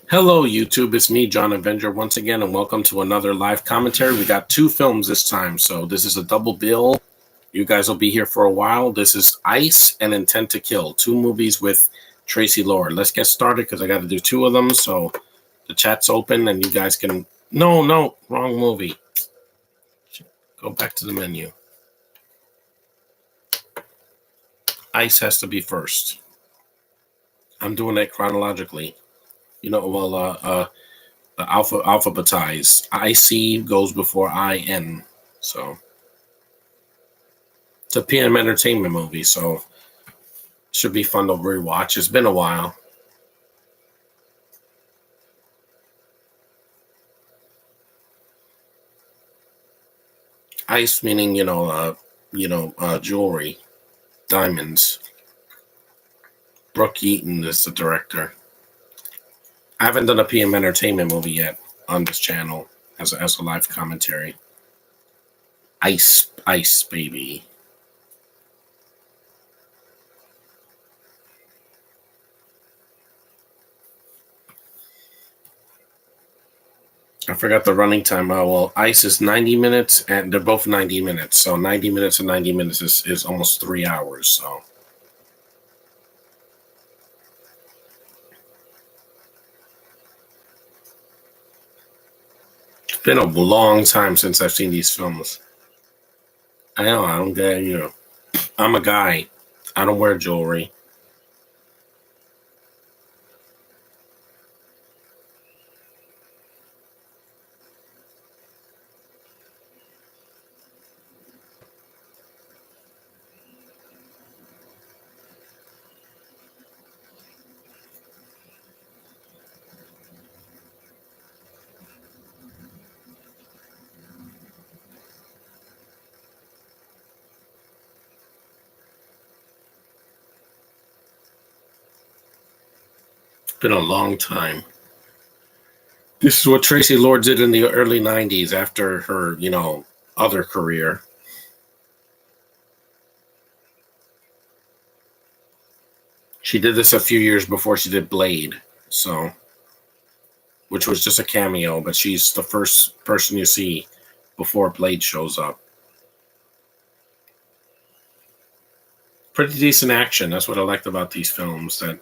Hello, YouTube. It's me, John Avenger, once again, and welcome to another live commentary. We got two films this time, so this is a double bill. You guys will be here for a while. This is Ice and Intent to Kill, two movies with Traci Lord. Let's get started because I got to do two of them, so the chat's open and you guys can. No, wrong movie. Go back to the menu. Ice has to be first. I'm doing it chronologically. Alphabetize. IC goes before IN. So it's a PM entertainment movie, so it should be fun to rewatch. It's been a while. Ice meaning jewelry, diamonds. Brooke Eaton is the director. I haven't done a PM entertainment movie yet on this channel as a live commentary. Ice, baby. I forgot the running time. Well, Ice is 90 minutes, and they're both 90 minutes. So 90 minutes and 90 minutes is almost 3 hours. So it's been a long time since I've seen these films. I know, I don't get, I'm a guy. I don't wear jewelry. It's been a long time. This is what Traci Lord did in the early 90s after her, other career. She did this a few years before she did Blade, so which was just a cameo, but she's the first person you see before Blade shows up. Pretty decent action. That's what I liked about these films. That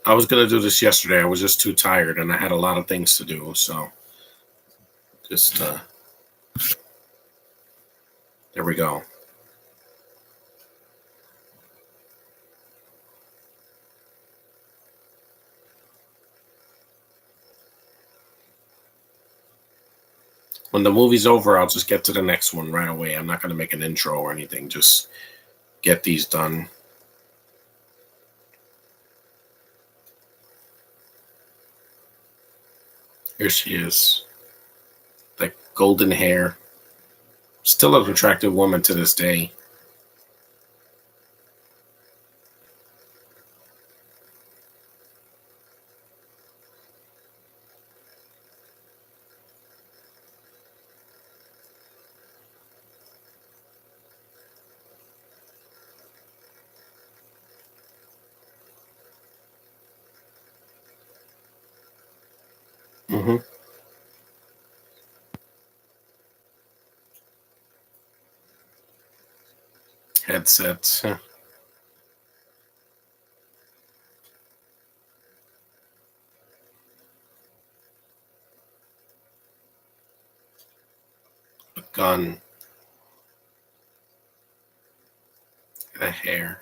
I was gonna do this yesterday. I was just too tired, and I had a lot of things to do. So just there we go. When the movie's over, I'll just get to the next one right away. I'm not gonna make an intro or anything. Just get these done. Here she is. Like golden hair. Still an attractive woman to this day. Mm-hmm. Headsets. A gun. A hair.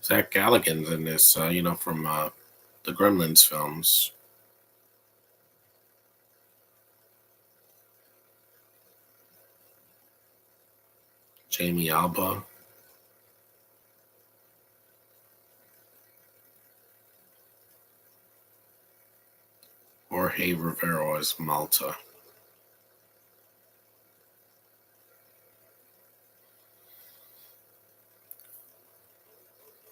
Zach Galligan's in this, from the Gremlins films. Jamie Alba. Jorge Rivero as Malta.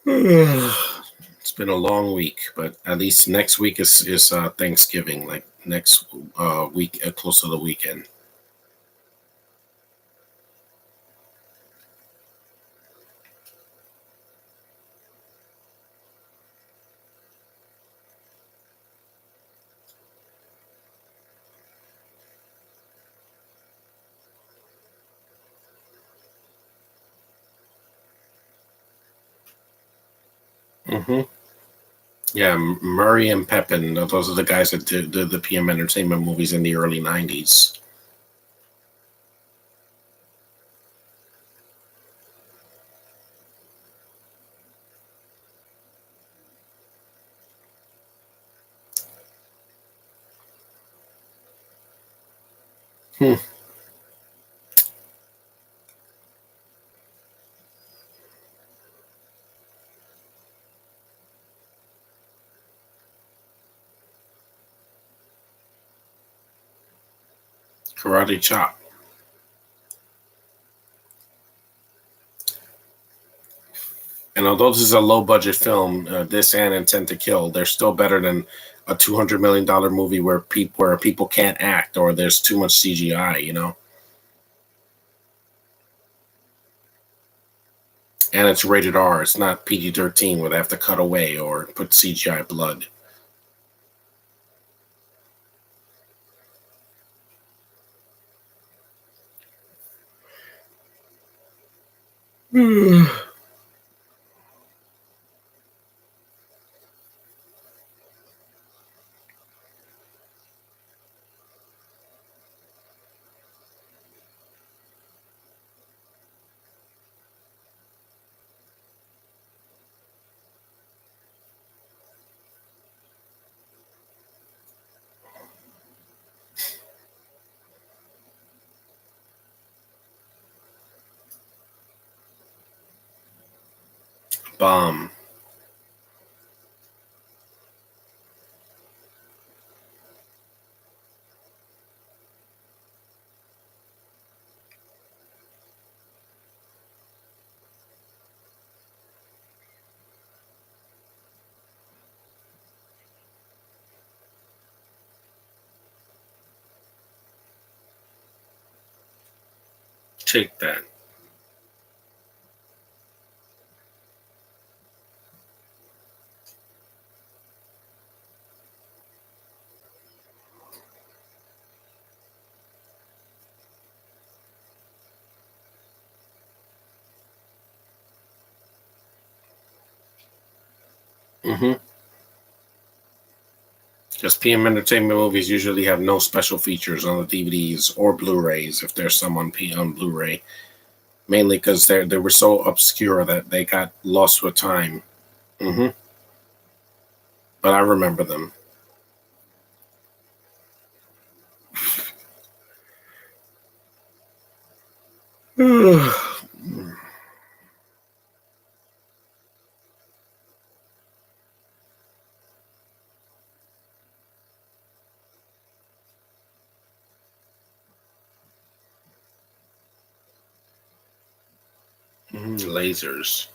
It's been a long week, but at least next week is Thanksgiving. Like next week, close to the weekend. Mm-hmm. Yeah, Murray and Pepin. Those are the guys that did the PM Entertainment movies in the early '90s. Hmm. Karate Chop. And although this is a low budget film, this and Intent to Kill, they're still better than a $200 million movie where people can't act or there's too much CGI. And it's rated R. It's not PG-13 where they have to cut away or put CGI blood. Bomb. Take that. Mm-hmm. Because PM Entertainment movies usually have no special features on the DVDs or Blu-rays if there's some on Blu-ray. Mainly because they were so obscure that they got lost with time. Mm-hmm. But I remember them. Lasers.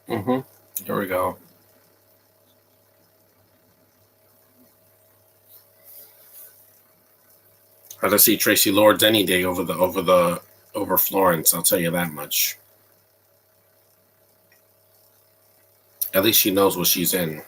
Mm-hmm. Here we go. I'd see Tracy Lords any day over the over Florence. I'll tell you that much. At least she knows what she's in.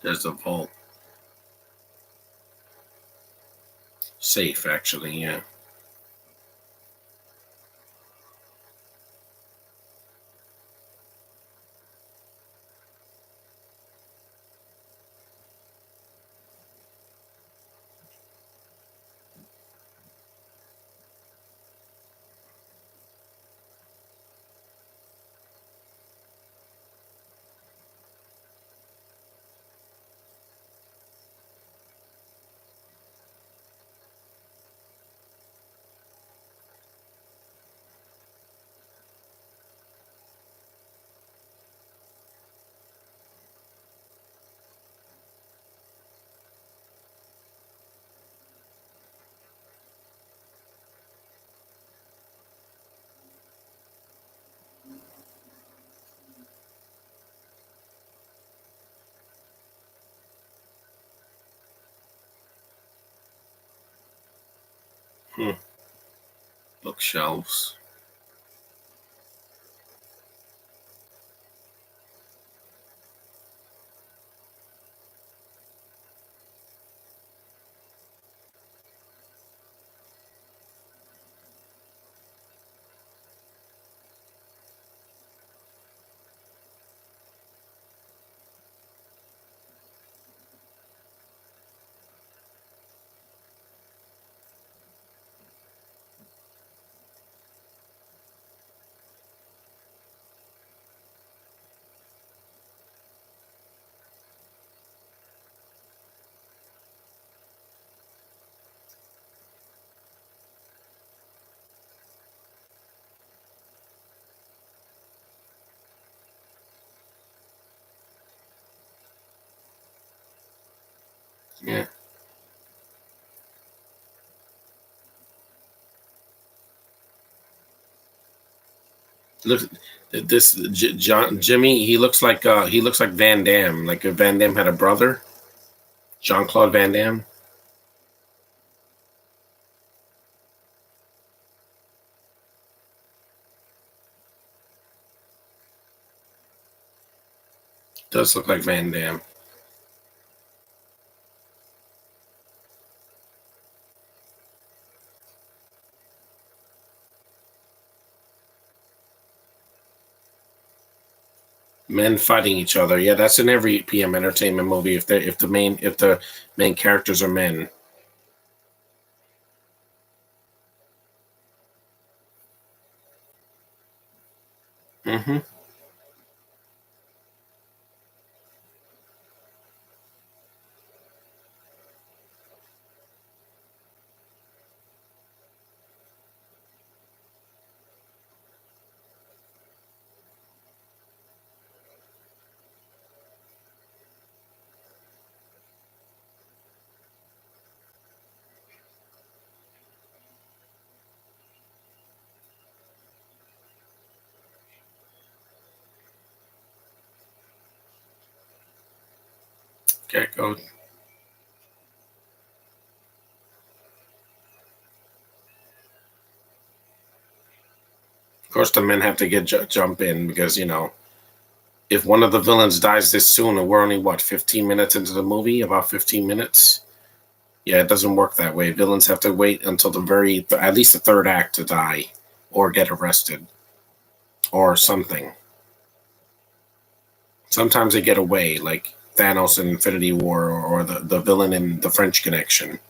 There's the vault. Safe, actually, yeah. Hmm. Bookshelves. Yeah. Look, this Jimmy. He looks like Van Damme. Like if Van Damme had a brother, Jean Claude Van Damme. Does look like Van Damme. Men fighting each other. Yeah, that's in every PM Entertainment movie. If the main characters are men. Hmm. Gecko. Of course, the men have to jump in because if one of the villains dies this soon, and we're only 15 minutes into the movie, about 15 minutes. Yeah, it doesn't work that way. Villains have to wait until at least the third act to die, or get arrested, or something. Sometimes they get away, like Thanos in Infinity War, or the villain in The French Connection.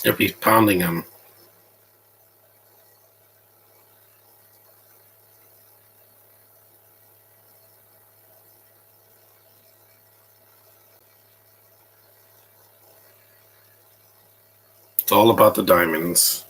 If he's pounding him. It's all about the diamonds.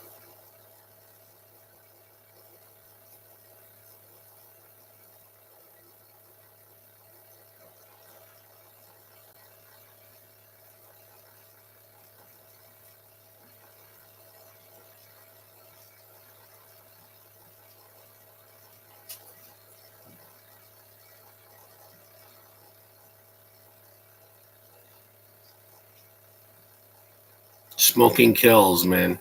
Smoking kills, man.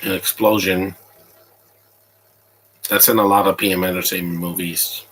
An explosion. That's in a lot of PM Entertainment movies.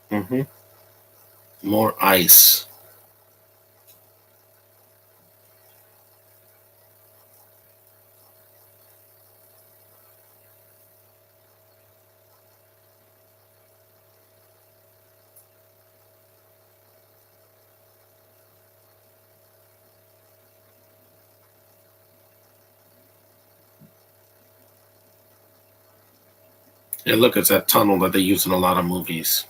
hmm More ice. Yeah, look, it's that tunnel that they use in a lot of movies.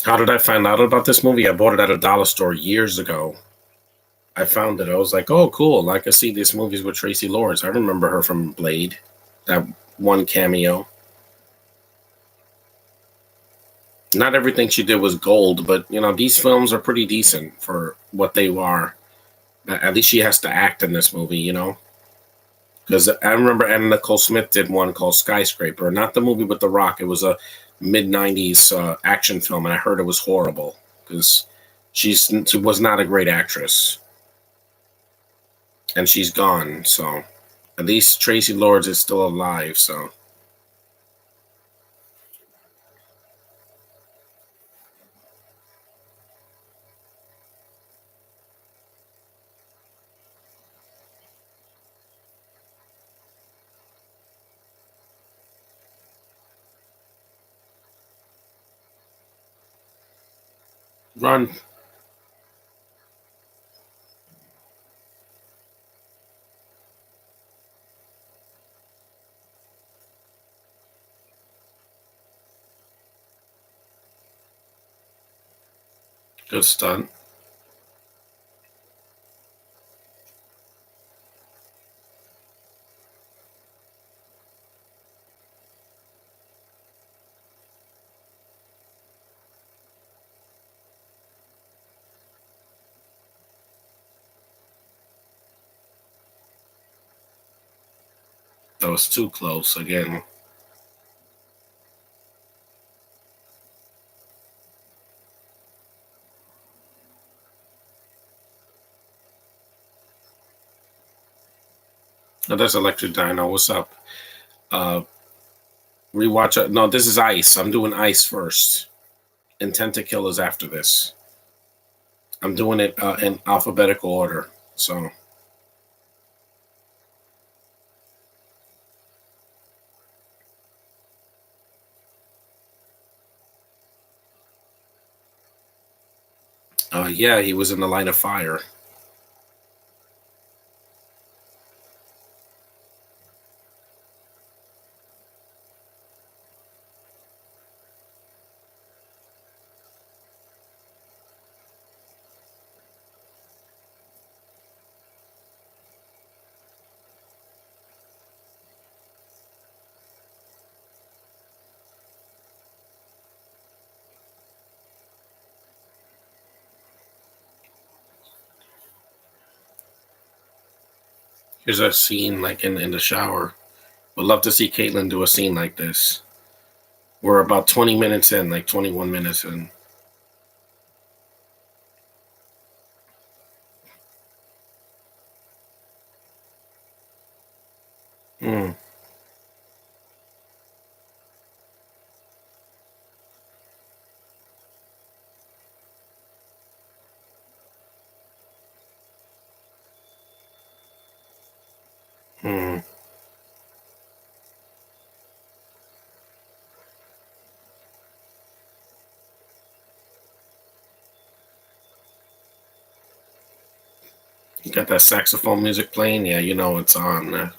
How did I find out about this movie? I bought it at a dollar store years ago. I found it. I was like, oh, cool. I can see these movies with Traci Lords. I remember her from Blade, that one cameo. Not everything she did was gold, but these films are pretty decent for what they are. At least she has to act in this movie. Because I remember Anna Nicole Smith did one called Skyscraper, not the movie with The Rock. It was a mid-90s action film, and I heard it was horrible because she was not a great actress, and she's gone. So at least Traci Lords is still alive. So run, good stunt. That was too close again. Oh, that's Electric Dino. What's up? Uh, rewatch it. No, this is Ice. I'm doing Ice first. Intent to Kill is after this. I'm doing it in alphabetical order. So, yeah, he was in the Line of Fire. Here's a scene like in the shower. Would love to see Caitlin do a scene like this. We're about 20 minutes in, like 21 minutes in. Mm, mm, you got that saxophone music playing? Yeah, you know it's on.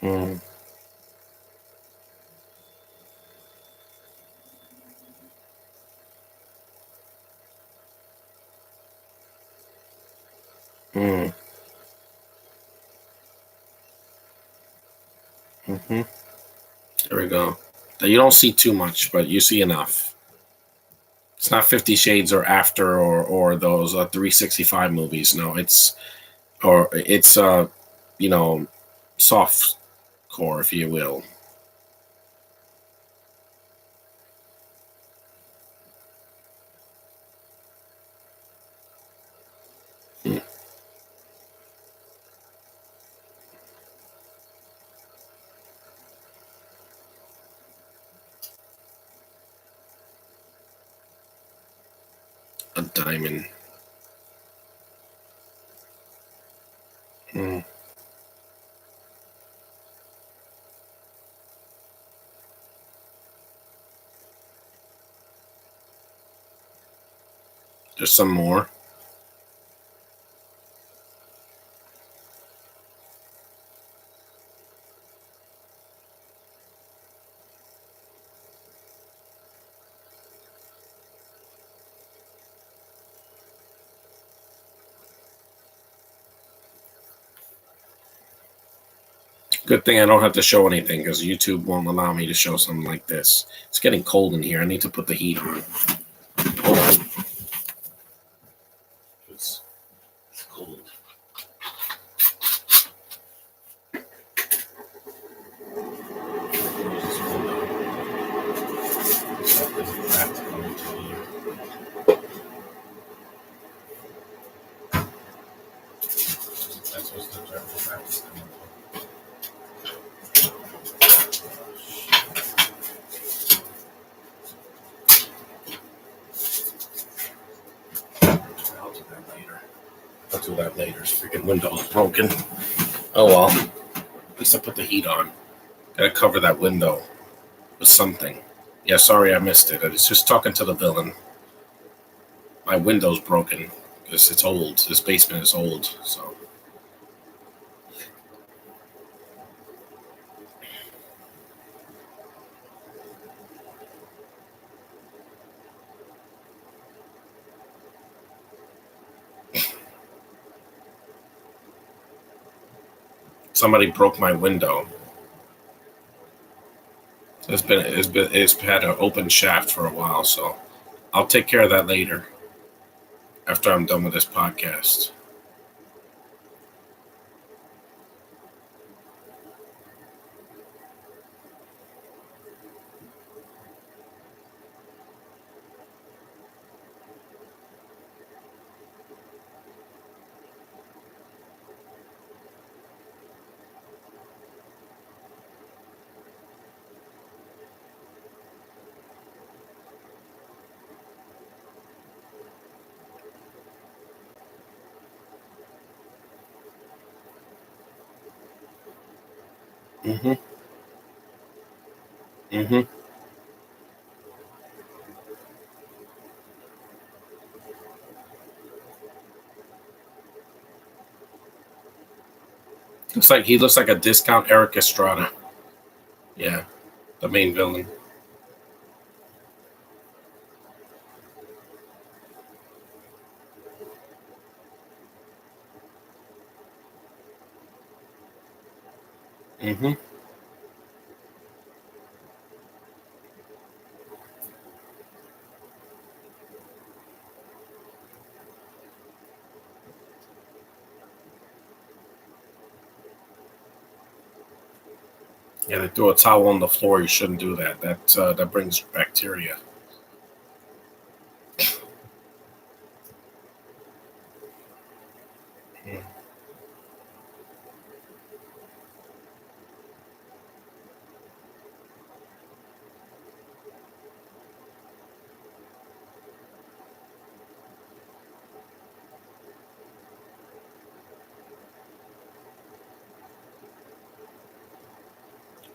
Mm, mm, mm-hmm. There we go. You don't see too much, but you see enough. It's not 50 Shades or After or those 365 movies. No, it's you know, soft core, if you will. Mm, a diamond. Mm, there's some more. Good thing I don't have to show anything because YouTube won't allow me to show something like this. It's getting cold in here. I need to put the heat on. Hold on. It's cold. That's what's the practice. I'll do that later. I'll do that later. Freaking window's broken. Oh well. At least I put the heat on. Gotta cover that window with something. Yeah, sorry I missed it. I was just talking to the villain. My window's broken because it's old. This basement is old. So somebody broke my window. It's had an open shaft for a while. So I'll take care of that later after I'm done with this podcast. Mm-hmm. Mm-hmm. He looks like a discount Eric Estrada. Yeah, the main villain. Mm-hmm. Yeah, they threw a towel on the floor. You shouldn't do that. That brings bacteria. Mm.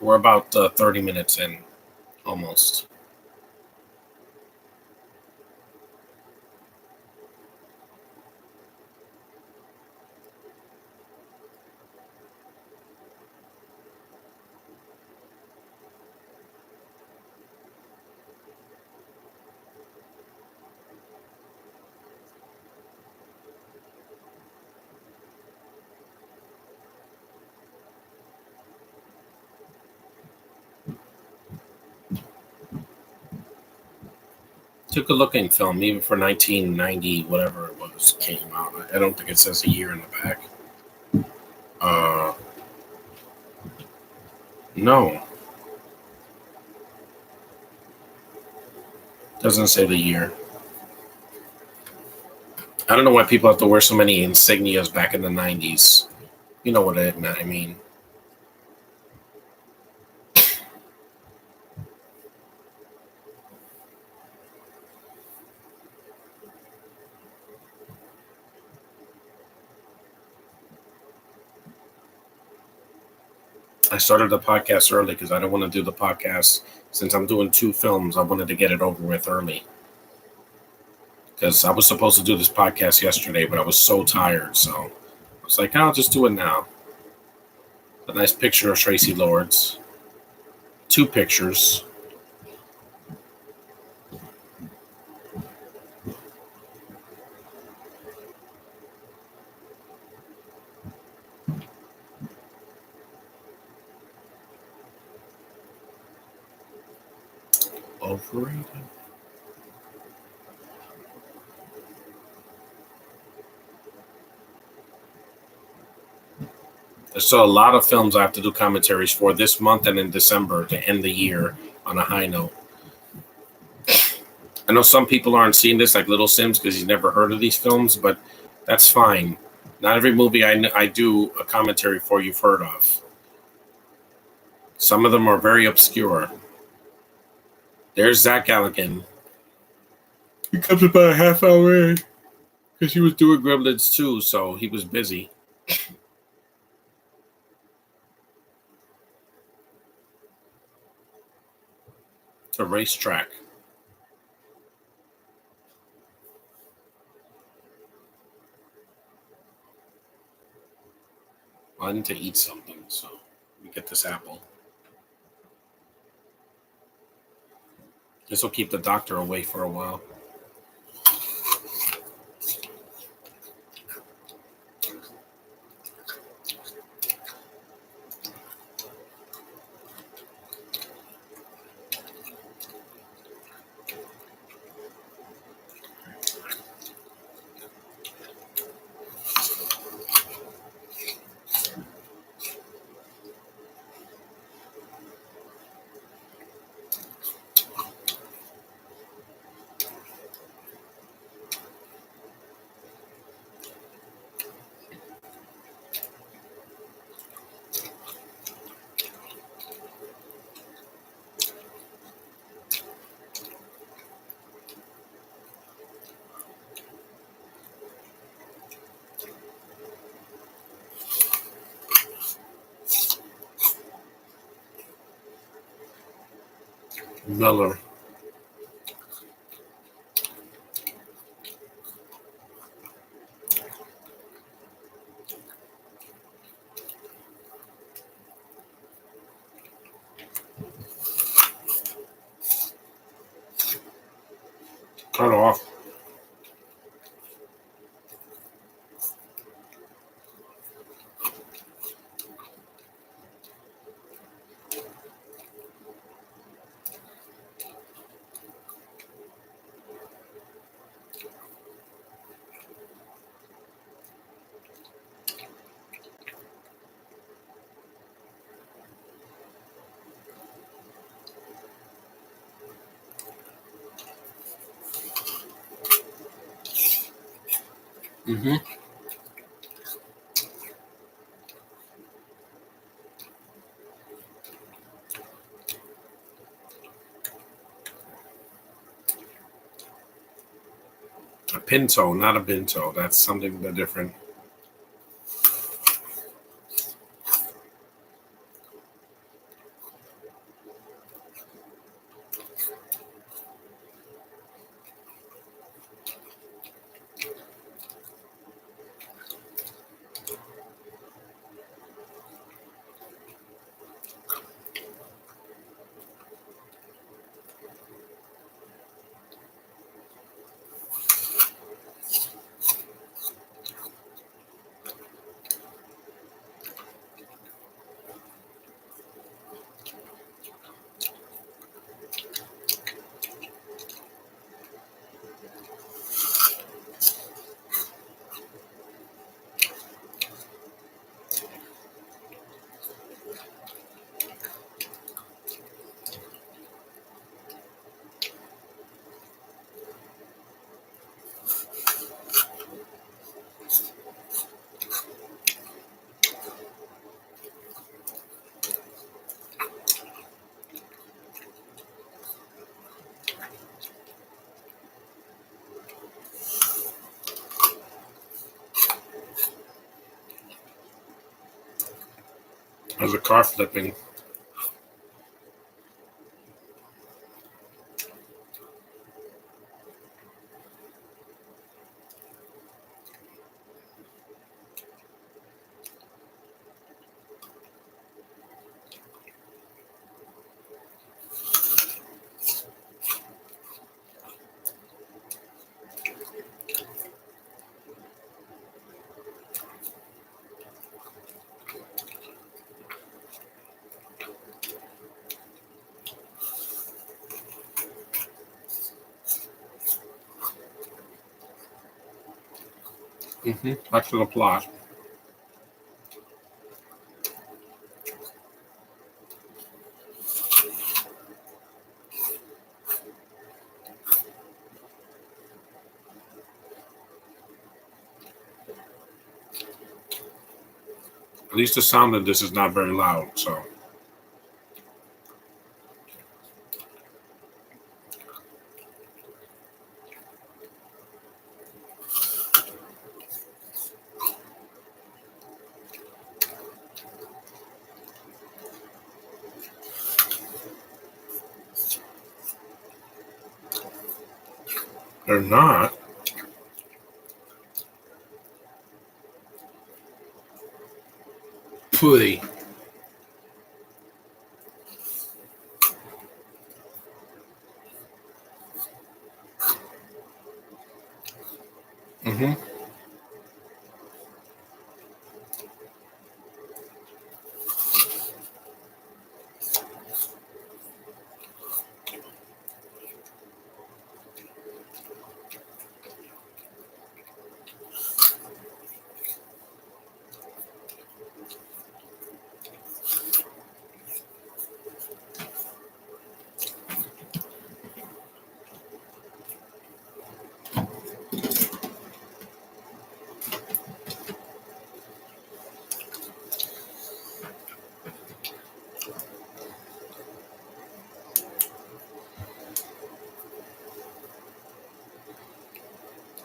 We're about 30 minutes in, almost. Took a looking film, even for 1990, whatever it was, came out. I don't think it says a year in the back. Uh, no, doesn't say the year. I don't know why people have to wear so many insignias back in the 90s. You know what I mean. I started the podcast early because I don't want to do the podcast since I'm doing two films. I wanted to get it over with early because I was supposed to do this podcast yesterday, but I was so tired. So I was like, I'll just do it now. A nice picture of Traci Lords. Two pictures. Overrated. There's still a lot of films I have to do commentaries for this month and in December to end the year on a high note. I know some people aren't seeing this, like Little Sims, because he's never heard of these films, but that's fine. Not every movie I do a commentary for you've heard of. Some of them are very obscure. There's Zach Galligan. He comes about a half hour in because he was doing Gremlins too, so he was busy. It's a racetrack. I need to eat something, so let me get this apple. This will keep the doctor away for a while. Miller. Cut off. Mm-hmm. A pinto, not a bento. That's something different. There's a car flipping. Mm-hmm. Back to the plot. At least the sound of this is not very loud, so. They're not. Pooey. Mm-hmm.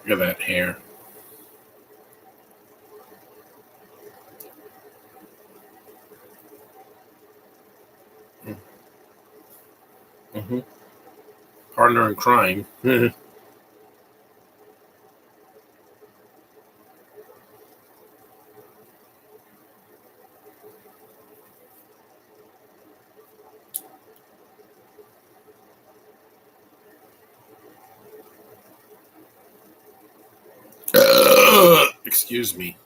Look at that hair. Mm-hmm. Partner in crime. Excuse me.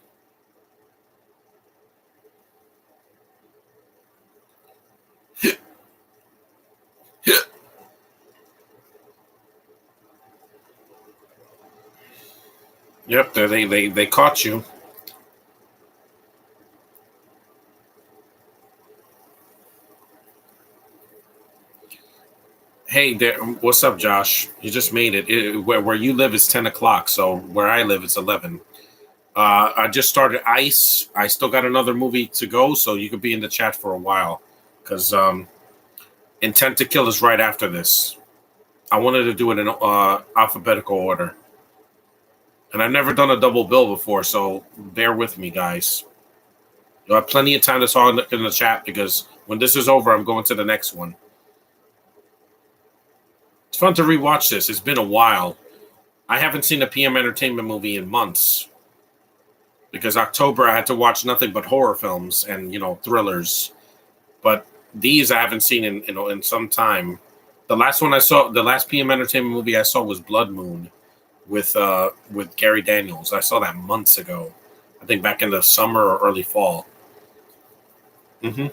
Yep, they caught you. Hey, there, what's up, Josh? You just made it. Where you live is 10 o'clock, so where I live it's 11. I just started Ice. I still got another movie to go, so you could be in the chat for a while, because Intent to Kill is right after this. I wanted to do it in alphabetical order, and I've never done a double bill before, so bear with me, guys. You'll have plenty of time to talk in the chat because when this is over, I'm going to the next one. It's fun to rewatch this. It's been a while. I haven't seen a PM Entertainment movie in months because October I had to watch nothing but horror films and thrillers. But these I haven't seen in some time. The last one I saw, the last PM Entertainment movie I saw was Blood Moon with Gary Daniels. I saw that months ago. I think back in the summer or early fall. hmm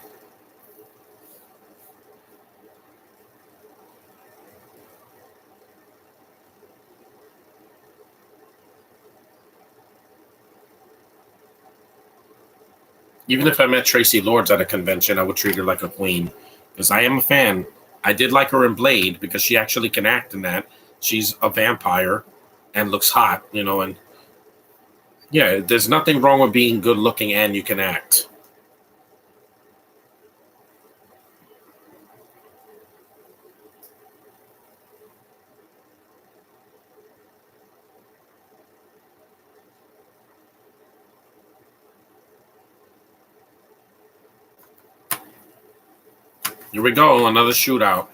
Even if I met Traci Lords at a convention, I would treat her like a queen because I am a fan. I did like her in Blade because she actually can act in that. She's a vampire and looks hot, and yeah, there's nothing wrong with being good looking and you can act. Here we go, another shootout.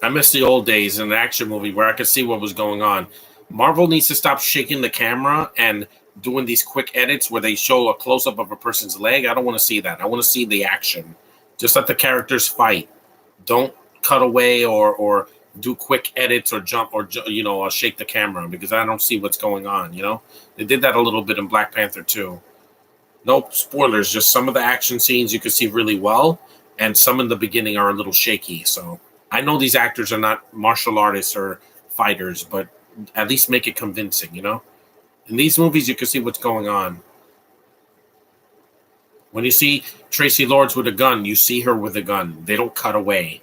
I miss the old days in an action movie where I could see what was going on. Marvel needs to stop shaking the camera and doing these quick edits where they show a close up of a person's leg. I don't want to see that. I want to see the action. Just let the characters fight. Don't cut away or do quick edits or jump or shake the camera because I don't see what's going on. They did that a little bit in Black Panther too. Nope, spoilers. Just some of the action scenes you can see really well, and some in the beginning are a little shaky. So I know these actors are not martial artists or fighters, but at least make it convincing. In these movies, you can see what's going on. When you see Traci Lords with a gun, you see her with a gun. They don't cut away.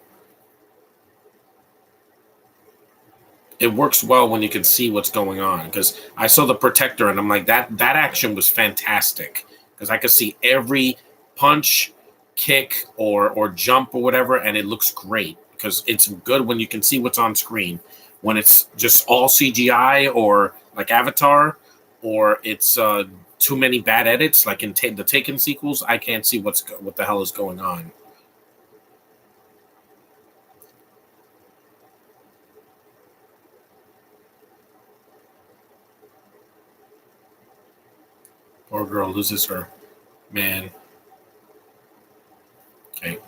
It works well when you can see what's going on. Because I saw The Protector, and I'm like, that action was fantastic. Because I could see every punch, kick, or jump or whatever, and it looks great. Because it's good when you can see what's on screen. When it's just all CGI or like Avatar, or it's too many bad edits, like in the Taken sequels, I can't see what the hell is going on. Poor girl loses her man. Okay.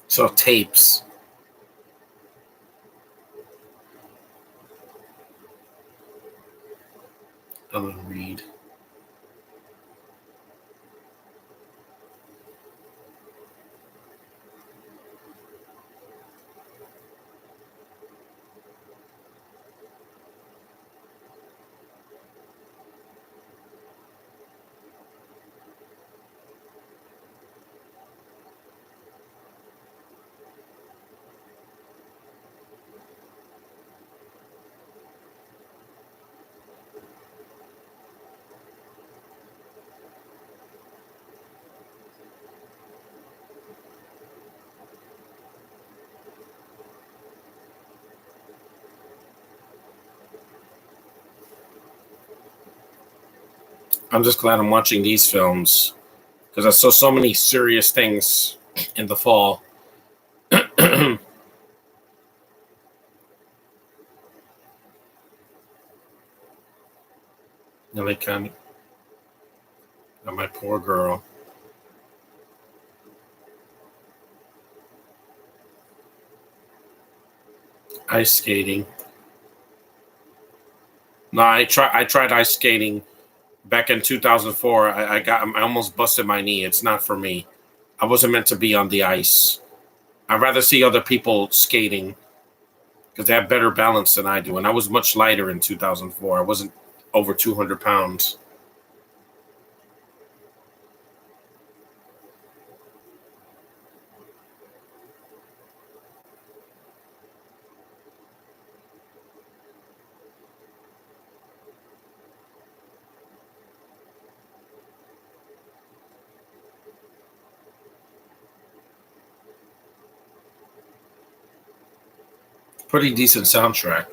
So tapes. Ellen Reed. I'm just glad I'm watching these films because I saw so many serious things in the fall. LA County. Oh, my poor girl. Ice skating. No, I tried ice skating back in 2004. I almost busted my knee. It's not for me. I wasn't meant to be on the ice. I'd rather see other people skating because they have better balance than I do. And I was much lighter in 2004. I wasn't over 200 pounds. Pretty decent soundtrack.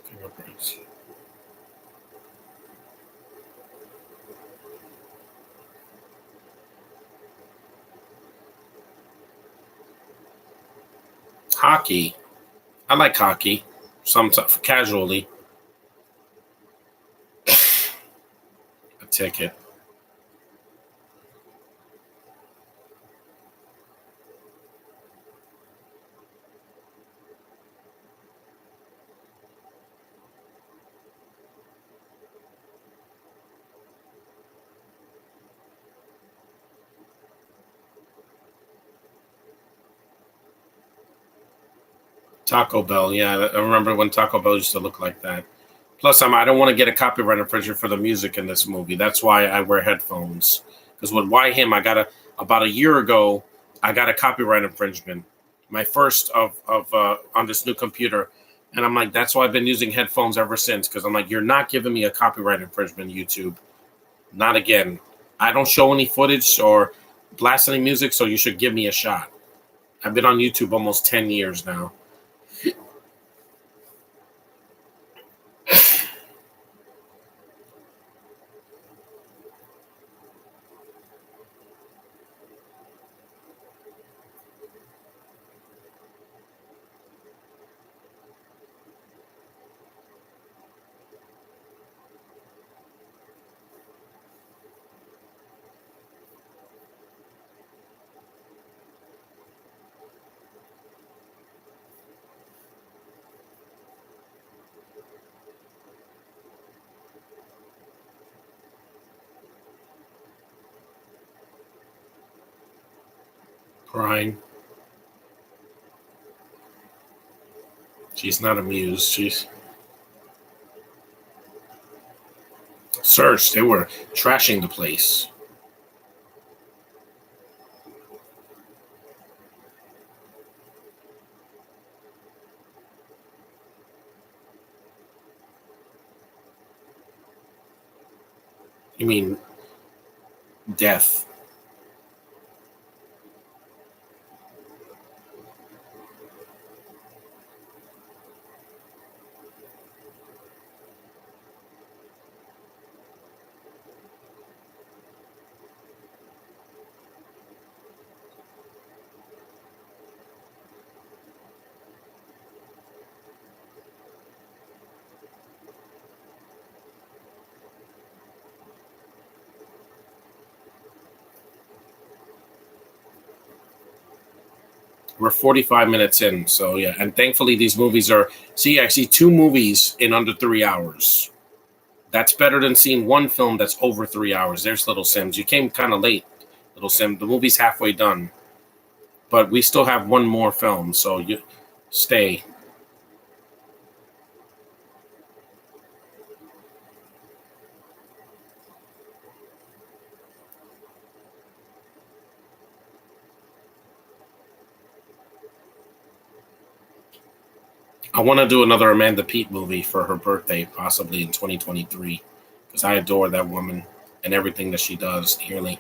Fingerprints. Hockey. I like hockey. Sometimes casually. A ticket. Taco Bell. Yeah, I remember when Taco Bell used to look like that. Plus, I don't want to get a copyright infringement for the music in this movie. That's why I wear headphones. Because with Why Him, about a year ago, I got a copyright infringement, my first of on this new computer, and I'm like, that's why I've been using headphones ever since. Because I'm like, you're not giving me a copyright infringement, YouTube, not again. I don't show any footage or blast any music, so you should give me a shot. I've been on YouTube almost 10 years now. Crying. She's not amused. She's searched. They were trashing the place. You mean death? We're 45 minutes in, so yeah. And thankfully, these movies are. See, I see two movies in under 3 hours. That's better than seeing one film that's over 3 hours. There's Little Sims. You came kind of late, Little Sim. The movie's halfway done, but we still have one more film, so you stay. I want to do another Amanda Peet movie for her birthday, possibly in 2023, because I adore that woman and everything that she does dearly.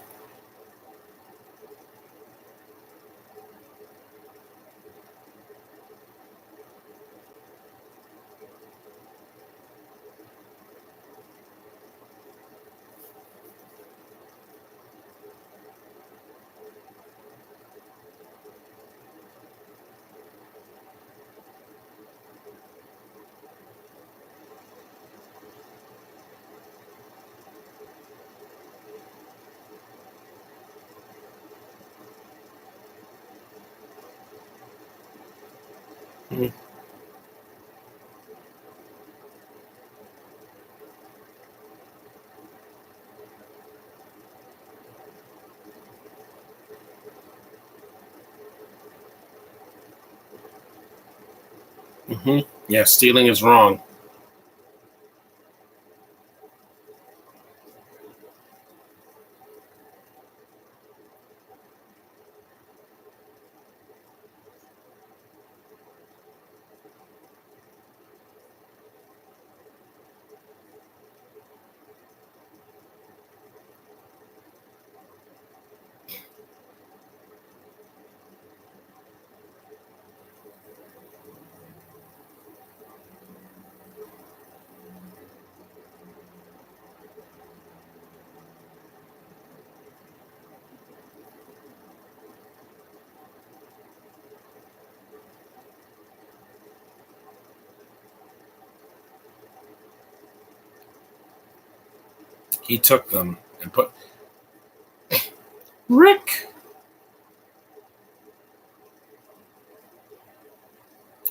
Hmm. Yeah, stealing is wrong. He took them and put Rick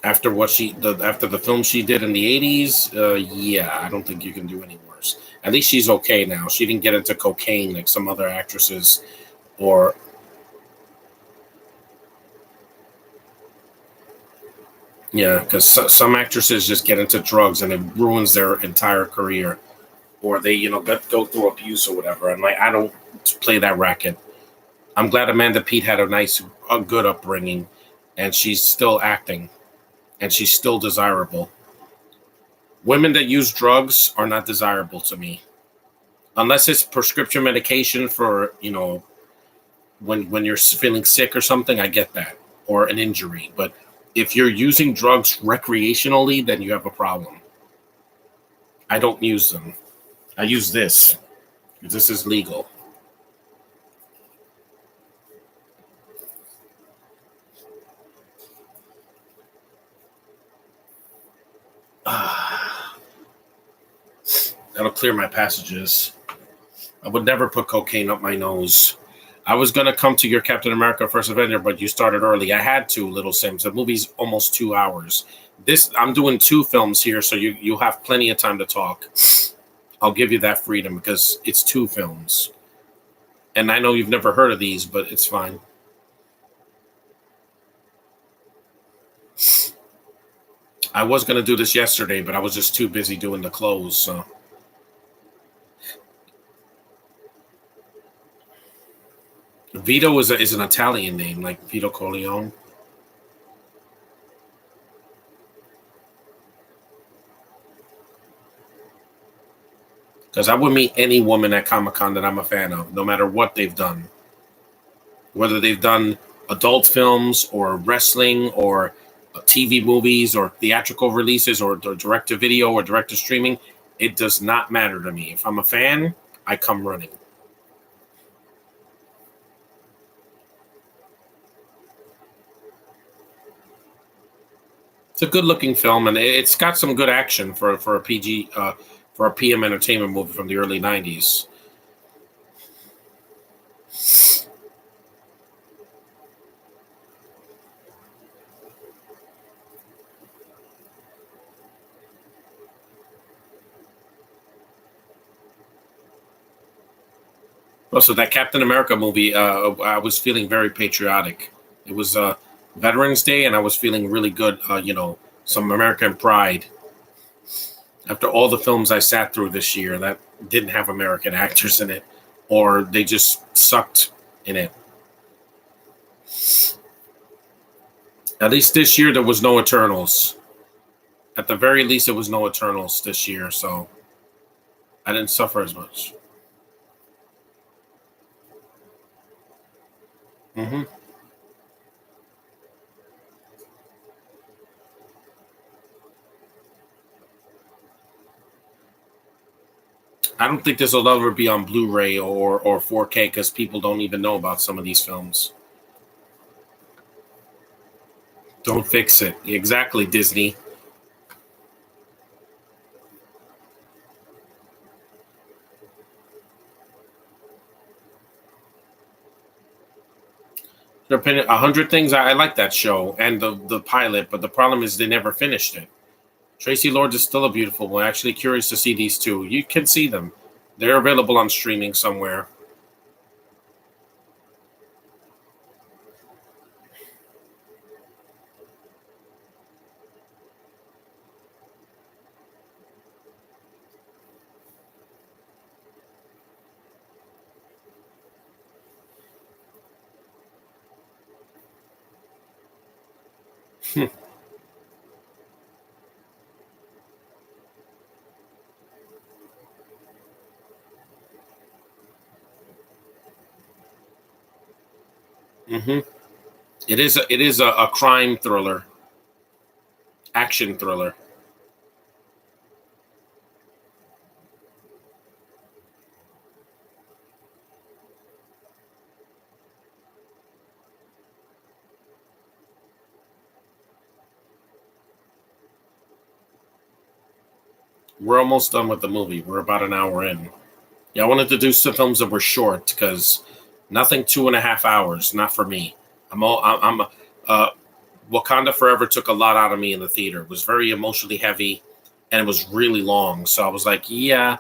after after the film she did in the 80s. Yeah, I don't think you can do any worse. At least she's okay now. She didn't get into cocaine like some other actresses, or yeah, because some actresses just get into drugs and it ruins their entire career, or they go through abuse or whatever. And like I don't play that racket. I'm glad Amanda Peet had a good upbringing, and she's still acting, and she's still desirable. Women that use drugs are not desirable to me, unless it's prescription medication for when you're feeling sick or something. I get that, or an injury, but if you're using drugs recreationally, then you have a problem. I don't use them. I use this. This is legal. That'll clear my passages. I would never put cocaine up my nose. I was gonna come to your Captain America First Avenger, but you started early. I had to, Little Sims. The movie's almost 2 hours. This I'm doing two films here, so you'll have plenty of time to talk. I'll give you that freedom because it's two films. And I know you've never heard of these, but it's fine. I was gonna do this yesterday, but I was just too busy doing the clothes. So Vito is an Italian name, like Vito Corleone. Because I would meet any woman at Comic Con that I'm a fan of, no matter what they've done. Whether they've done adult films or wrestling or TV movies or theatrical releases or direct to video or direct to streaming, it does not matter to me. If I'm a fan, I come running. It's a good looking film and it's got some good action for a PG for a PM entertainment movie from the early '90s. Also, that Captain America movie, I was feeling very patriotic. It was Veterans Day, and I was feeling really good. Some American pride after all the films I sat through this year that didn't have American actors in it, or they just sucked in it. At least this year there was no Eternals. At the very least, it was no Eternals this year, so I didn't suffer as much. Hmm. I don't think this will ever be on Blu-ray or 4K because people don't even know about some of these films. Don't fix it. Exactly, Disney. Their opinion, 100 Things. I like that show and the pilot, but the problem is they never finished it. Tracy Lords is still a beautiful one. Actually, curious to see these two. You can see them. They're available on streaming somewhere. Hmm. It is a crime thriller, action thriller. We're almost done with the movie. We're about an hour in. Yeah, I wanted to do some films that were short because nothing 2.5 hours. Not for me. I'm uh, Wakanda Forever took a lot out of me in the theater. It was very emotionally heavy, and it was really long. So I was like, yeah,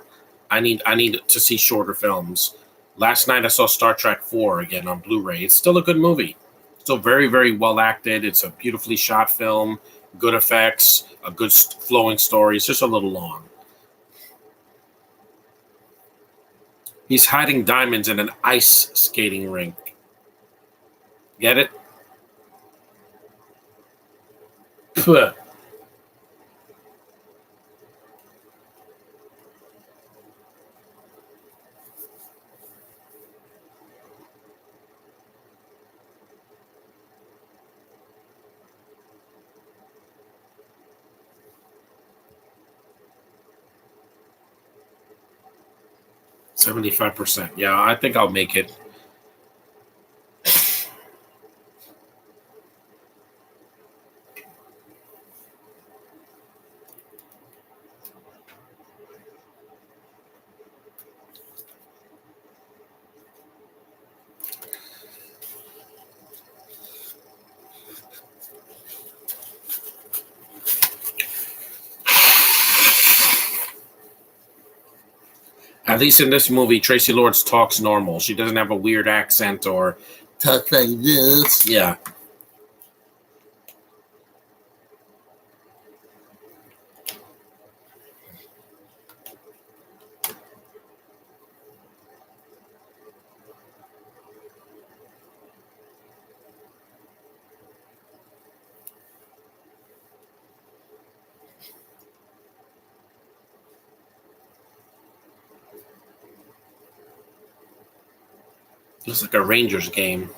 I need to see shorter films. Last night I saw Star Trek 4 again on Blu-ray. It's still a good movie. Still very very well acted. It's a beautifully shot film, good effects, a good flowing story. It's just a little long. He's hiding diamonds in an ice skating rink. Get it? 75%. Yeah, I think I'll make it. 'At least in this movie, Tracy Lords talks normal. She doesn't have a weird accent or talk like this. Yeah. Looks like a Rangers game.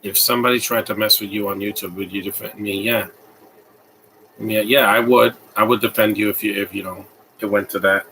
If somebody tried to mess with you on YouTube, would you defend me? Yeah. Yeah, I would. I would defend you if it went to that.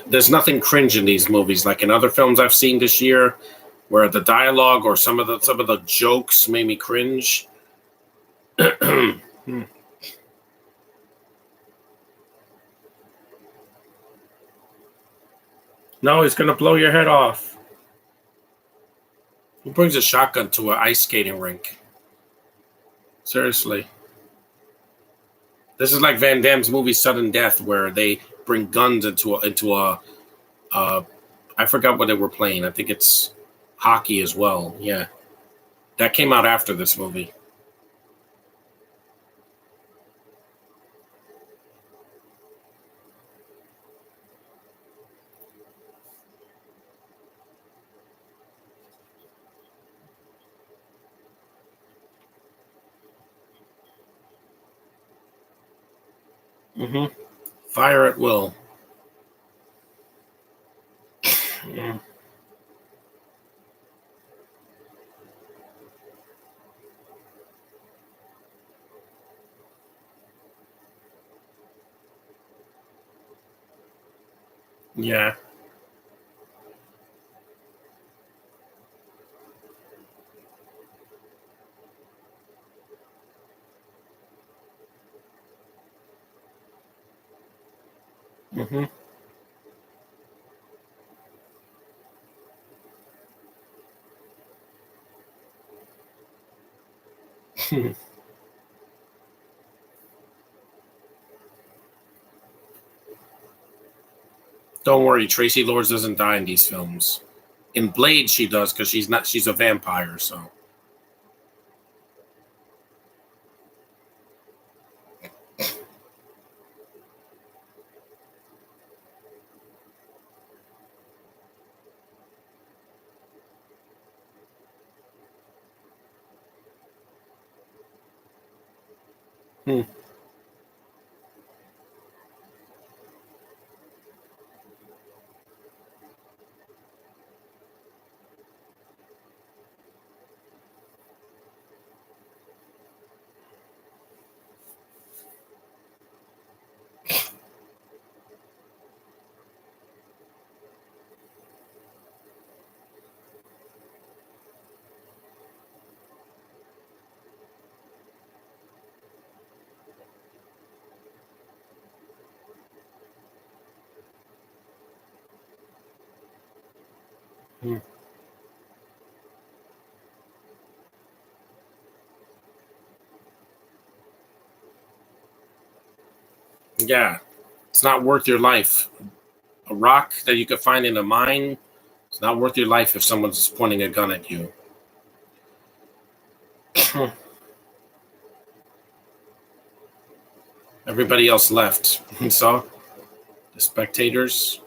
There's nothing cringe in these movies like in other films I've seen this year, where the dialogue or some of the jokes made me cringe. No, he's gonna blow your head off. Who brings a shotgun to an ice skating rink? Seriously. This is like Van Damme's movie Sudden Death, where they bring guns into a uh, I forgot what they were playing. I think it's hockey as well. Yeah, that came out after this movie. Hmm. Fire at will. Mm. Yeah. Hmm. Don't worry, Tracy Lords doesn't die in these films. In Blade, she does because she's not. She's a vampire. So. Hmm. Hmm. Yeah, it's not worth your life. A rock that you could find in a mine, it's not worth your life if someone's pointing a gun at you. Everybody else left. You saw the spectators.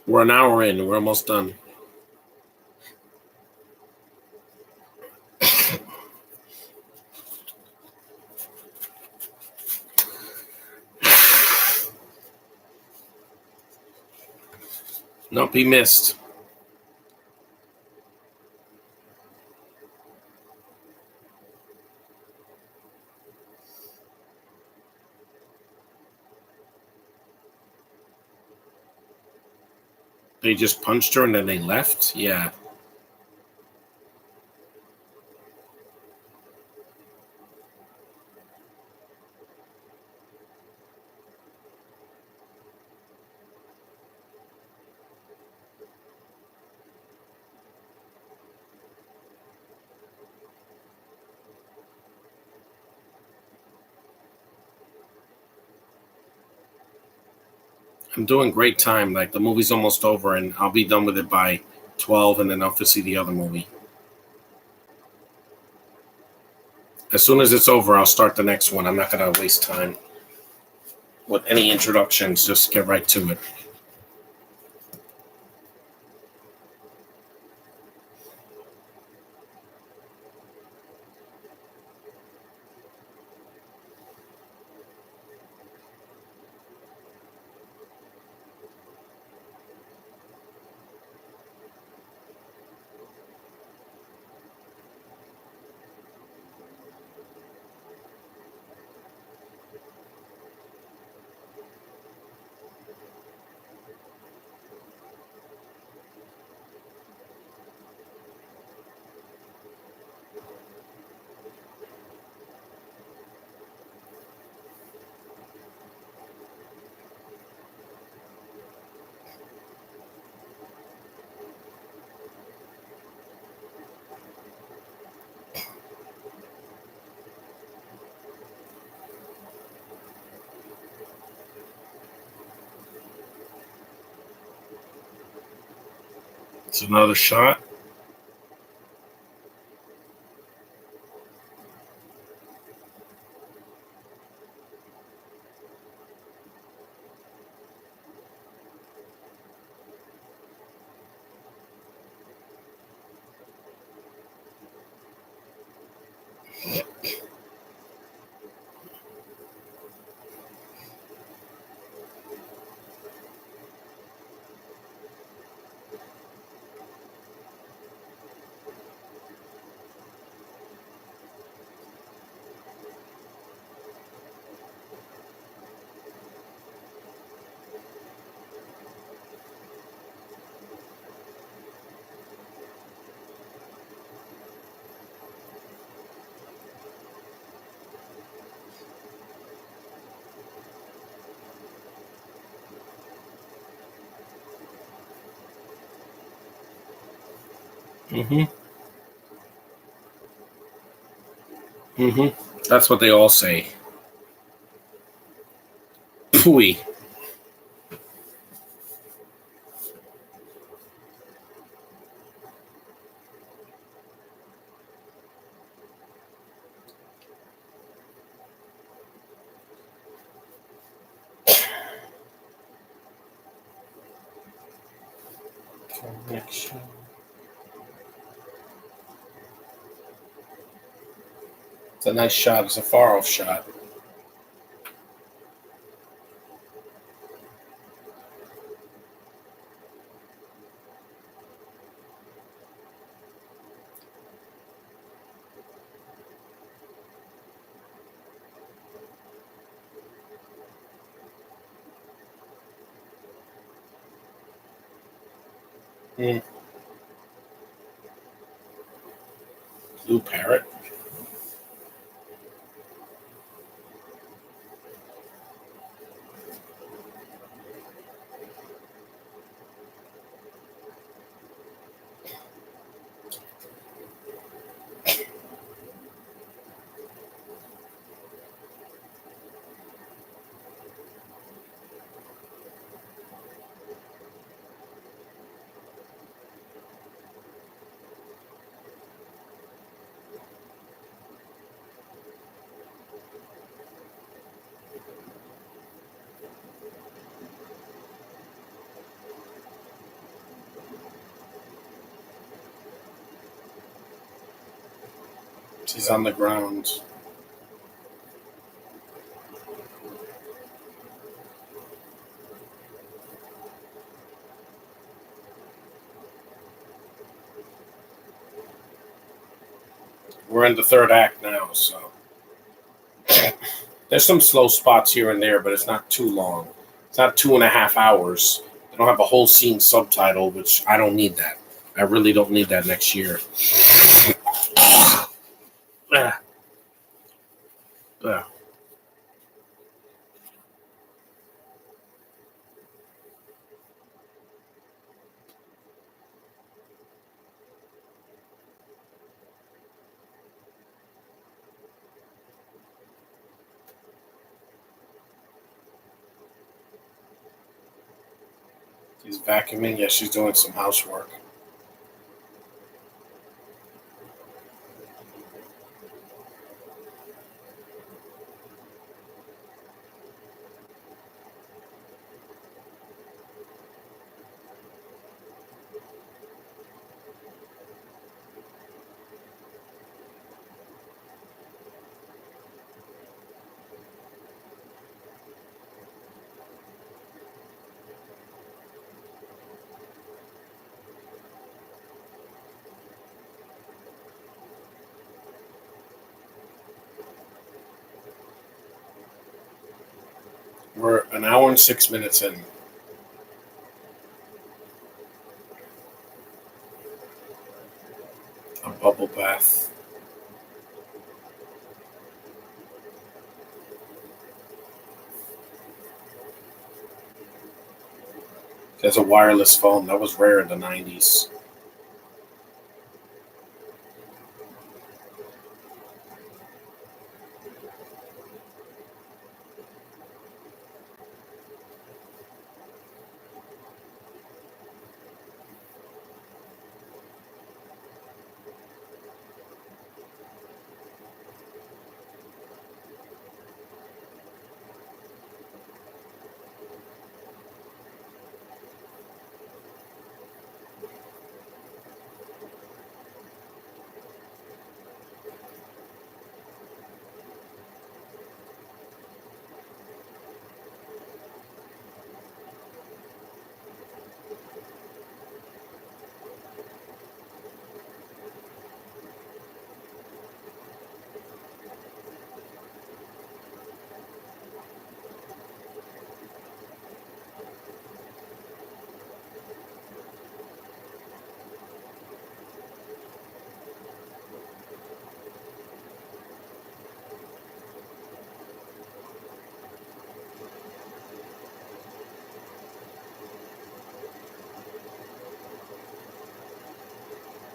We're an hour in. We're almost done. Nope, he missed. They just punched her and then they left. Yeah, I'm doing great time. Like the movie's almost over, and I'll be done with it by 12, and then I'll see the other movie. As soon as it's over, I'll start the next one. I'm not gonna waste time with any introductions. Just get right to it. It's another shot. Mm-hmm. Mm-hmm. That's what they all say. Pooey. Connection. It's a nice shot. It's a far off shot. Mm. Blue parrot. She's on the ground. We're in the third act now, so there's some slow spots here and there, but it's not too long. It's not 2.5 hours. They don't have a whole scene subtitle, which I don't need that. I really don't need that next year. Ah, ah. She's vacuuming. Yeah, she's doing some housework. We're an hour and 6 minutes in. A bubble bath. There's a wireless phone. That was rare in the 90s.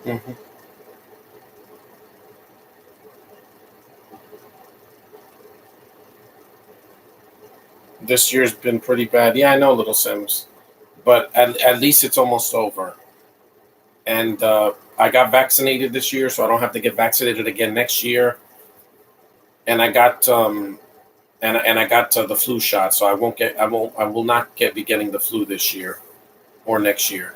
Hmm. This year's been pretty bad. Yeah, I know, Little Sims, but at least it's almost over. And I got vaccinated this year, so I don't have to get vaccinated again next year. And I got and I got the flu shot, so I will not be getting the flu this year or next year.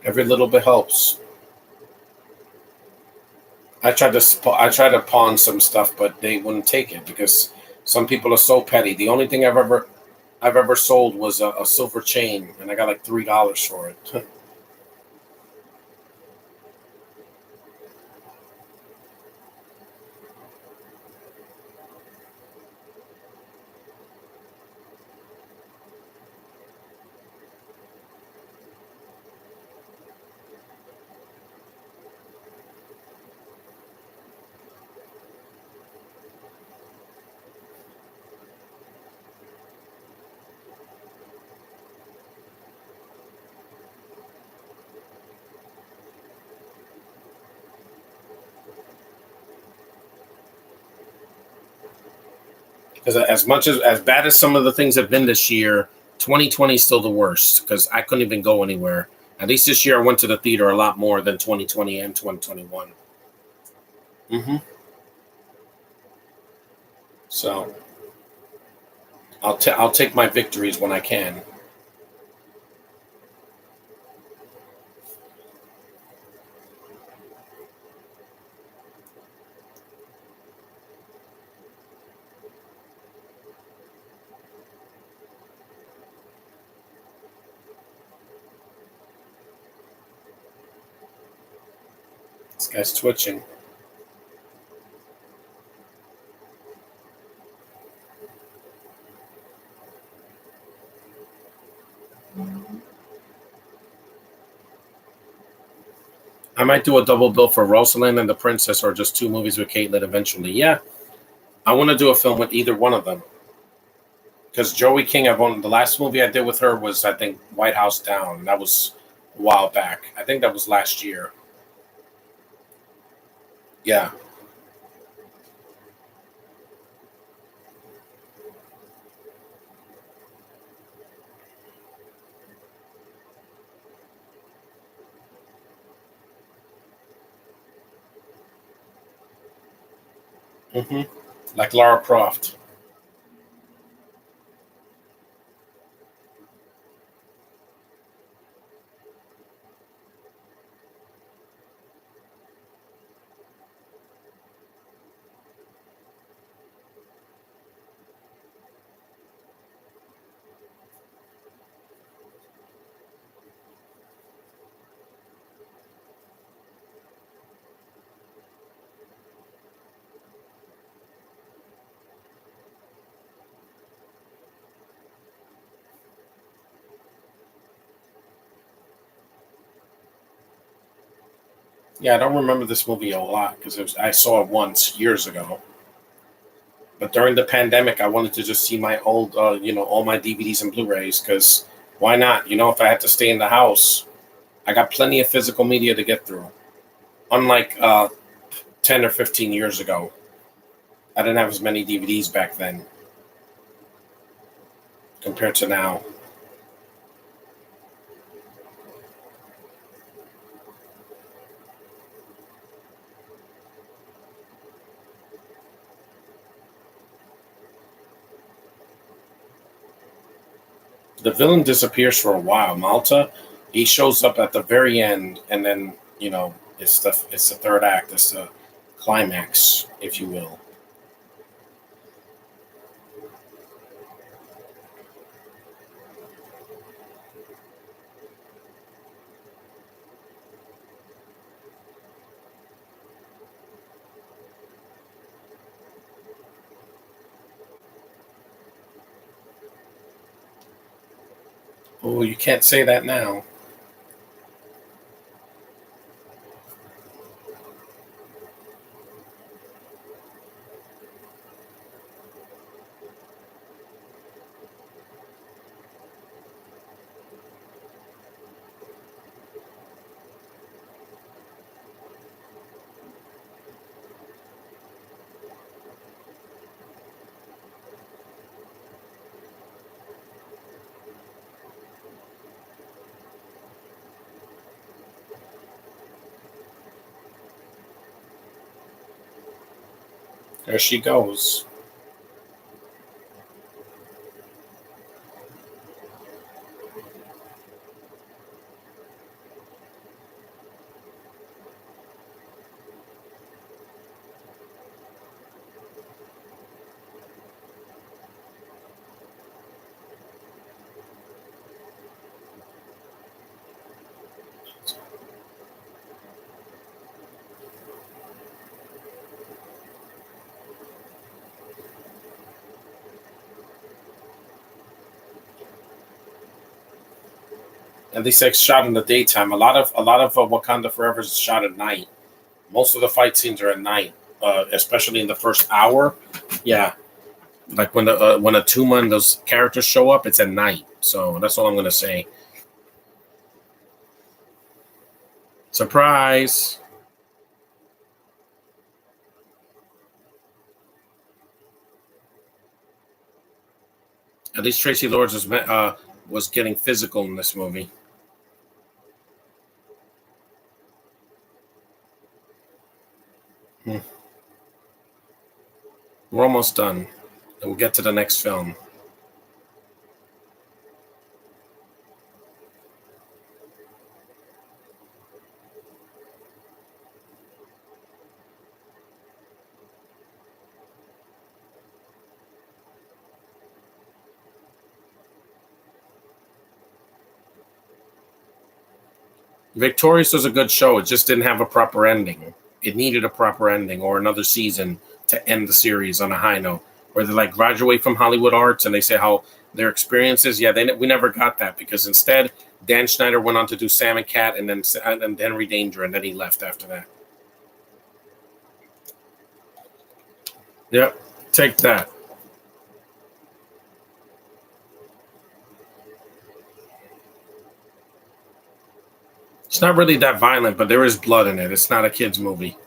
Every little bit helps. I tried to pawn some stuff, but they wouldn't take it because some people are so petty. The only thing I've ever sold was a silver chain, and I got like $3 for it. Because as bad as some of the things have been this year, 2020 is still the worst because I couldn't even go anywhere. At least this year I went to the theater a lot more than 2020 and 2021. Hmm. So I'll take my victories when I can. This guy's twitching. I might do a double bill for Rosalind and the Princess, or just two movies with Caitlin eventually. Yeah, I want to do a film with either one of them because Joey King. The last movie I did with her was I think White House Down. That was a while back. I think that was last year. Yeah. Hmm. Like Lara Croft. Yeah, I don't remember this movie a lot because I saw it once years ago. But during the pandemic, I wanted to just see my old, all my DVDs and Blu-rays because why not? If I had to stay in the house, I got plenty of physical media to get through. Unlike 10 or 15 years ago, I didn't have as many DVDs back then compared to now. The villain disappears for a while. Malta, he shows up at the very end, and then it's the third act. It's the climax, if you will. Oh, you can't say that now. There she goes. And they say shot in the daytime. A lot of Wakanda Forever is shot at night. Most of the fight scenes are at night, especially in the first hour. Yeah, like when a Tuma and those characters show up, it's at night. So that's all I'm gonna say. Surprise! At least Tracy Lords was getting physical in this movie. Hmm. We're almost done, and we'll get to the next film. Victorious was a good show. It just didn't have a proper ending. It needed a proper ending or another season to end the series on a high note, where they like graduate from Hollywood Arts and they say how their experiences. Yeah, we never got that because instead Dan Schneider went on to do Sam and Cat and Henry Danger, and then he left after that. Yep, take that. It's not really that violent, but there is blood in it. It's not a kids movie.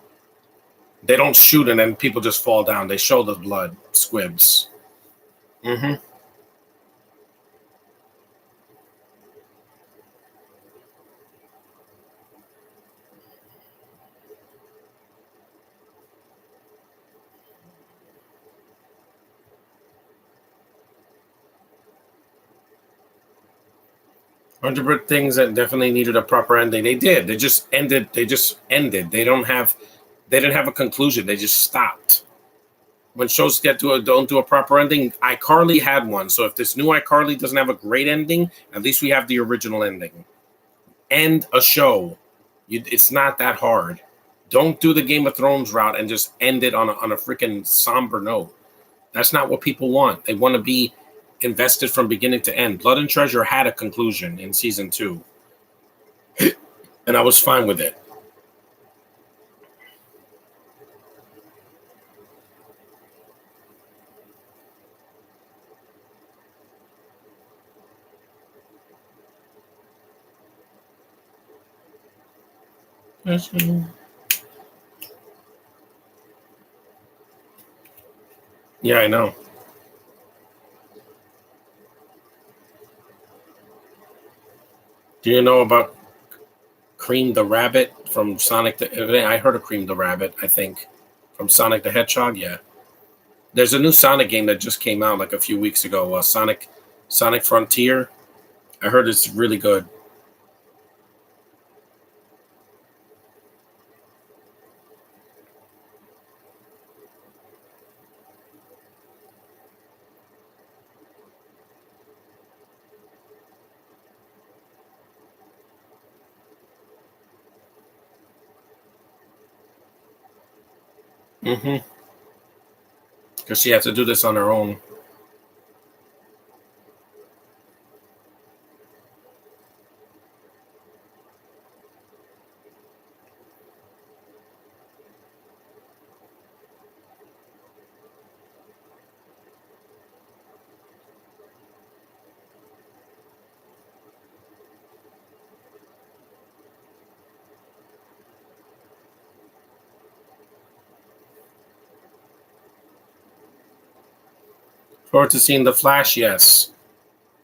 They don't shoot and then people just fall down. They show the blood squibs. 100 things that definitely needed a proper ending. They did. They just ended. They just ended. They don't have. They didn't have a conclusion. They just stopped. When shows don't do a proper ending, iCarly had one. So if this new iCarly doesn't have a great ending, at least we have the original ending. End a show. It's not that hard. Don't do the Game of Thrones route and just end it on a freaking somber note. That's not what people want. They want to be invested from beginning to end. Blood and Treasure had a conclusion in season 2, and I was fine with it. Yeah, I know. Do you know about Cream the Rabbit from Sonic the? I heard of Cream the Rabbit. I think from Sonic the Hedgehog. Yeah, there's a new Sonic game that just came out like a few weeks ago. Sonic Frontier. I heard it's really good. Mm-hmm. Because she had to do this on her own. forward to seeing the Flash. Yes,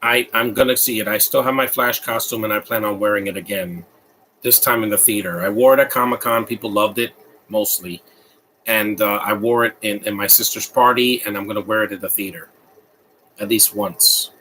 I'm gonna see it. I still have my Flash costume, and I plan on wearing it again. This time in the theater. I wore it at Comic-Con. People loved it mostly, and I wore it in my sister's party, and I'm gonna wear it at the theater at least once.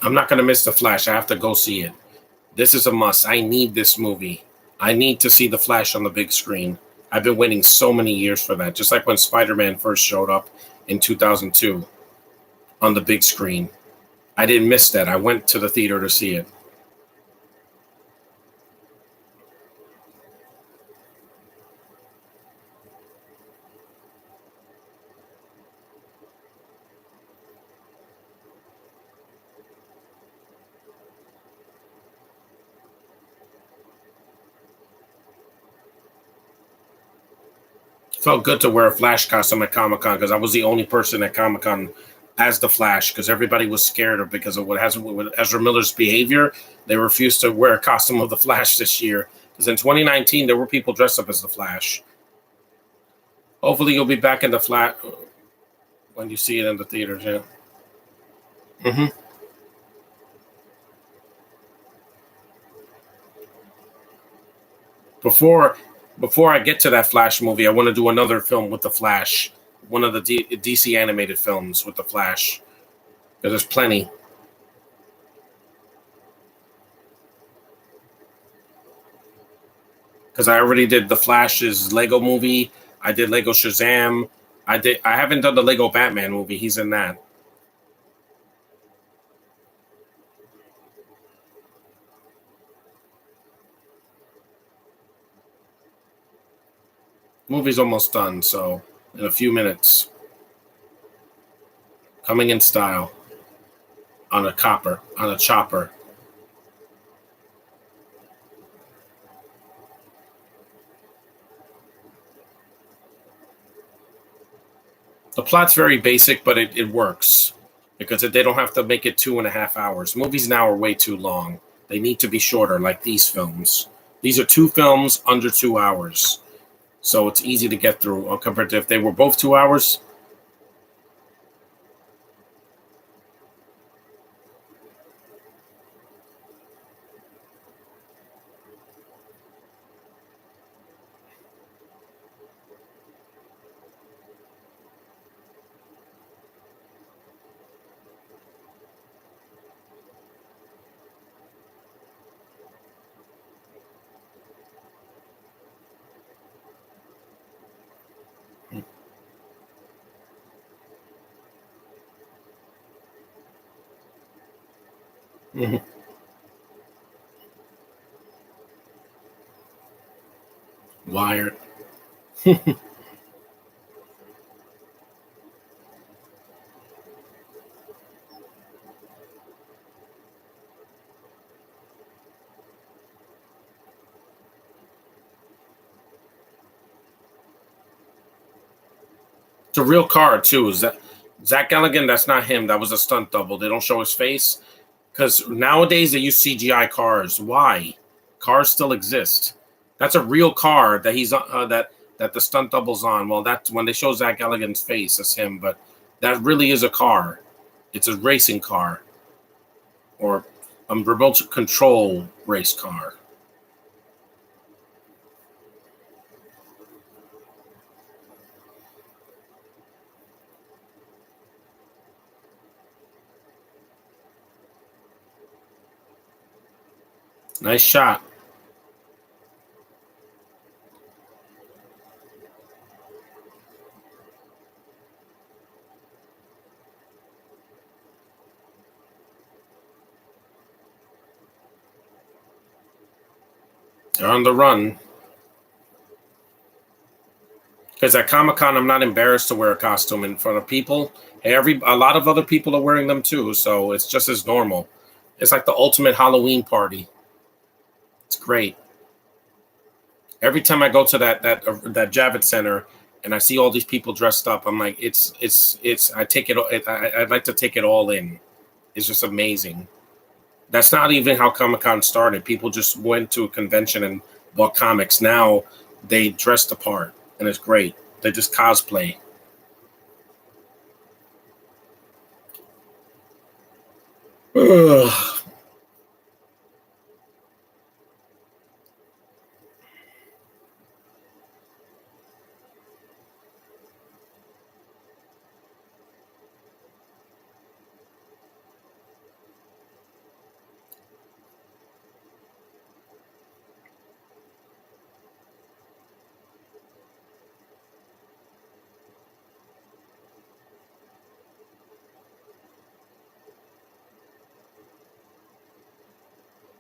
I'm not gonna miss the Flash. I have to go see it. This is a must. I need this movie. I need to see the Flash on the big screen. I've been waiting so many years for that. Just like when Spider-Man first showed up in 2002 on the big screen. I didn't miss that. I went to the theater to see it. Felt good to wear a Flash costume at Comic Con because I was the only person at Comic Con as the Flash because everybody was scared of because of what has with Ezra Miller's behavior. They refused to wear a costume of the Flash this year because in 2019 there were people dressed up as the Flash. Hopefully you'll be back in the Flash when you see it in the theaters. Yeah. hmm Before before I get to that Flash movie, I want to do another film with the Flash, one of the DC animated films with the Flash. There's plenty. Because I already did the Flash's Lego movie. I did Lego Shazam. I haven't done the Lego Batman movie. He's in that. Movie's almost done, so in a few minutes, coming in style on a chopper. The plot's very basic, but it works because they don't have to make it 2.5 hours. Movies now are way too long. They need to be shorter, like these films. These are two films under 2 hours, so it's easy to get through compared to if they were both 2 hours. Mhm. Wired. It's a real car too. Is that Zach Galligan? That's not him. That was a stunt double. They don't show his face because nowadays they use CGI cars. Why? Cars still exist. That's a real car that that the stunt double's on. Well, that's when they show Zach Galligan's face. That's him. But that really is a car. It's a racing car or a remote control race car. Nice shot. They're on the run. Because at Comic Con, I'm not embarrassed to wear a costume in front of people. Hey, a lot of other people are wearing them too, so it's just as normal. It's like the ultimate Halloween party. It's great. Every time I go to that Javits Center and I see all these people dressed up, I'm like, it's. I take it. I'd like to take it all in. It's just amazing. That's not even how Comic Con started. People just went to a convention and bought comics. Now they dress the part, and it's great. They just cosplay. Ugh.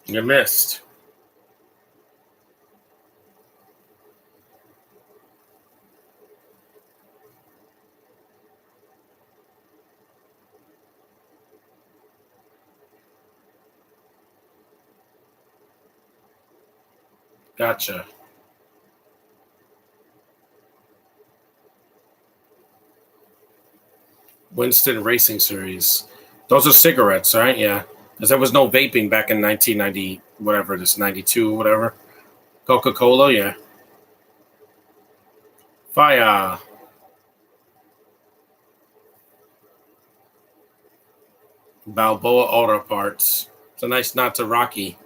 You missed. Gotcha. Winston Racing Series. Those are cigarettes, right? Yeah. Because there was no vaping back in 1990, whatever this 92, whatever. Coca Cola, yeah. Fire. Balboa Auto Parts. It's a nice nod to Rocky.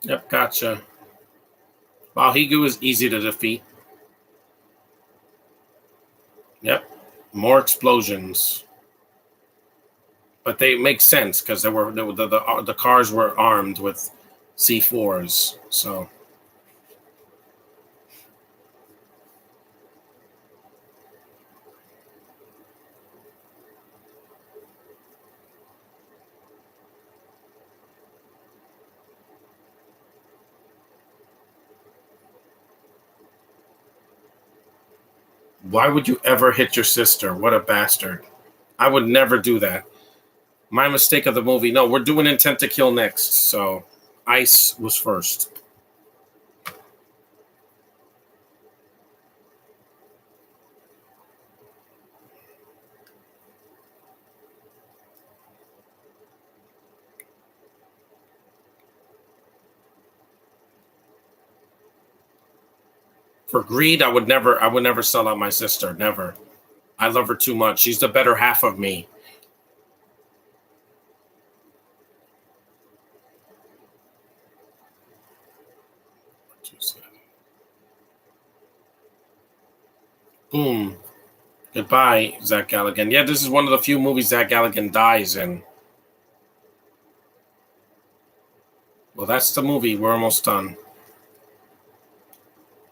Yep, gotcha. Balhigu is easy to defeat. Yep. More explosions. But they make sense because the cars were armed with C4s. So why would you ever hit your sister? What a bastard. I would never do that. My mistake of the movie. No, we're doing Intent to Kill next. So Ice was first. For greed, I would never sell out my sister. Never. I love her too much. She's the better half of me. Boom. Goodbye, Zach Galligan. Yeah, this is one of the few movies Zach Galligan dies in. Well, that's the movie. We're almost done.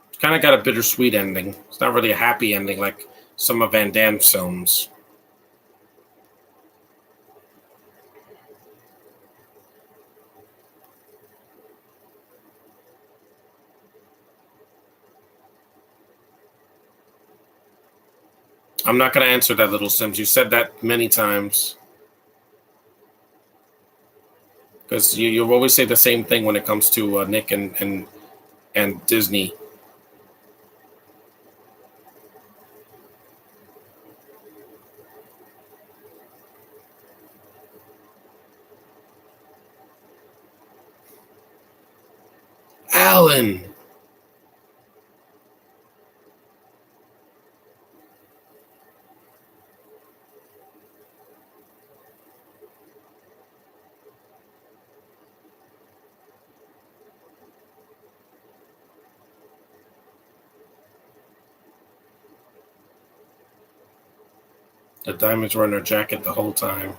It's kind of got a bittersweet ending. It's not really a happy ending like some of Van Damme's films. I'm not going to answer that, Little Sims. You said that many times. Because you always say the same thing when it comes to Nick and Disney. Alan! The diamonds were in her jacket the whole time.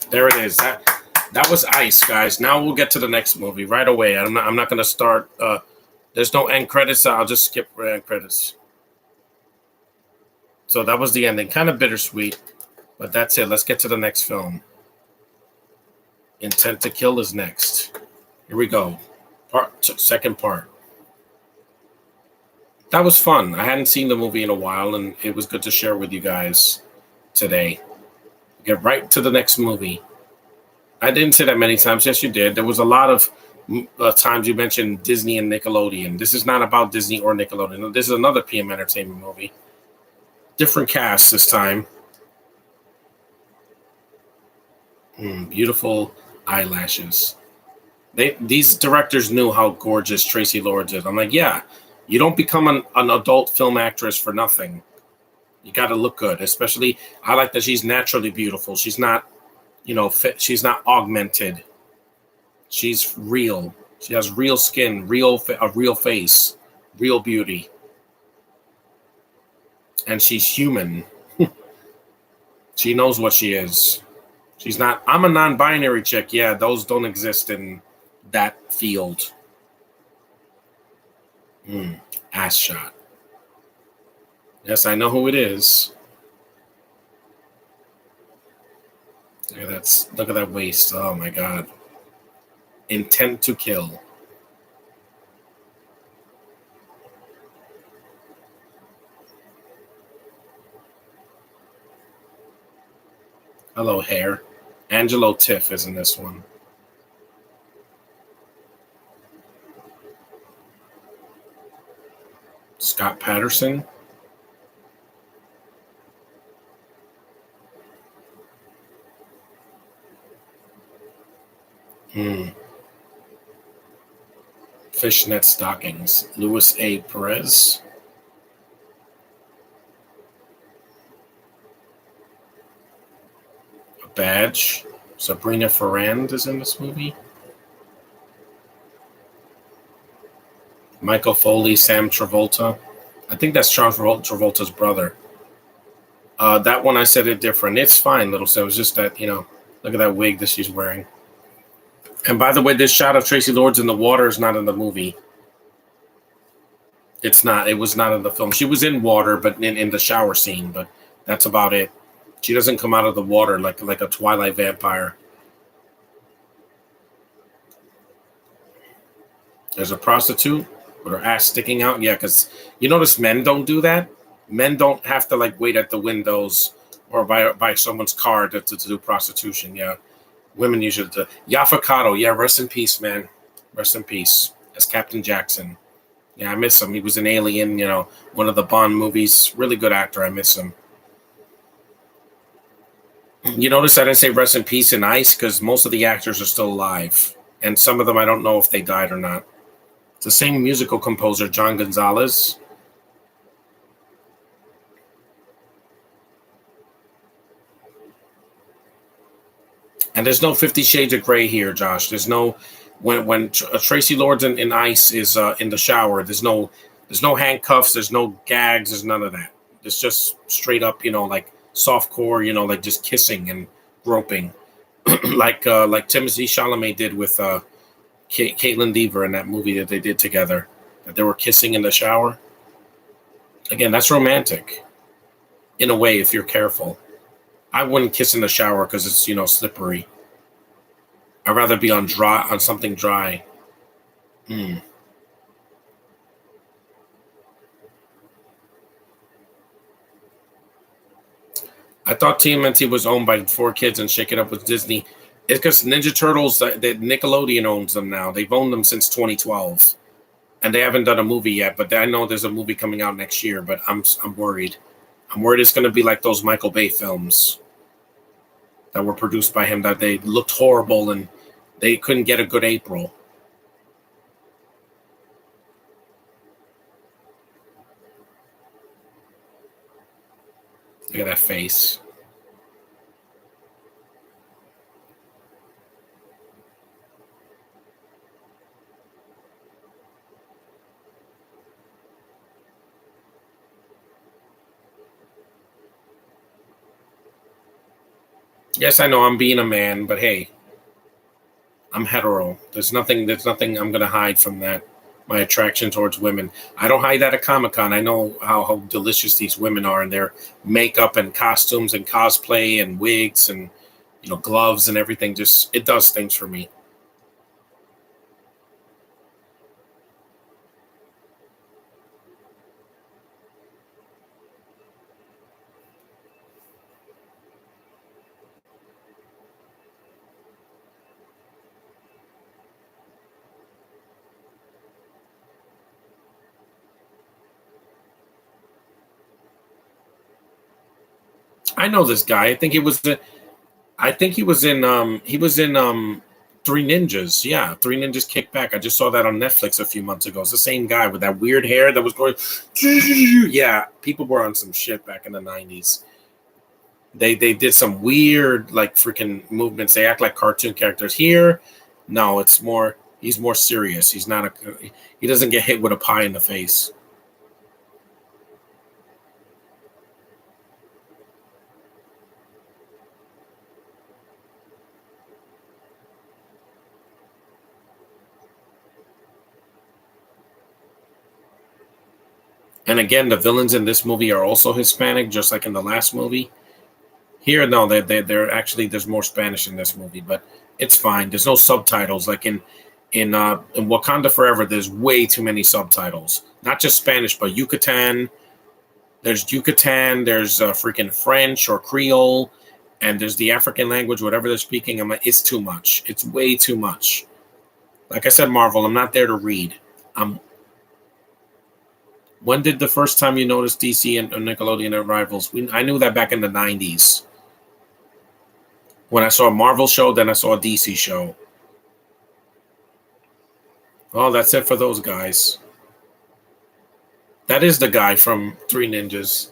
There it is. That was Ice, guys. Now we'll get to the next movie right away. I'm not going to start There's no end credits, so I'll just skip end credits. So that was the ending. Kind of bittersweet, but that's it. Let's get to the next film. Intent to Kill is next. Here we go. Second part. That was fun. I hadn't seen the movie in a while, and it was good to share with you guys today. Get right to the next movie. I didn't say that many times. Yes, you did. There was a lot of times you mentioned Disney and Nickelodeon. This is not about Disney or Nickelodeon. This is another PM Entertainment movie. Different cast this time. Beautiful eyelashes. These directors knew how gorgeous Traci Lords is. I'm like, yeah, you don't become an adult film actress for nothing. You got to look good. Especially, I like that she's naturally beautiful. She's not, she's not augmented. She's real. She has real skin, a real face, real beauty. And she's human. She knows what she is. She's not, I'm a non-binary chick. Yeah, those don't exist in that field. Ass shot. Yes, I know who it is. Look at that waist. Oh my God. Intent to Kill. Hello, hair. Angelo Tiff is in this one. Scott Patterson. Fishnet stockings. Louis A. Perez. A badge. Sabrina Ferrand is in this movie. Michael Foley, Sam Travolta. I think that's John Travolta's brother. That one I said it different. It's fine, little Sam. It was just that, look at that wig that she's wearing. And by the way, this shot of Traci Lords in the water is not in the movie. It's not. It was not in the film. She was in water, but in the shower scene. But that's about it. She doesn't come out of the water like a Twilight vampire. There's a prostitute with her ass sticking out. Yeah, because you notice men don't do that. Men don't have to wait at the windows or by someone's car to do prostitution. Yeah. Women usually do. Yafakato, yeah, rest in peace, man. Rest in peace. As Captain Jackson. Yeah, I miss him. He was an alien, one of the Bond movies. Really good actor. I miss him. You notice I didn't say rest in peace in Ice because most of the actors are still alive. And some of them I don't know if they died or not. It's the same musical composer, John Gonzalez. And there's no 50 Shades of Grey here, Josh. There's no when Traci Lords in Ice is in the shower. There's no handcuffs. There's no gags. There's none of that. It's just straight up, softcore, just kissing and groping, like Timothée Chalamet did with Caitlin Dever in that movie that they did together. That they were kissing in the shower. Again, that's romantic, in a way, if you're careful. I wouldn't kiss in the shower because it's slippery. I'd rather be on something dry. I thought TMNT was owned by 4Kids and Shake It Up with Disney. It's because Ninja Turtles, that Nickelodeon owns them now. They've owned them since 2012, and they haven't done a movie yet. But I know there's a movie coming out next year. But I'm worried. I'm worried it's going to be like those Michael Bay films that were produced by him, that they looked horrible and they couldn't get a good April. Look at that face. Yes, I know I'm being a man, but hey, I'm hetero. There's nothing I'm going to hide from that. my attraction towards women. I don't hide that at Comic-Con. I know how delicious these women are in their makeup and costumes and cosplay and wigs and gloves and everything. Just it does things for me. I know this guy. I think he was in Three Ninjas. Yeah, Three Ninjas Kick Back. I just saw that on Netflix a few months ago. It's the same guy with that weird hair that was going. Yeah, people were on some shit back in the 90s. They did some weird like freaking movements. They act like cartoon characters. Here, no, it's more. He's more serious. He's not a. He doesn't get hit with a pie in the face. And again, the villains in this movie are also Hispanic, just like in the last movie. Here, no, they're actually there's more Spanish in this movie, but it's fine. There's no subtitles like in Wakanda Forever. There's way too many subtitles, not just Spanish, but Yucatan. There's Yucatan. There's freaking French or Creole, and there's the African language, whatever they're speaking. I'm like, it's too much. It's way too much. Like I said, Marvel, I'm not there to read. I'm When did the first time you notice DC and Nickelodeon rivals? I knew that back in the 90s. When I saw a Marvel show, then I saw a DC show. Oh, that's it for those guys. That is the guy from Three Ninjas.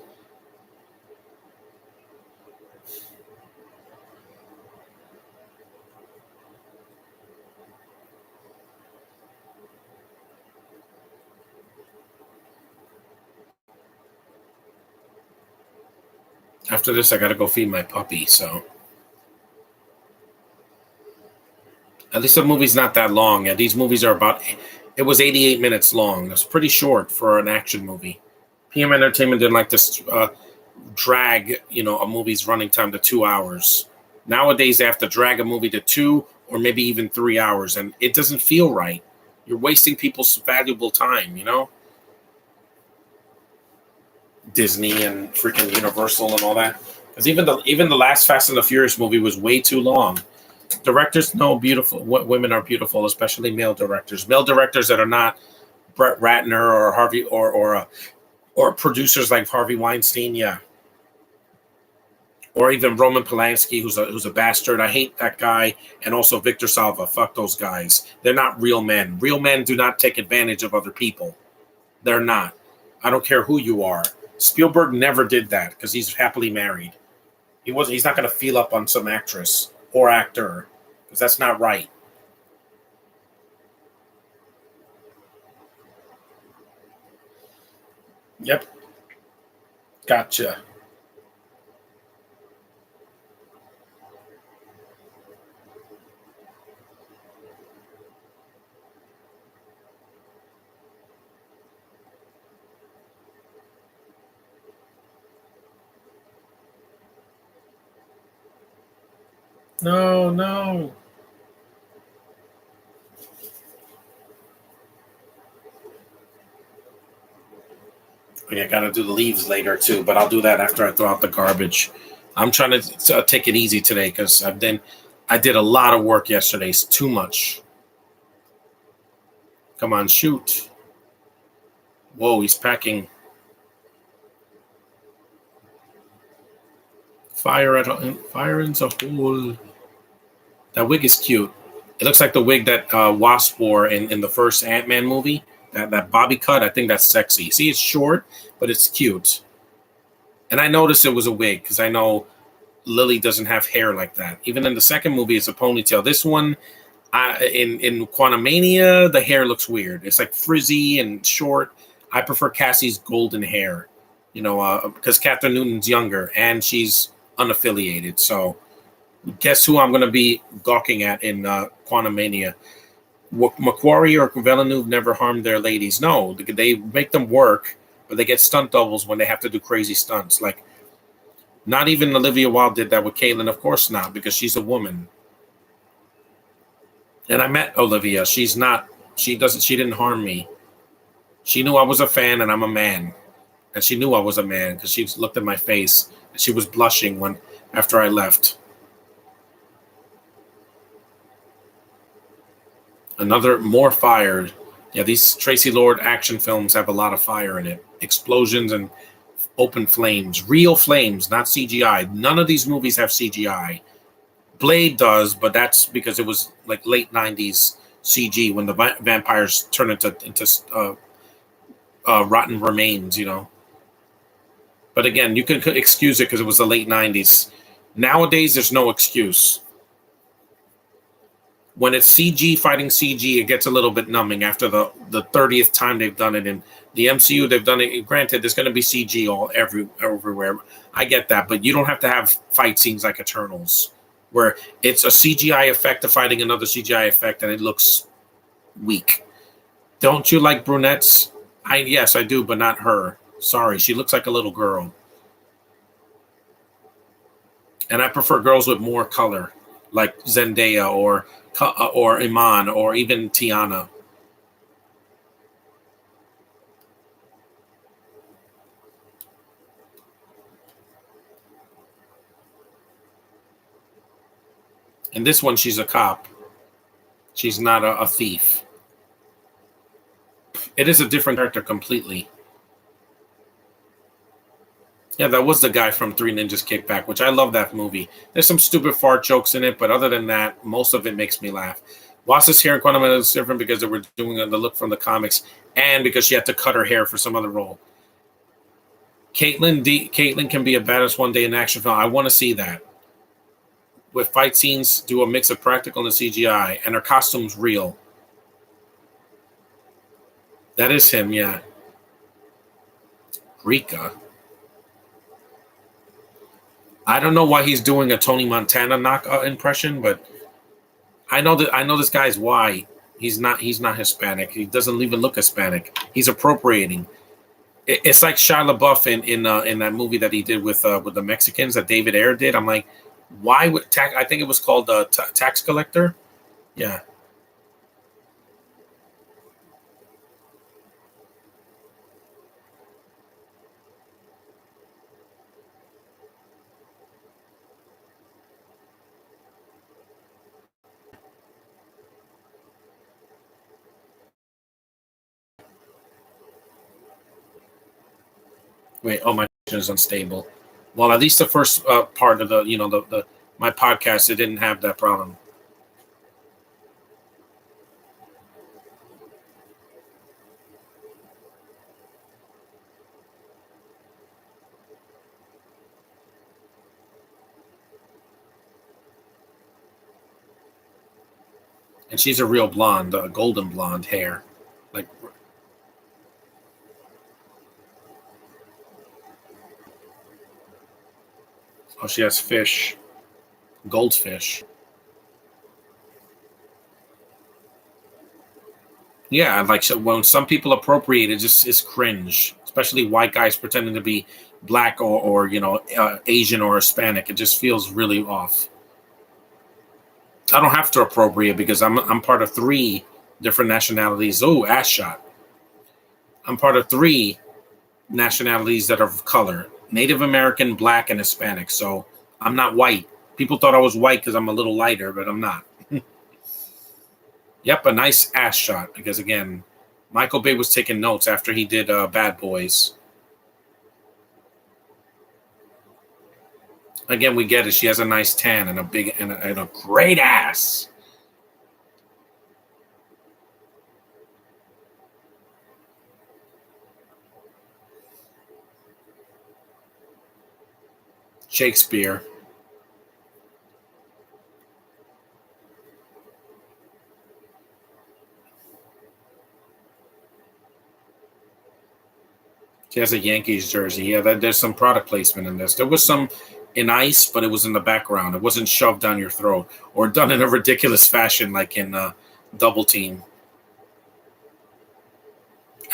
After this, I got to go feed my puppy, so. At least the movie's not that long. Yeah, these movies are about. It was 88 minutes long. That's pretty short for an action movie. PM Entertainment didn't like to drag, a movie's running time to 2 hours. Nowadays, they have to drag a movie to 2 or maybe even 3 hours, and it doesn't feel right. You're wasting people's valuable time. Disney and freaking Universal and all that. Because even the last Fast and the Furious movie was way too long. Directors know beautiful. Women are beautiful, especially male directors. Male directors that are not Brett Ratner or Harvey or producers like Harvey Weinstein, yeah, or even Roman Polanski, who's a bastard. I hate that guy, and also Victor Salva. Fuck those guys. They're not real men. Real men do not take advantage of other people. They're not. I don't care who you are. Spielberg never did that because he's happily married. He's not going to feel up on some actress or actor because that's not right. Yep. Gotcha. No, no. Okay, I got to do the leaves later too, but I'll do that after I throw out the garbage. I'm trying to take it easy today because I did a lot of work yesterday. It's too much. Come on, shoot. Whoa, he's packing fire into hole. That wig is cute. It looks like the wig that Wasp wore in the first Ant-Man movie. That bobby cut, I think that's sexy. See, it's short, but it's cute. And I noticed it was a wig because I know Lily doesn't have hair like that. Even in the second movie, it's a ponytail. This one, in Quantumania, the hair looks weird. It's like frizzy and short. I prefer Cassie's golden hair, because Catherine Newton's younger and she's unaffiliated. So guess who I'm going to be gawking at in Quantumania? Macquarie or Villeneuve never harmed their ladies. No, they make them work, but they get stunt doubles when they have to do crazy stunts. Like, not even Olivia Wilde did that with Caitlin. Of course not, because she's a woman. And I met Olivia. She's not. She doesn't. She didn't harm me. She knew I was a fan, and I'm a man. And she knew I was a man because she looked at my face and she was blushing when after I left. Another more fire. Yeah, these Traci Lord action films have a lot of fire in it. Explosions and open flames. Real flames, not CGI. None of these movies have CGI. Blade does, but that's because it was like late 90s CG when the vampires turn into rotten remains, you know. But again, you can excuse it because it was the late 90s. Nowadays, there's no excuse. When it's CG fighting CG, it gets a little bit numbing after the 30th time they've done it. In the MCU, they've done it. Granted, there's going to be CG everywhere. I get that, but you don't have to have fight scenes like Eternals, where it's a CGI effect of fighting another CGI effect, and it looks weak. Don't you like brunettes? Yes, I do, but not her. Sorry, she looks like a little girl. And I prefer girls with more color, like Zendaya or Iman or even Tiana. In this one, she's a cop. She's not a thief. It is a different character completely. Yeah, that was the guy from Three Ninjas Kickback, which I love that movie. There's some stupid fart jokes in it, but other than that, most of it makes me laugh. Wasa's hair in Quantum is different because they were doing the look from the comics, and because she had to cut her hair for some other role. Caitlin can be a badass one day in an action film. I want to see that. With fight scenes, do a mix of practical and CGI, and her costume's real. That is him, yeah. Rika. I don't know why he's doing a Tony Montana impression, but I know this guy's white. He's not Hispanic. He doesn't even look Hispanic. He's appropriating. It's like Shia LaBeouf in that movie that he did with the Mexicans that David Ayer did. I'm like, why would I think it was called Tax Collector? Yeah. Wait, oh, my connection is unstable. Well, at least the first part of the my podcast, it didn't have that problem. And she's a real blonde, golden blonde hair. Like, oh, she has fish, goldfish. Yeah, like so when some people appropriate it, just is cringe, especially white guys pretending to be black or Asian or Hispanic. It just feels really off. I don't have to appropriate because I'm part of three different nationalities. Oh, ass shot. I'm part of three nationalities that are of color: Native American, Black, and Hispanic. So I'm not white. People thought I was white because I'm a little lighter, but I'm not. Yep, a nice ass shot. Because again, Michael Bay was taking notes after he did Bad Boys. Again, we get it. She has a nice tan and a great ass. Shakespeare. She has a Yankees jersey. Yeah, there's some product placement in this. There was some in ice, but it was in the background. It wasn't shoved down your throat or done in a ridiculous fashion like in Double Team.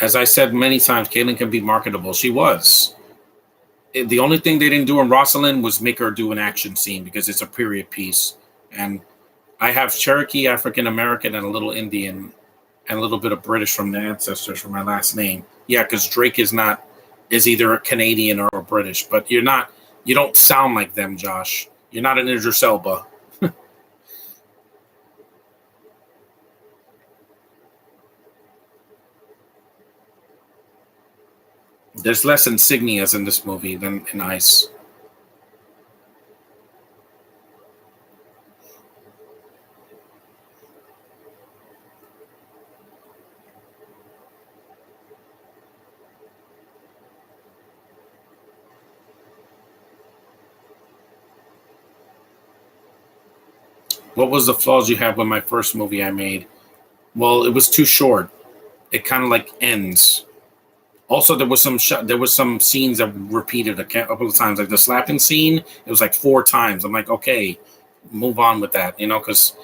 As I said many times, Caitlyn can be marketable. She was. The only thing they didn't do in Rosalind was make her do an action scene because it's a period piece. And I have Cherokee, African American, and a little Indian, and a little bit of British from the ancestors from my last name. Yeah, because Drake is either a Canadian or a British, but you're not. You don't sound like them, Josh. You're not an Idris Elba. There's less insignias in this movie than in Ice. What was the flaws you had with my first movie I made? Well, it was too short. It kind of like ends. Also, there was some scenes that repeated a couple of times, like the slapping scene. It was like four times. I'm like, okay, move on with that, because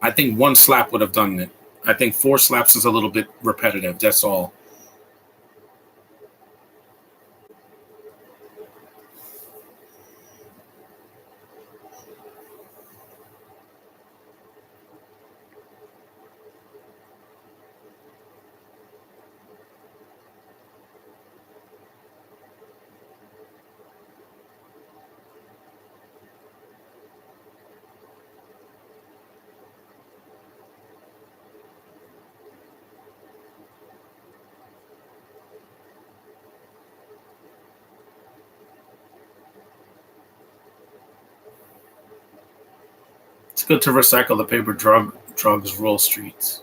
I think one slap would have done it. I think four slaps is a little bit repetitive. That's all. It's good to recycle the paper drugs roll streets.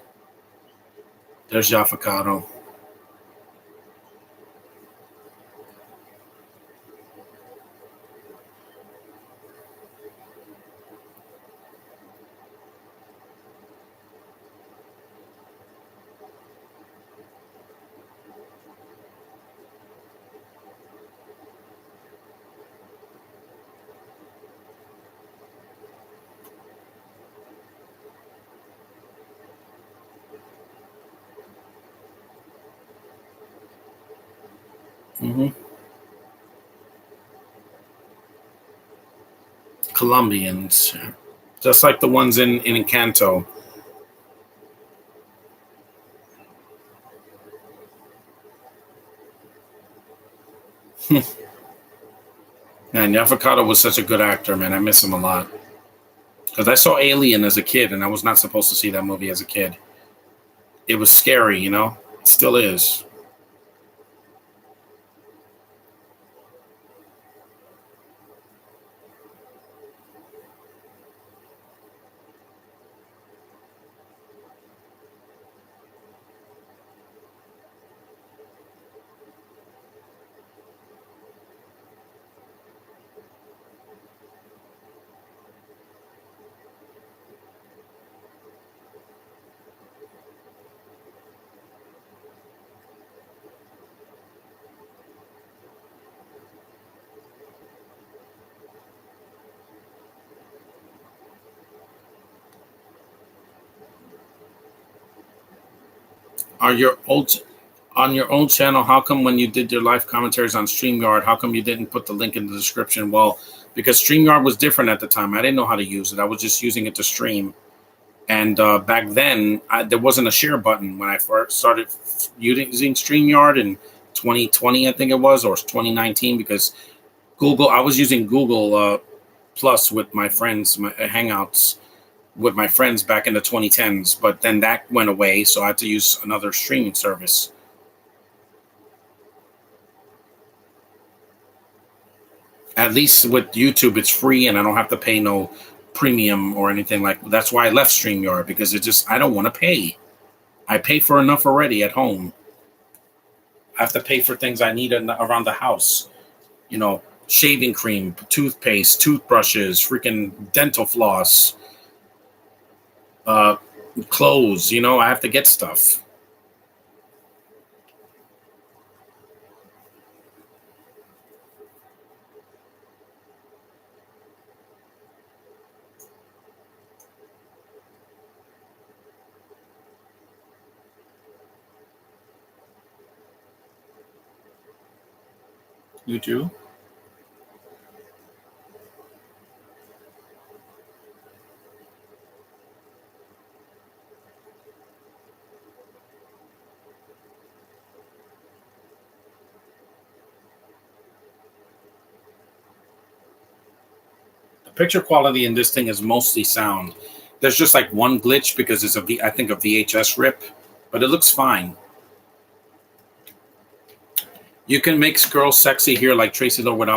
There's Yafakado. Hmm. Colombians, just like the ones in Encanto. Man, Yafakado was such a good actor, man. I miss him a lot. Because I saw Alien as a kid, and I was not supposed to see that movie as a kid. It was scary, It still is. On your old on your own channel, how come when you did your live commentaries on StreamYard, how come you didn't put the link in the description? Well, because StreamYard was different at the time. I didn't know how to use it. I was just using it to stream. And back then, there wasn't a share button when I first started using StreamYard in 2020, I think it was, or 2019, because I was using Google Plus with my friends, my Hangouts with my friends back in the 2010s, but then that went away, so I had to use another streaming service. At least with YouTube, it's free and I don't have to pay no premium or anything like that. That's why I left StreamYard because I don't want to pay. I pay for enough already at home. I have to pay for things I need around the house. Shaving cream, toothpaste, toothbrushes, freaking dental floss, uh, clothes. I have to get stuff. You too? The picture quality in this thing is mostly sound. There's just like one glitch because it's I think a VHS rip, but it looks fine. You can make girls sexy here like Traci Lord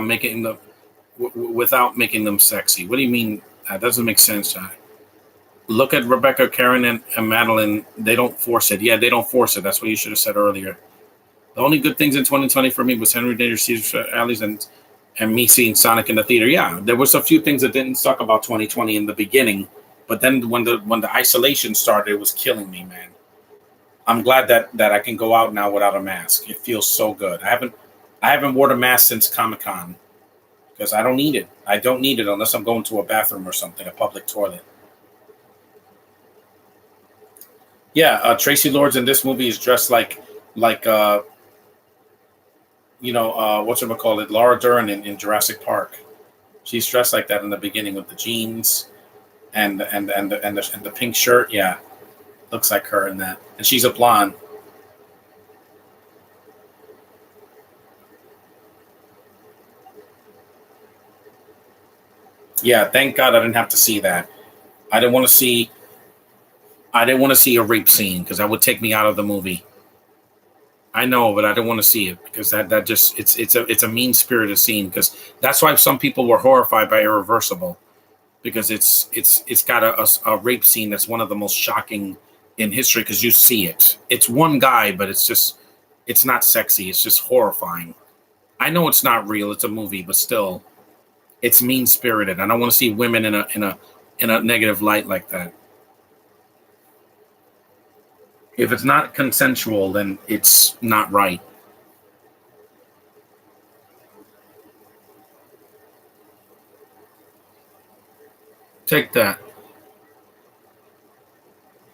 without making them sexy. What do you mean? That doesn't make sense. Look at Rebecca, Karen, and Madeline. They don't force it. Yeah, they don't force it. That's what you should have said earlier. The only good things in 2020 for me was Henry Danger, Caesar Alleys, and me seeing Sonic in the theater. Yeah, there was a few things that didn't suck about 2020 in the beginning, but then when the isolation started, it was killing me, man. I'm glad that I can go out now without a mask. It feels so good. I haven't worn a mask since Comic-Con because I don't need it. I don't need it unless I'm going to a bathroom or something, a public toilet. Yeah, Traci Lords in this movie is dressed like what's it call it, Laura Dern in Jurassic Park. She's dressed like that in the beginning with the jeans and the pink shirt. Yeah, looks like her in that, and she's a blonde. Yeah, thank God I didn't have to see that. I didn't want to see. I didn't want to see a rape scene because that would take me out of the movie. I know, but I don't want to see it because that just it's a mean spirited scene because that's why some people were horrified by Irreversible because it's got a rape scene that's one of the most shocking in history because you see it. It's one guy, but it's not sexy. It's just horrifying. I know it's not real. It's a movie, but still, it's mean spirited. I don't want to see women in a negative light like that. If it's not consensual, then it's not right. Take that.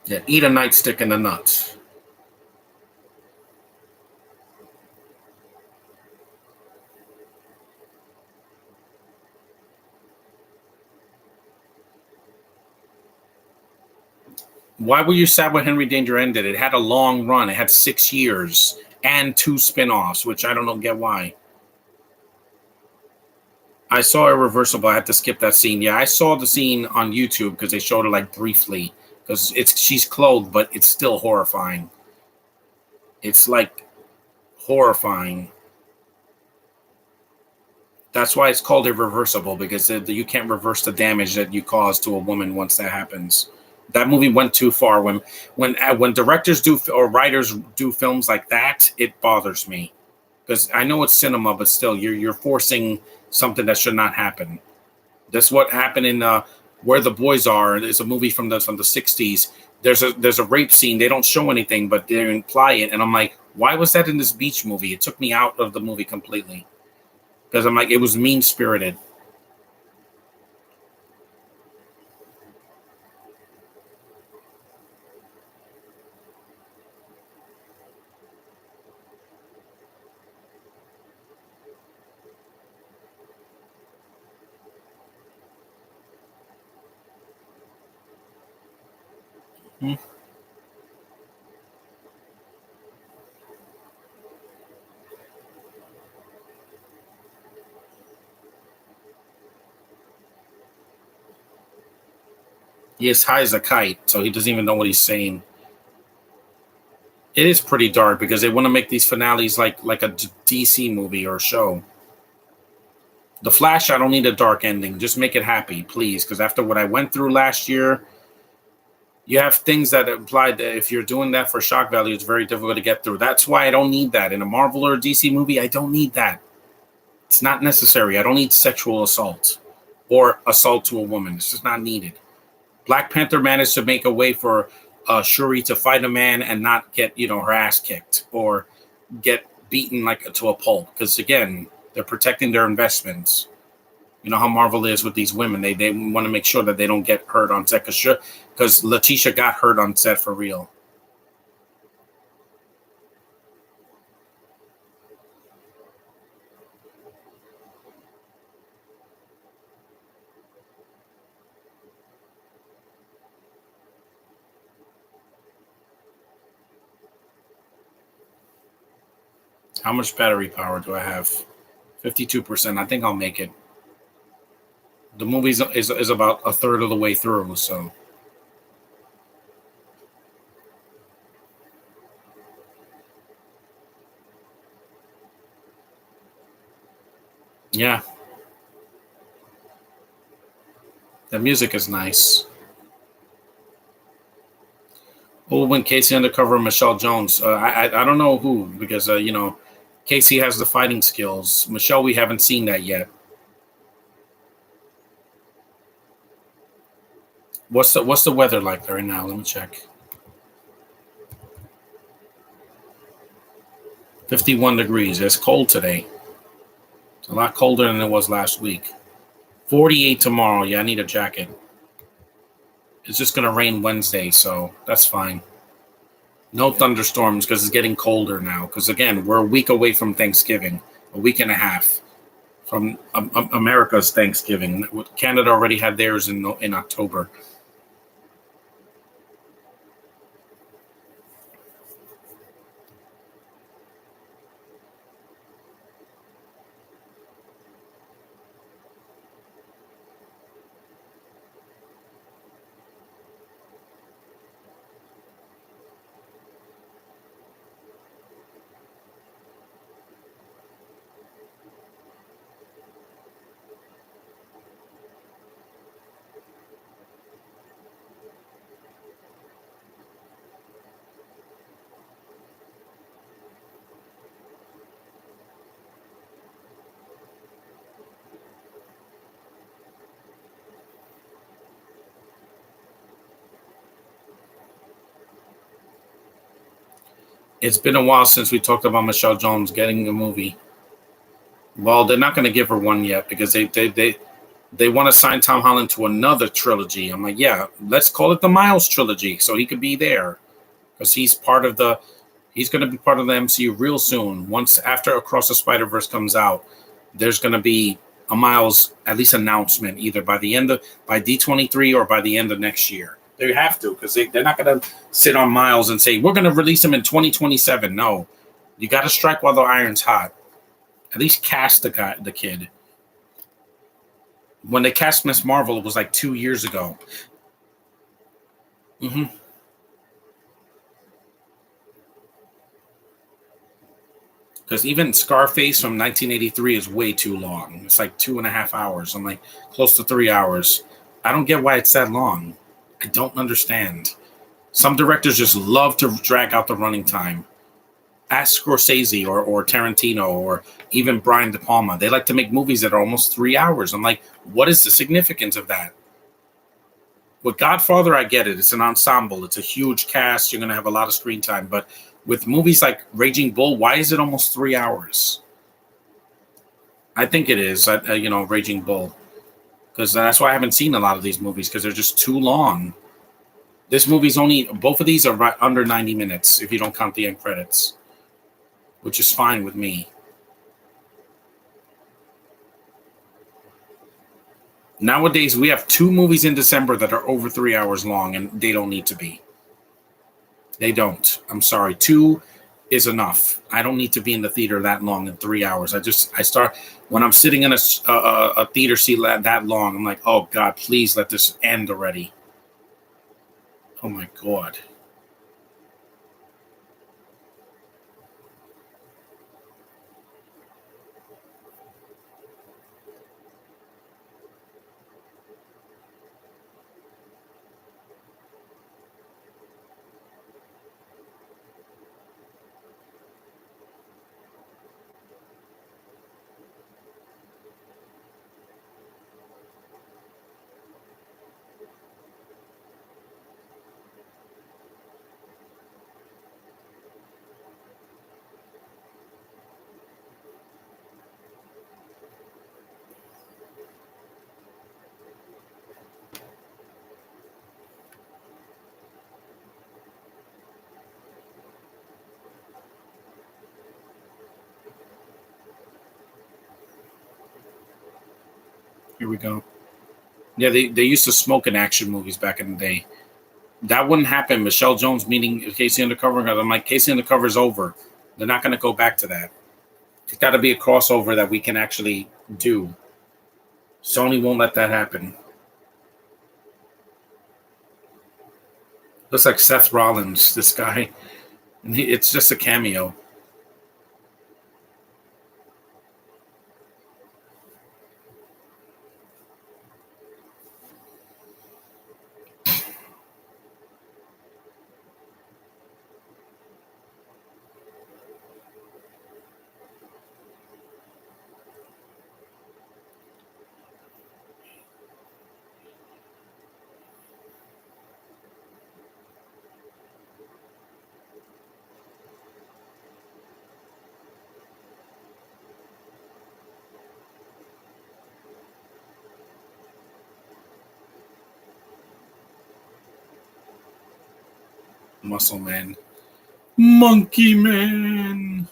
Yeah, eat a nightstick in the nuts. Why were you sad when Henry Danger ended? It had a long run. It had 6 years and two spin-offs, which I don't know get why. I saw Irreversible. I had to skip that scene. Yeah, I saw the scene on YouTube because they showed it like briefly. Because she's clothed, but it's still horrifying. It's like horrifying. That's why it's called irreversible because you can't reverse the damage that you cause to a woman once that happens. That movie went too far. When directors do or writers do films like that, it bothers me because I know it's cinema, but still, you're forcing something that should not happen. That's what happened in Where the Boys Are. It's a movie from the '60s. There's a rape scene. They don't show anything, but they imply it, and I'm like, why was that in this beach movie? It took me out of the movie completely because I'm like, it was mean spirited. Hmm. He is high as a kite, so he doesn't even know what he's saying. It is pretty dark because they want to make these finales like a DC movie or show. The Flash, I don't need a dark ending. Just make it happy, please. Because after what I went through last year, you have things that imply that if you're doing that for shock value, it's very difficult to get through. That's why I don't need that in a Marvel or a DC movie. I don't need that. It's not necessary. I don't need sexual assault or assault to a woman. It's just not needed. Black Panther managed to make a way for Shuri to fight a man and not get her ass kicked or get beaten like to a pulp. Because again, they're protecting their investments. You know how Marvel is with these women. They want to make sure that they don't get hurt on set. Because Letitia got hurt on set for real. How much battery power do I have? 52%. I think I'll make it. The movie is about a third of the way through, so. Yeah, the music is nice. Who went Casey Undercover and Michelle Jones? I don't know who because Casey has the fighting skills. Michelle, we haven't seen that yet. What's the weather like right now? Let me check. 51 degrees. It's cold today. It's a lot colder than it was last week. 48 tomorrow. Yeah, I need a jacket. It's just gonna rain Wednesday, so that's fine. No thunderstorms because it's getting colder now. Because again, we're a week away from Thanksgiving, a week and a half from America's Thanksgiving. Canada already had theirs in October. It's been a while since we talked about Michelle Jones getting a movie. Well, they're not going to give her one yet because they want to sign Tom Holland to another trilogy. I'm like, yeah, let's call it the Miles trilogy so he could be there because he's going to be part of the MCU real soon. Once after Across the Spider-Verse comes out, there's going to be a Miles at least announcement either by D23 or by the end of next year. They have to because they're not going to sit on Miles and say we're going to release him in 2027. No, you got to strike while the iron's hot. At least cast the kid. When they cast Miss Marvel, it was like 2 years ago. Mm-hmm. Because even Scarface from 1983 is way too long. It's like 2.5 hours. I'm like close to 3 hours. I don't get why it's that long. I don't understand. Some directors just love to drag out the running time. Ask Scorsese or Tarantino or even Brian De Palma. They like to make movies that are almost 3 hours. I'm like, what is the significance of that? With Godfather, I get it. It's an ensemble. It's a huge cast. You're going to have a lot of screen time. But with movies like Raging Bull, why is it almost 3 hours? I think it is, Raging Bull. Because that's why I haven't seen a lot of these movies because they're just too long. This movie's both of these are right under 90 minutes if you don't count the end credits, which is fine with me. Nowadays, we have 2 movies in December that are over 3 hours long, and they don't need to be. They don't. I'm sorry. 2 is enough. I don't need to be in the theater that long in 3 hours. When I'm sitting in a theater seat that long, I'm like, oh God, please let this end already. Oh my God. Here we go. Yeah, they used to smoke in action movies back in the day. That wouldn't happen. Michelle Jones meeting Casey Undercover. I'm like, Casey Undercover's over. They're not going to go back to that. It's got to be a crossover that we can actually do. Sony won't let that happen. Looks like Seth Rollins, this guy. And it's just a cameo. Muscle Man. Monkey Man.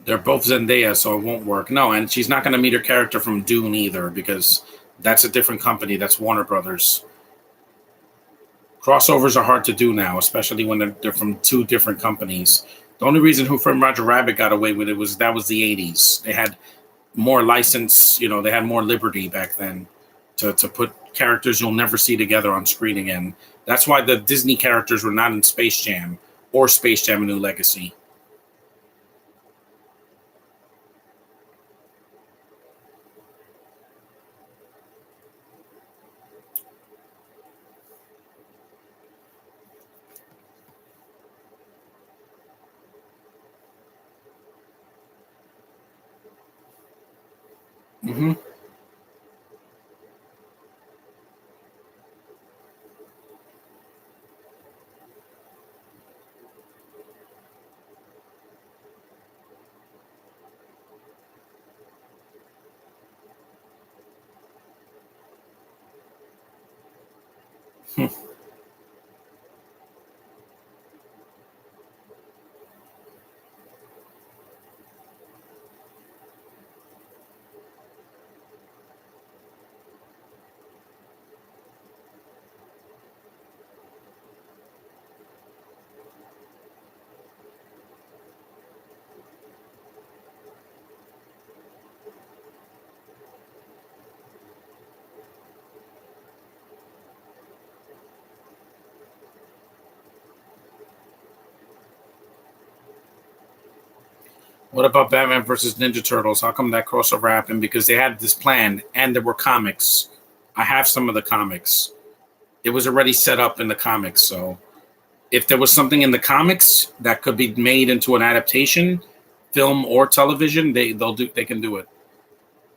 They're both Zendaya, so it won't work. No, and she's not going to meet her character from Dune either, because that's a different company. That's Warner Brothers. Crossovers are hard to do now, especially when they're from two different companies. The only reason Who Framed Roger Rabbit got away with it was that was the 80s. They had more license, they had more liberty back then to put characters you'll never see together on screen again. That's why the Disney characters were not in Space Jam or Space Jam: A New Legacy. Mm-hmm. What about Batman versus Ninja Turtles? How come that crossover happened? Because they had this plan and there were comics. I have some of the comics. It was already set up in the comics. So if there was something in the comics that could be made into an adaptation, film or television, they can do it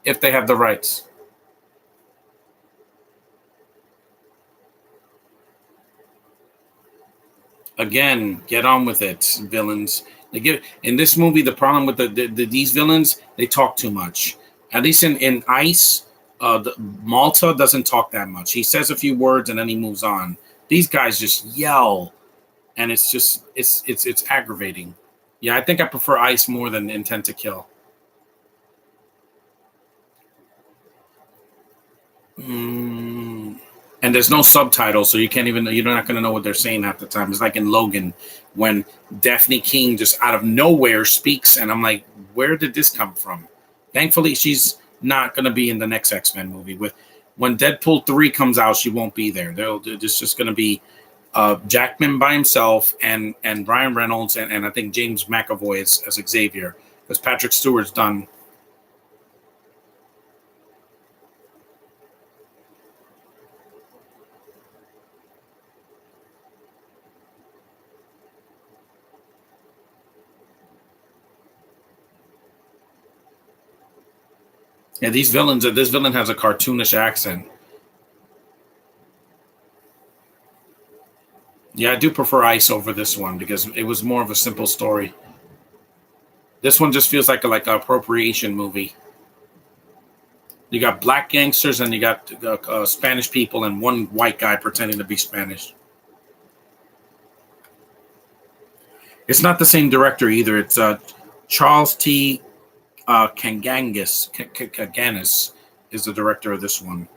if they have the rights. Again, get on with it, villains. They give in this movie the problem with these villains, they talk too much. At least in Ice, Malta doesn't talk that much. He says a few words and then he moves on. These guys just yell, and it's just it's aggravating. Yeah, I think I prefer Ice more than Intent to Kill. Mm. And there's no subtitles, so you're not going to know what they're saying half the time. It's like in Logan when Daphne King just out of nowhere speaks, and I'm like, where did this come from? Thankfully, she's not going to be in the next X-Men movie. When Deadpool 3 comes out, she won't be there. It's just going to be Jackman by himself and Ryan Reynolds and I think James McAvoy as Xavier, because Patrick Stewart's done. Yeah, these villains. This villain has a cartoonish accent. Yeah, I do prefer Ice over this one because it was more of a simple story. This one just feels like a appropriation movie. You got black gangsters and you got Spanish people and one white guy pretending to be Spanish. It's not the same director either. It's Charles T. Kanganis is the director of this one.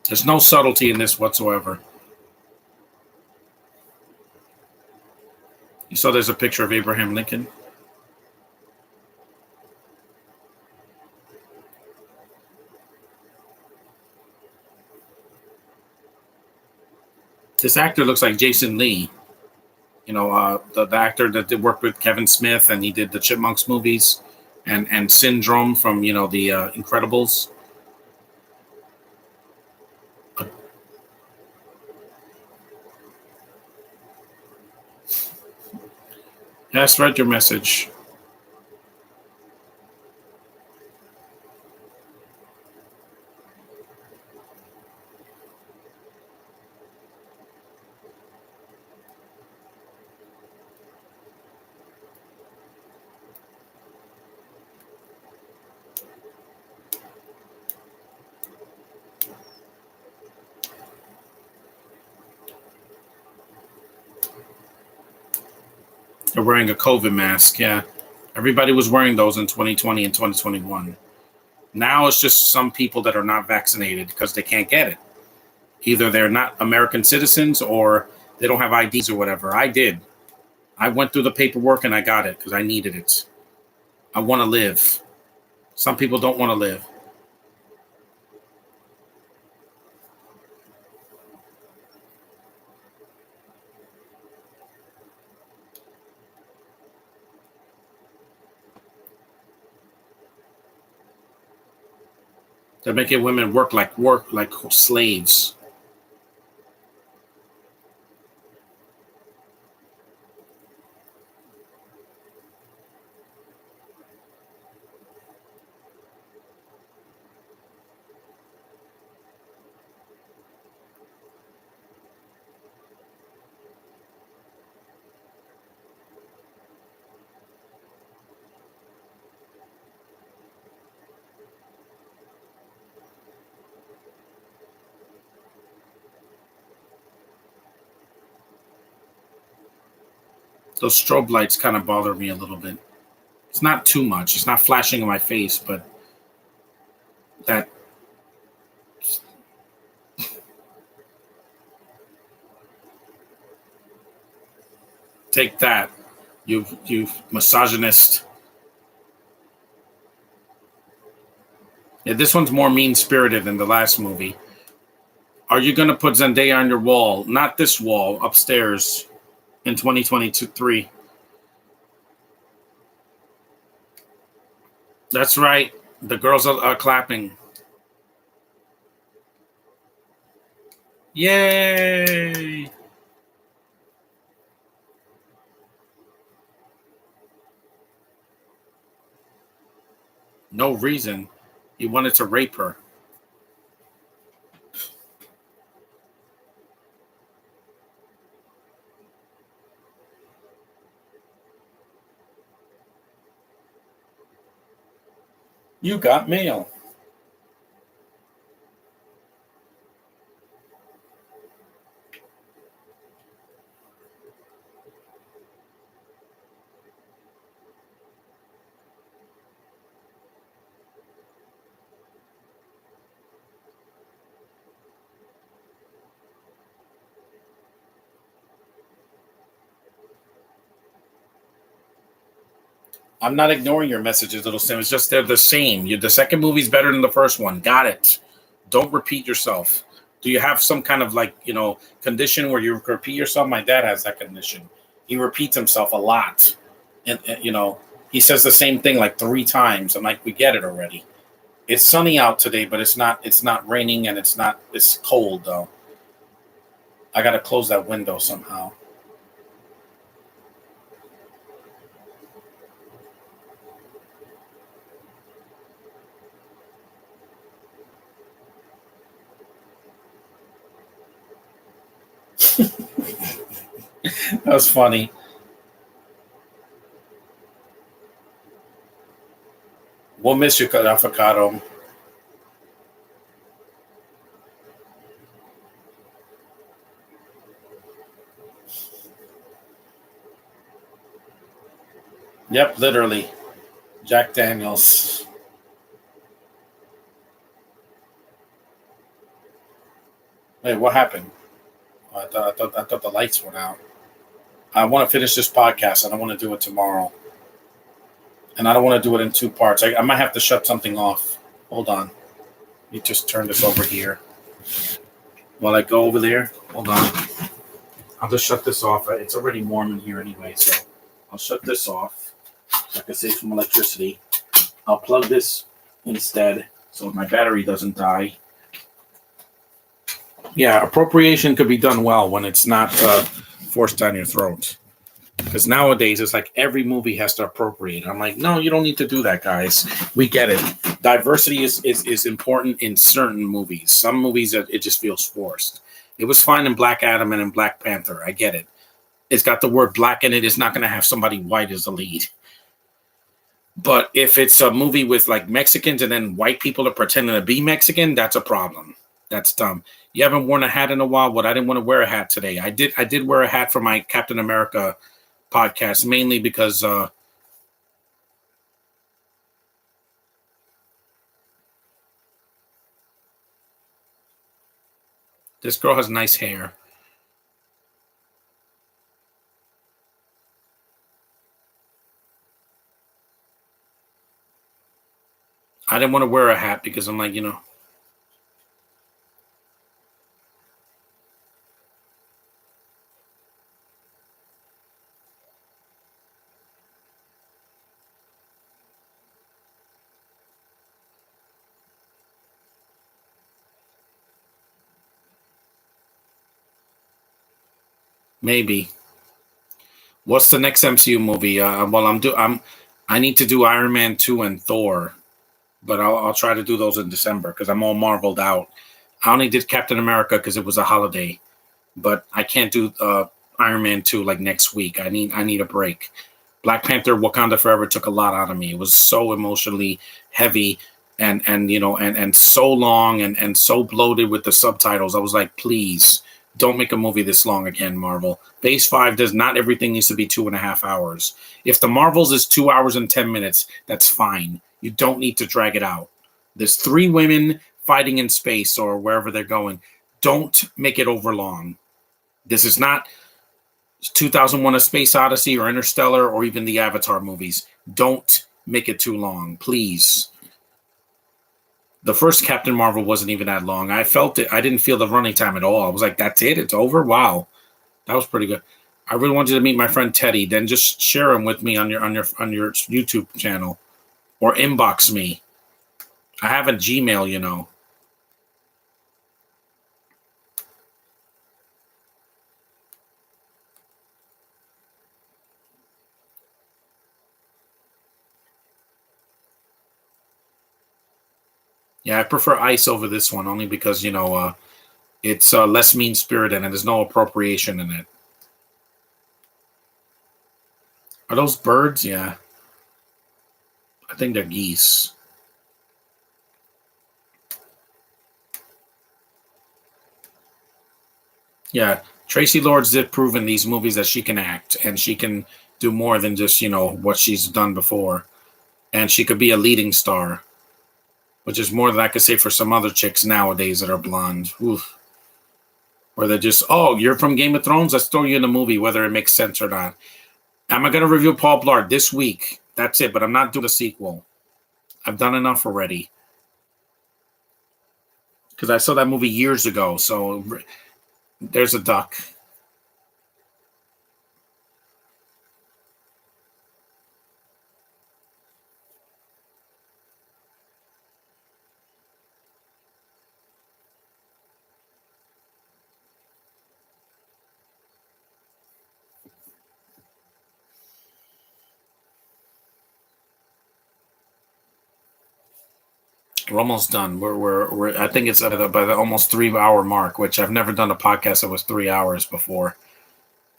There's no subtlety in this whatsoever. You saw there's a picture of Abraham Lincoln. This actor looks like Jason Lee. The actor that did work with Kevin Smith, and he did the Chipmunks movies, and Syndrome from the Incredibles. Yes, read your message. They're wearing a COVID mask. Yeah, everybody was wearing those in 2020 and 2021. Now it's just some people that are not vaccinated because they can't get it. Either they're not American citizens or they don't have IDs or whatever. I did. I went through the paperwork and I got it because I needed it. I want to live. Some people don't want to live. They're making women work like slaves. Those strobe lights kind of bother me a little bit. It's not too much. It's not flashing in my face, but that take that, you misogynist. Yeah, this one's more mean spirited than the last movie. Are you gonna put Zendaya on your wall? Not this wall upstairs in 2023. That's right. The girls are clapping. Yay! No reason. He wanted to rape her. You got mail. I'm not ignoring your messages, little Sim. It's just they're the same. The second movie's better than the first one. Got it. Don't repeat yourself. Do you have some kind of condition where you repeat yourself? My dad has that condition. He repeats himself a lot, and he says the same thing like 3 times. I'm like, we get it already. It's sunny out today, but it's not. It's not raining, and it's not. It's cold though. I gotta close that window somehow. That was funny. We'll miss you, avocado. Yep, literally. Jack Daniels. Wait, what happened? I thought the lights went out. I want to finish this podcast. I don't want to do it tomorrow. And I don't want to do it in two parts. I might have to shut something off. Hold on. You just turn this over here. While I go over there, hold on. I'll just shut this off. It's already warm in here anyway, so I'll shut this off so I can save some electricity. I'll plug this instead so my battery doesn't die. Yeah, appropriation could be done well when it's not forced down your throat. Because nowadays it's like every movie has to appropriate. I'm like, no, you don't need to do that, guys. We get it. Diversity is important in certain movies. Some movies it just feels forced. It was fine in Black Adam and in Black Panther. I get it. It's got the word black in it. It's not going to have somebody white as the lead. But if it's a movie with like Mexicans and then white people are pretending to be Mexican, that's a problem. That's dumb. You haven't worn a hat in a while. What? I didn't want to wear a hat today. I did wear a hat for my Captain America podcast, mainly because this girl has nice hair. I didn't want to wear a hat because I'm like, maybe. What's the next MCU movie? I need to do Iron Man 2 and Thor, but I'll try to do those in December because I'm all marveled out. I only did Captain America because it was a holiday, but I can't do Iron Man 2 like next week. I need a break. Black Panther Wakanda Forever took a lot out of me. It was so emotionally heavy and so long and so bloated with the subtitles. I was like, please don't make a movie this long again, Marvel. Phase 5 does not everything needs to be 2.5 hours. If the Marvels is 2 hours and 10 minutes, that's fine. You don't need to drag it out. There's 3 women fighting in space or wherever they're going. Don't make it over long. This is not 2001 A Space Odyssey or Interstellar or even the Avatar movies. Don't make it too long, please. The first Captain Marvel wasn't even that long. I felt it. I didn't feel the running time at all. I was like, that's it? It's over? Wow. That was pretty good. I really wanted to meet my friend Teddy. Then just share him with me on your YouTube channel or inbox me. I have a Gmail. Yeah, I prefer Ice over this one only because, it's less mean spirited and there's no appropriation in it. Are those birds? Yeah. I think they're geese. Yeah. Traci Lords did prove in these movies that she can act and she can do more than just, what she's done before. And she could be a leading star, which is more than I could say for some other chicks nowadays that are blonde. Oof. Where they're just, oh, you're from Game of Thrones? Let's throw you in a movie, whether it makes sense or not. Am I going to review Paul Blart this week? That's it, but I'm not doing a sequel. I've done enough already. Because I saw that movie years ago, so there's a duck. We're almost done. We're I think it's by the almost 3 hour mark, which I've never done a podcast that was 3 hours before.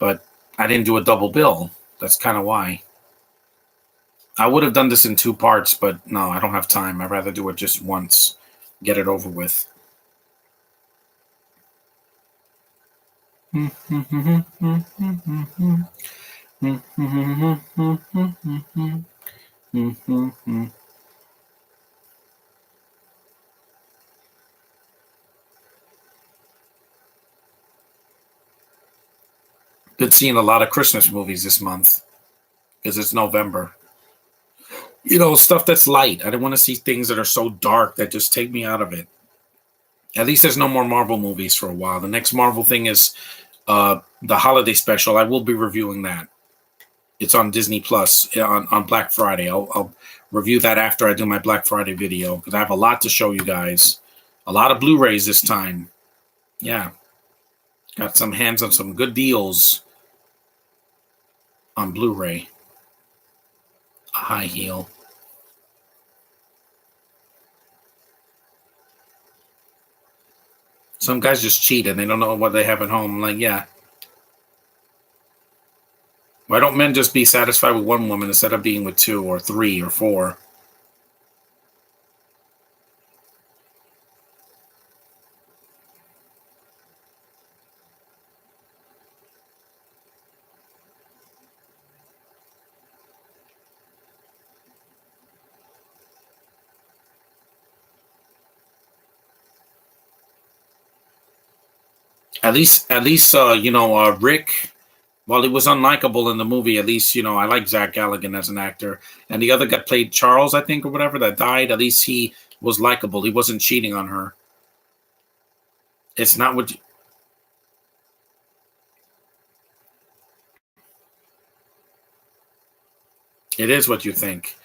But I didn't do a double bill. That's kind of why. I would have done this in 2 parts, but no, I don't have time. I'd rather do it just once, get it over with. Been seeing a lot of Christmas movies this month because it's November. You know, stuff that's light. I don't want to see things that are so dark that just take me out of it. At least there's no more Marvel movies for a while. The next Marvel thing is the holiday special. I will be reviewing that. It's on Disney Plus on Black Friday. I'll review that after I do my Black Friday video because I have a lot to show you guys. A lot of Blu-rays this time. Yeah. Got some hands on some good deals on Blu-ray. A high heel. Some guys just cheat and they don't know what they have at home. I'm like, yeah. Why don't men just be satisfied with one woman instead of being with 2 or 3 or 4? At least, Rick, while he was unlikable in the movie, at least, I like Zach Galligan as an actor. And the other guy played Charles, I think, or whatever, that died. At least he was likable. He wasn't cheating on her. It's not what it is what you think.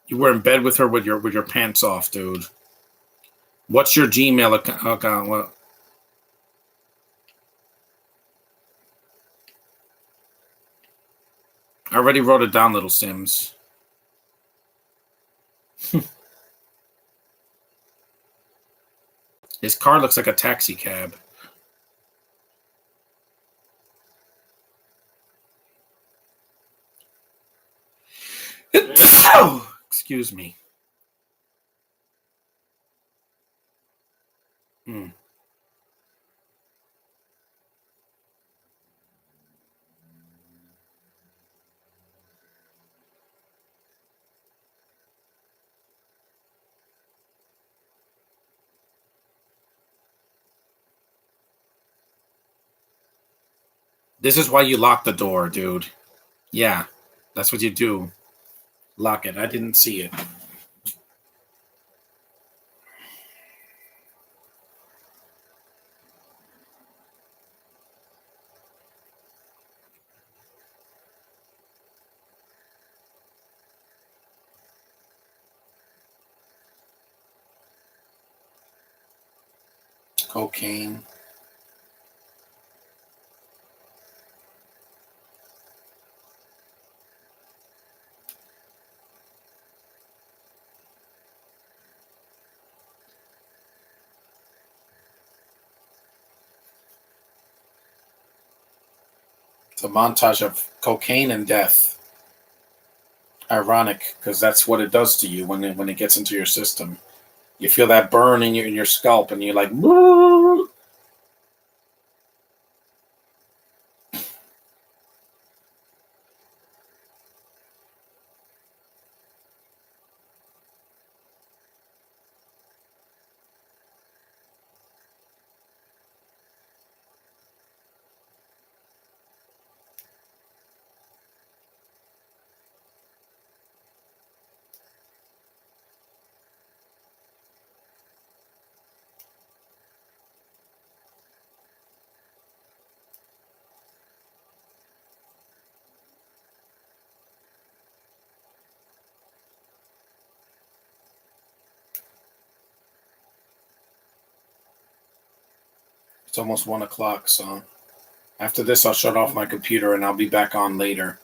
You were in bed with her with your pants off, dude. What's your Gmail account? Well, I already wrote it down, little Sims. His car looks like a taxi cab. Oh, excuse me. Hmm. This is why you lock the door, dude. Yeah, that's what you do. Lock it. I didn't see it. Cocaine. It's a montage of cocaine and death. Ironic, because that's what it does to you when it gets into your system. You feel that burn in your scalp, and you're like, "Woo!" It's almost 1 o'clock, so after this, I'll shut off my computer and I'll be back on later.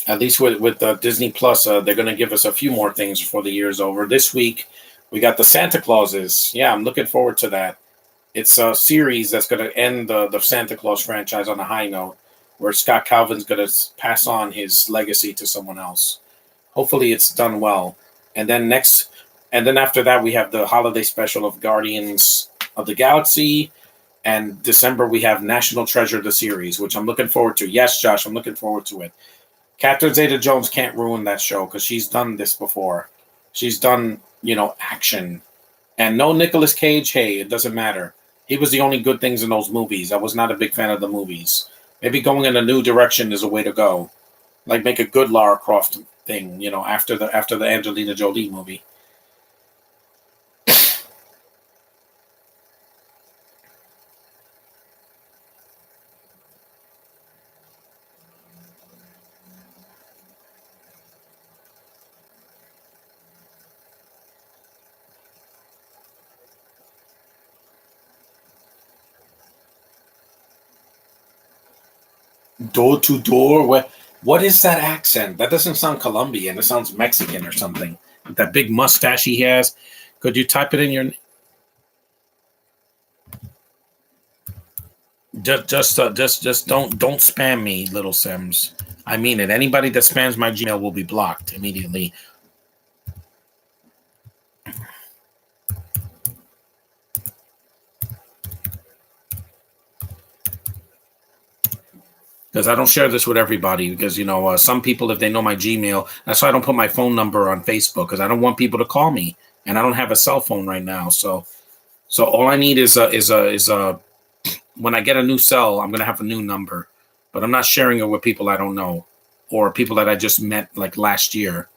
At least with Disney Plus, they're going to give us a few more things before the year's over. This week, we got the Santa Clauses. Yeah, I'm looking forward to that. It's a series that's going to end the Santa Claus franchise on a high note, where Scott Calvin's going to pass on his legacy to someone else. Hopefully, it's done well. And then after that, we have the holiday special of Guardians of the Galaxy. And December, we have National Treasure, the series, which I'm looking forward to. Yes, Josh, I'm looking forward to it. Catherine Zeta-Jones can't ruin that show because she's done this before. She's done, action. And no Nicolas Cage, hey, it doesn't matter. He was the only good things in those movies. I was not a big fan of the movies. Maybe going in a new direction is a way to go. Like make a good Lara Croft thing, after the Angelina Jolie movie. Door to door. What is that accent? That doesn't sound Colombian. It sounds Mexican or something. With that big mustache he has. Could you type it in your? Just don't spam me, little Sims. I mean it. Anybody that spams my Gmail will be blocked immediately. Because I don't share this with everybody. Because some people, if they know my Gmail, that's why I don't put my phone number on Facebook. Because I don't want people to call me, and I don't have a cell phone right now. So all I need is a when I get a new cell, I'm gonna have a new number, but I'm not sharing it with people I don't know or people that I just met like last year.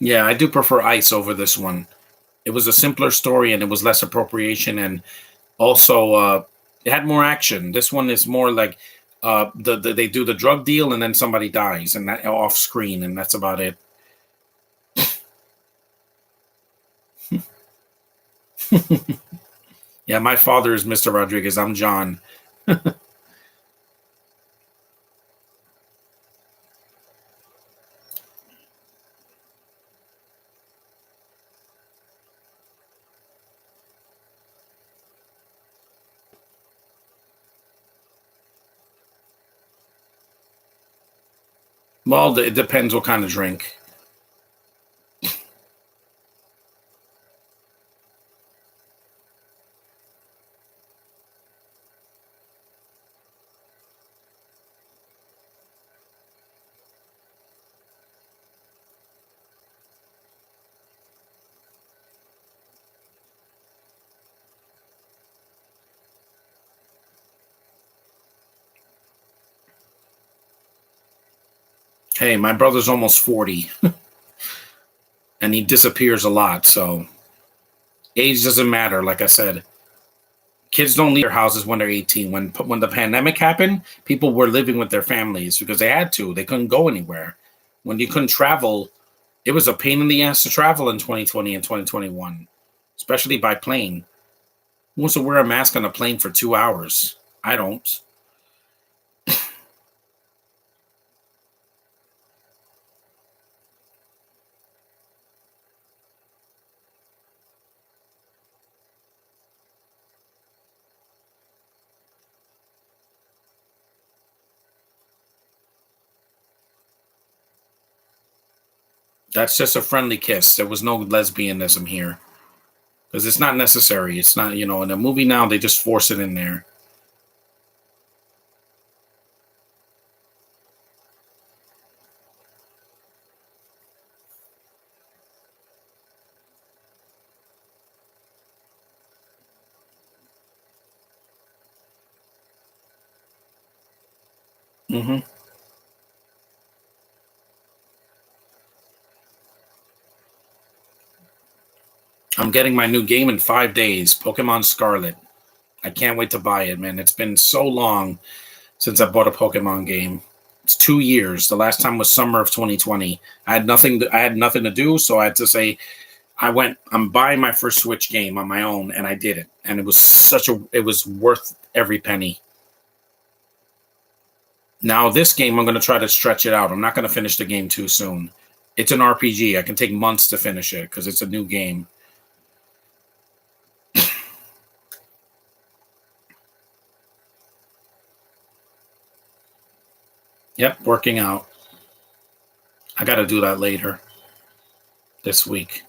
Yeah, I do prefer Ice over this one. It was a simpler story and it was less appropriation, and also it had more action. This one is more like they do the drug deal and then somebody dies and that off screen, and that's about it. Yeah, my father is Mr. Rodriguez. I'm John. Well, it depends what kind of drink. Hey, my brother's almost 40 and he disappears a lot. So age doesn't matter. Like I said, kids don't leave their houses when they're 18. When the pandemic happened, people were living with their families because they had to. They couldn't go anywhere. When you couldn't travel, it was a pain in the ass to travel in 2020 and 2021, especially by plane. Who wants to wear a mask on a plane for 2 hours? I don't. That's just a friendly kiss. There was no lesbianism here because it's not necessary. It's not, in a movie now, they just force it in there. Hmm. I'm getting my new game in 5 days, Pokemon Scarlet. I can't wait to buy it, man. It's been so long since I bought a Pokemon game. It's 2 years. The last time was summer of 2020. I had nothing to do, so I had to say I'm buying my first Switch game on my own, and I did it. And it was worth every penny. Now, this game, I'm going to try to stretch it out. I'm not going to finish the game too soon. It's an RPG. I can take months to finish it because it's a new game. Yep, working out. I got to do that later this week.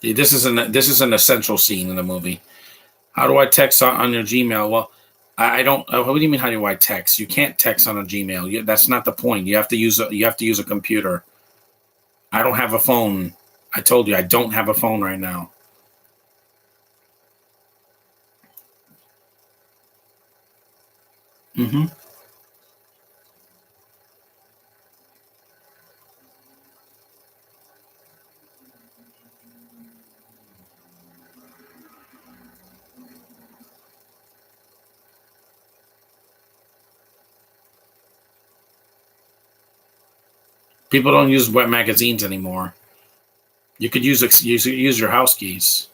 This is an essential scene in the movie. How do I text on your Gmail? Well, I don't. What do you mean? How do I text? You can't text on a Gmail. That's not the point. You have to use a computer. I don't have a phone. I told you I don't have a phone right now. Mm-hmm. People don't use web magazines anymore. You could use your house keys.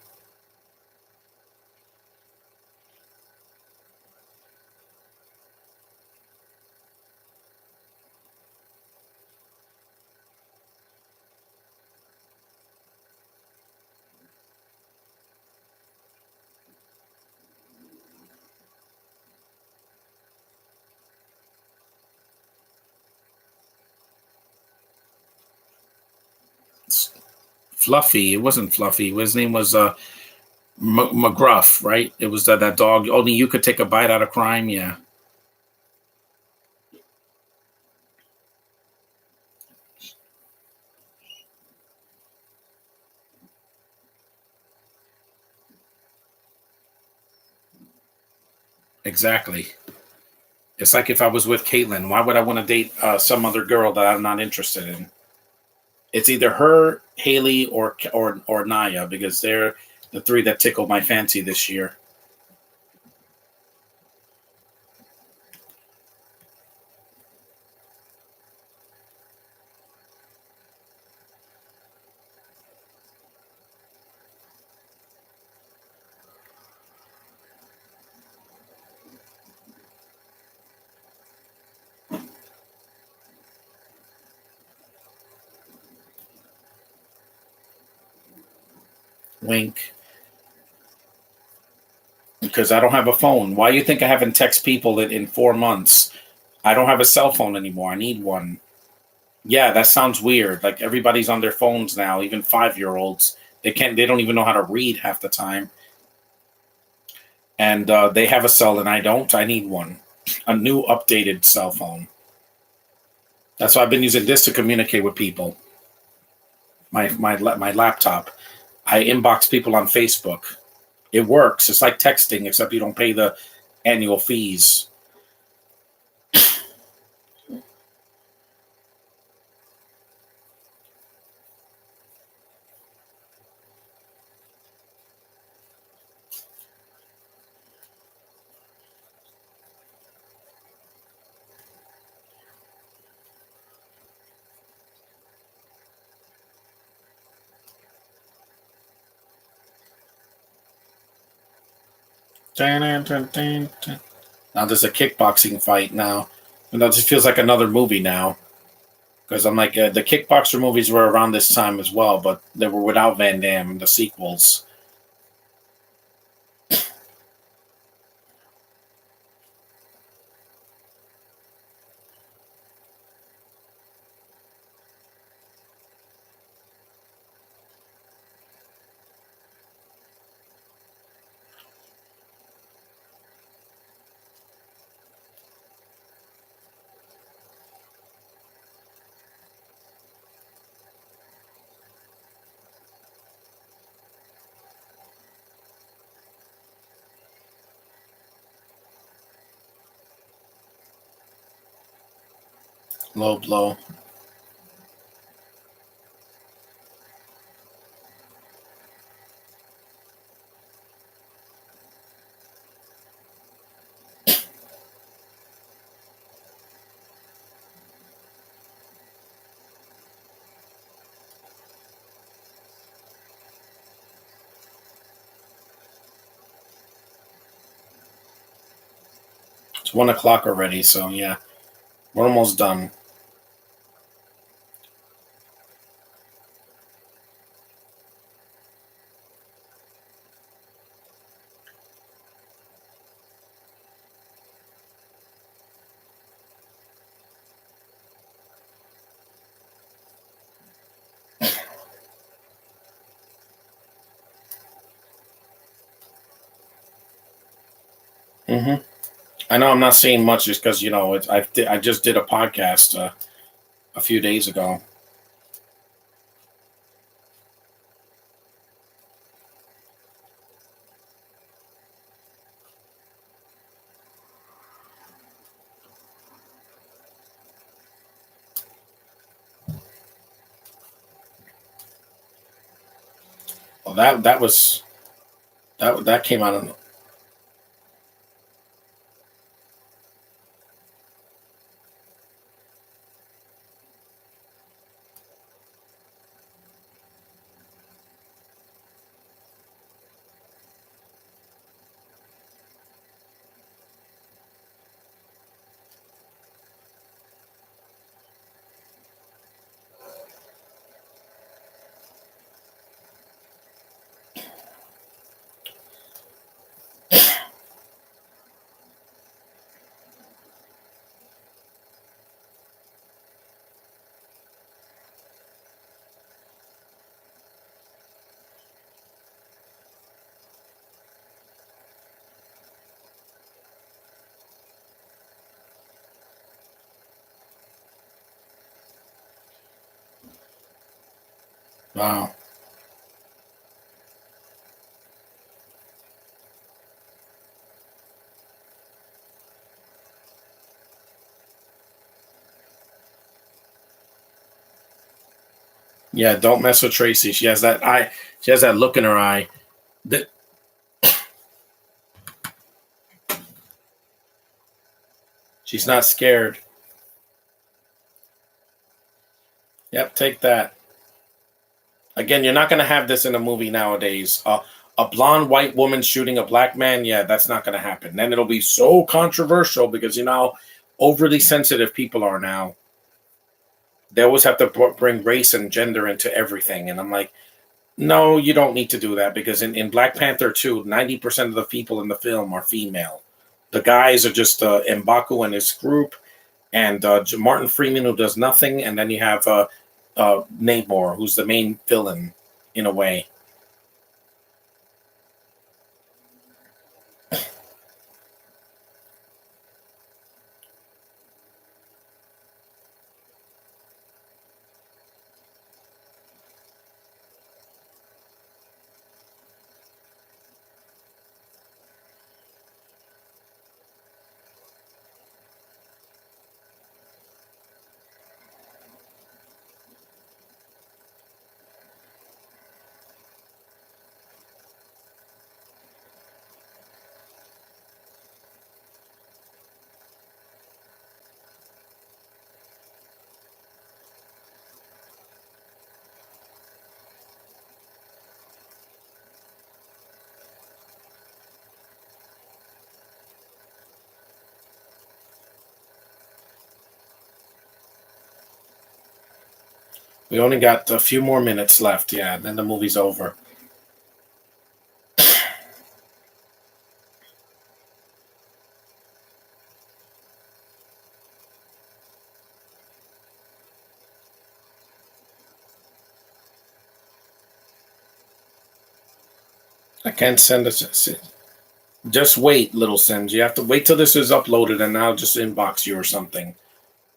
Fluffy. It wasn't Fluffy. His name was McGruff, right? It was that dog. Only you could take a bite out of crime. Yeah, exactly. It's like if I was with Caitlin, why would I want to date some other girl that I'm not interested in? It's either her, Haley, or Naya because they're the three that tickle my fancy this year. Wink. Because I don't have a phone. Why do you think I haven't text people in 4 months? I don't have a cell phone anymore. I need one. Yeah, that sounds weird. Like everybody's on their phones now, even 5-year-olds. They don't even know how to read half the time. And they have a cell and I don't. I need one. A new updated cell phone. That's why I've been using this to communicate with people. My laptop. I inbox people on Facebook. It works. It's like texting, except you don't pay the annual fees. Now there's a kickboxing fight now. And that just feels like another movie now. Because I'm like, the kickboxer movies were around this time as well, but they were without Van Damme, the sequels. Low blow. 1 o'clock already, so yeah, we're almost done. Mm-hmm. I know I'm not saying much just because I just did a podcast a few days ago. Well, that came out of. Wow. Yeah, don't mess with Traci. She has that eye. She has that look in her eye. That she's not scared. Yep, take that. Again, you're not going to have this in a movie nowadays. A blonde white woman shooting a black man, yeah, that's not going to happen. Then it'll be so controversial because overly sensitive people are now. They always have to bring race and gender into everything, and I'm like, no, you don't need to do that because in Black Panther 2, 90% of the people in the film are female. The guys are just M'Baku and his group, and Martin Freeman who does nothing, and then you have Namor who's the main villain in a way. We only got a few more minutes left. Yeah, then the movie's over. I can't send us. Just wait, little Sims. You have to wait till this is uploaded, and I'll just inbox you or something.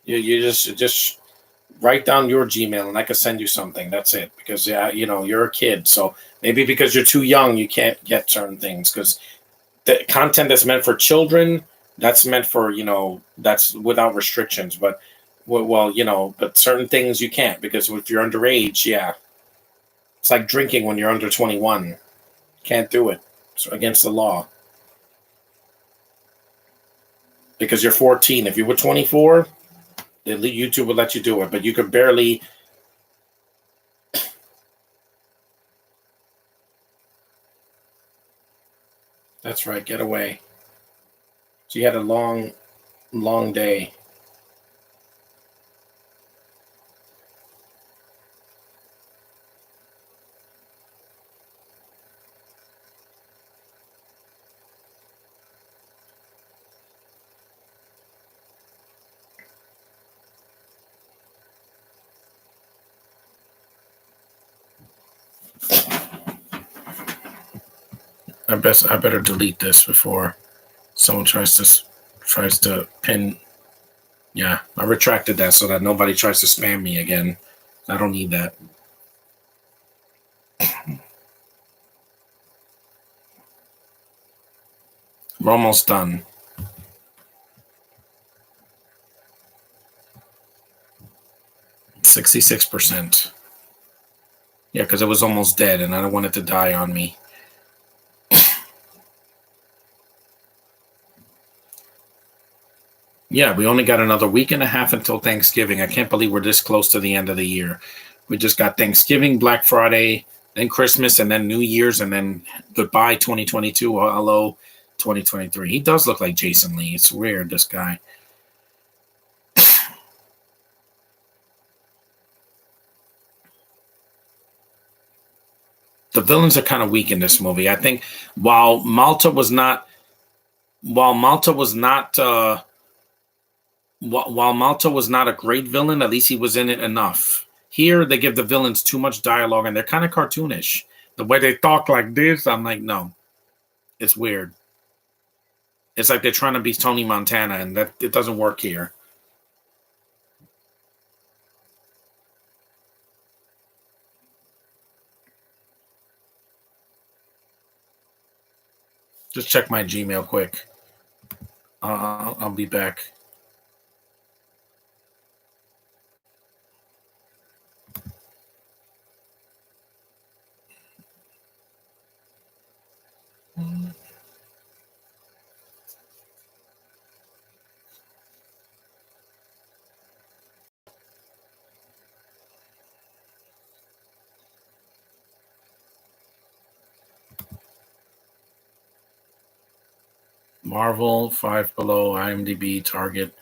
You just write down your Gmail, and I can send you something. That's it. Because you're a kid, so maybe because you're too young, you can't get certain things. Because the content that's meant for children, that's meant for that's without restrictions. But but certain things you can't because if you're underage, yeah, it's like drinking when you're under 21. Can't do it. It's against the law because you're 14. If you were 24, YouTube would let you do it, but you could barely. That's right. Get away. She had a long Long day. I better delete this before someone tries to pin. Yeah, I retracted that so that nobody tries to spam me again. I don't need that. We're almost done. 66%. Yeah, because it was almost dead and I don't want it to die on me. Yeah, we only got another week and a half until Thanksgiving. I can't believe we're this close to the end of the year. We just got Thanksgiving, Black Friday, then Christmas, and then New Year's, and then goodbye 2022. Hello 2023. He does look like Jason Lee. It's weird, this guy. The villains are kind of weak in this movie. I think while Malta was not while Malta was not while Malta was not a great villain, at least he was in it enough. Here, they give the villains too much dialogue, and they're kind of cartoonish. The way they talk like this, I'm like, no, it's weird. It's like they're trying to be Tony Montana, and that it doesn't work here. Just check my Gmail quick. I'll be back. Marvel, Five Below, IMDb, Target.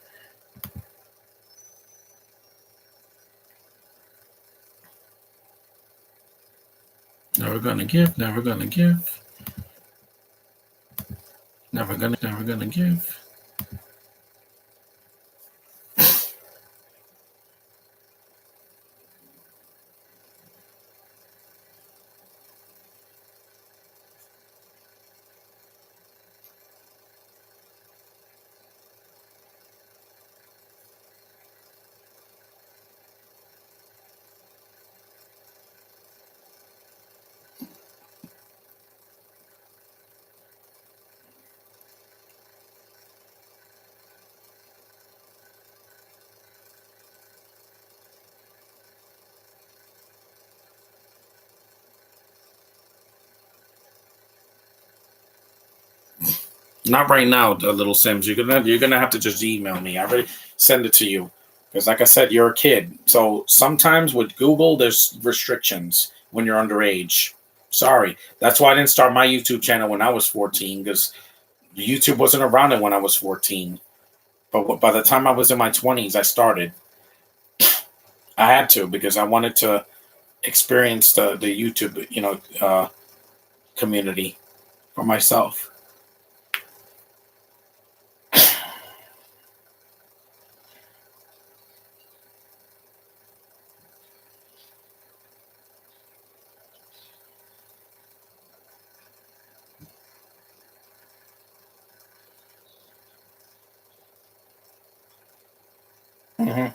Never gonna give, never gonna give. Never gonna give. Not right now, little Sims. You're gonna have to just email me. I already send it to you because, like I said, you're a kid. So sometimes with Google, there's restrictions when you're underage. Sorry, that's why I didn't start my YouTube channel when I was 14 because YouTube wasn't around when I was 14. But by the time I was in my 20s, I started. I had to because I wanted to experience the YouTube community for myself. Mhm.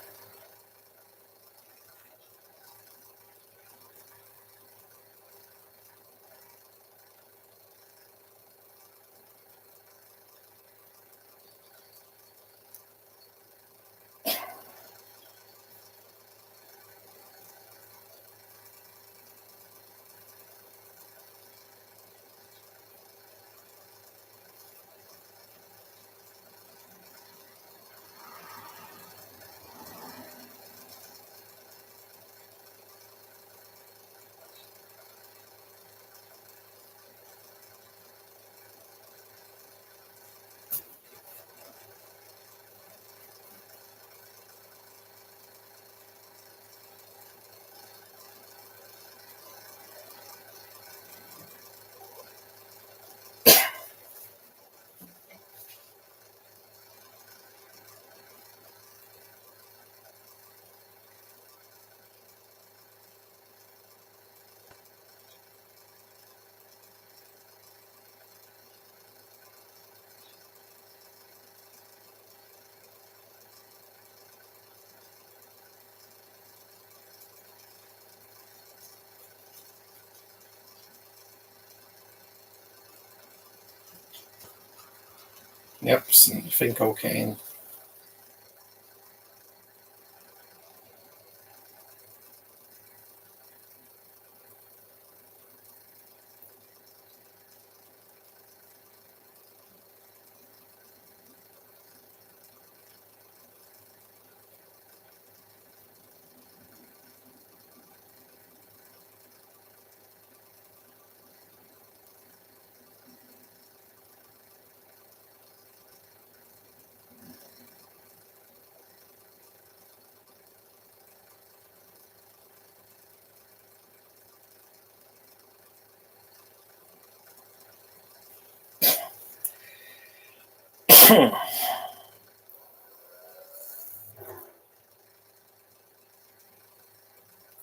Yep, sniffing cocaine.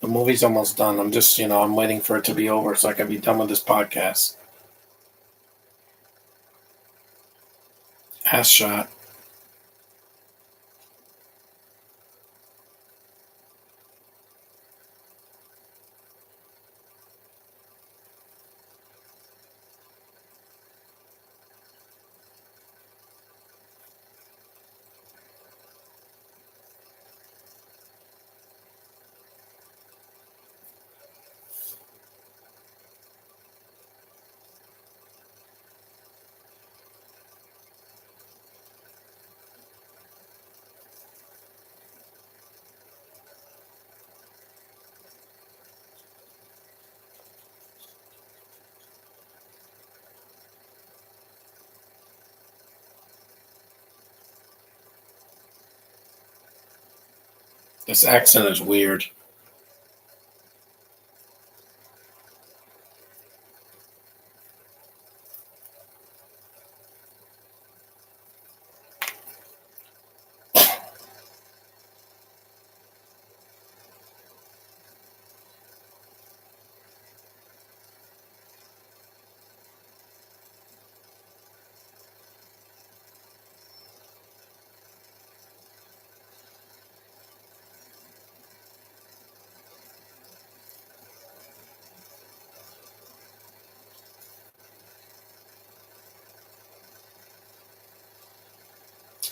The movie's almost done. I'm just, I'm waiting for it to be over so I can be done with this podcast. Ass shot. This accent is weird.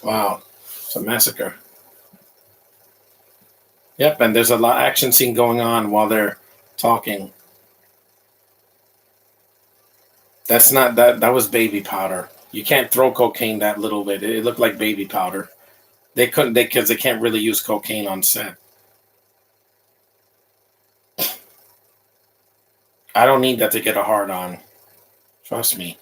Wow. It's a massacre. Yep, and there's a lot action scene going on while they're talking. That's not that was baby powder. You can't throw cocaine that little bit. It looked like baby powder. They couldn't because they can't really use cocaine on set. I don't need that to get a hard on. Trust me.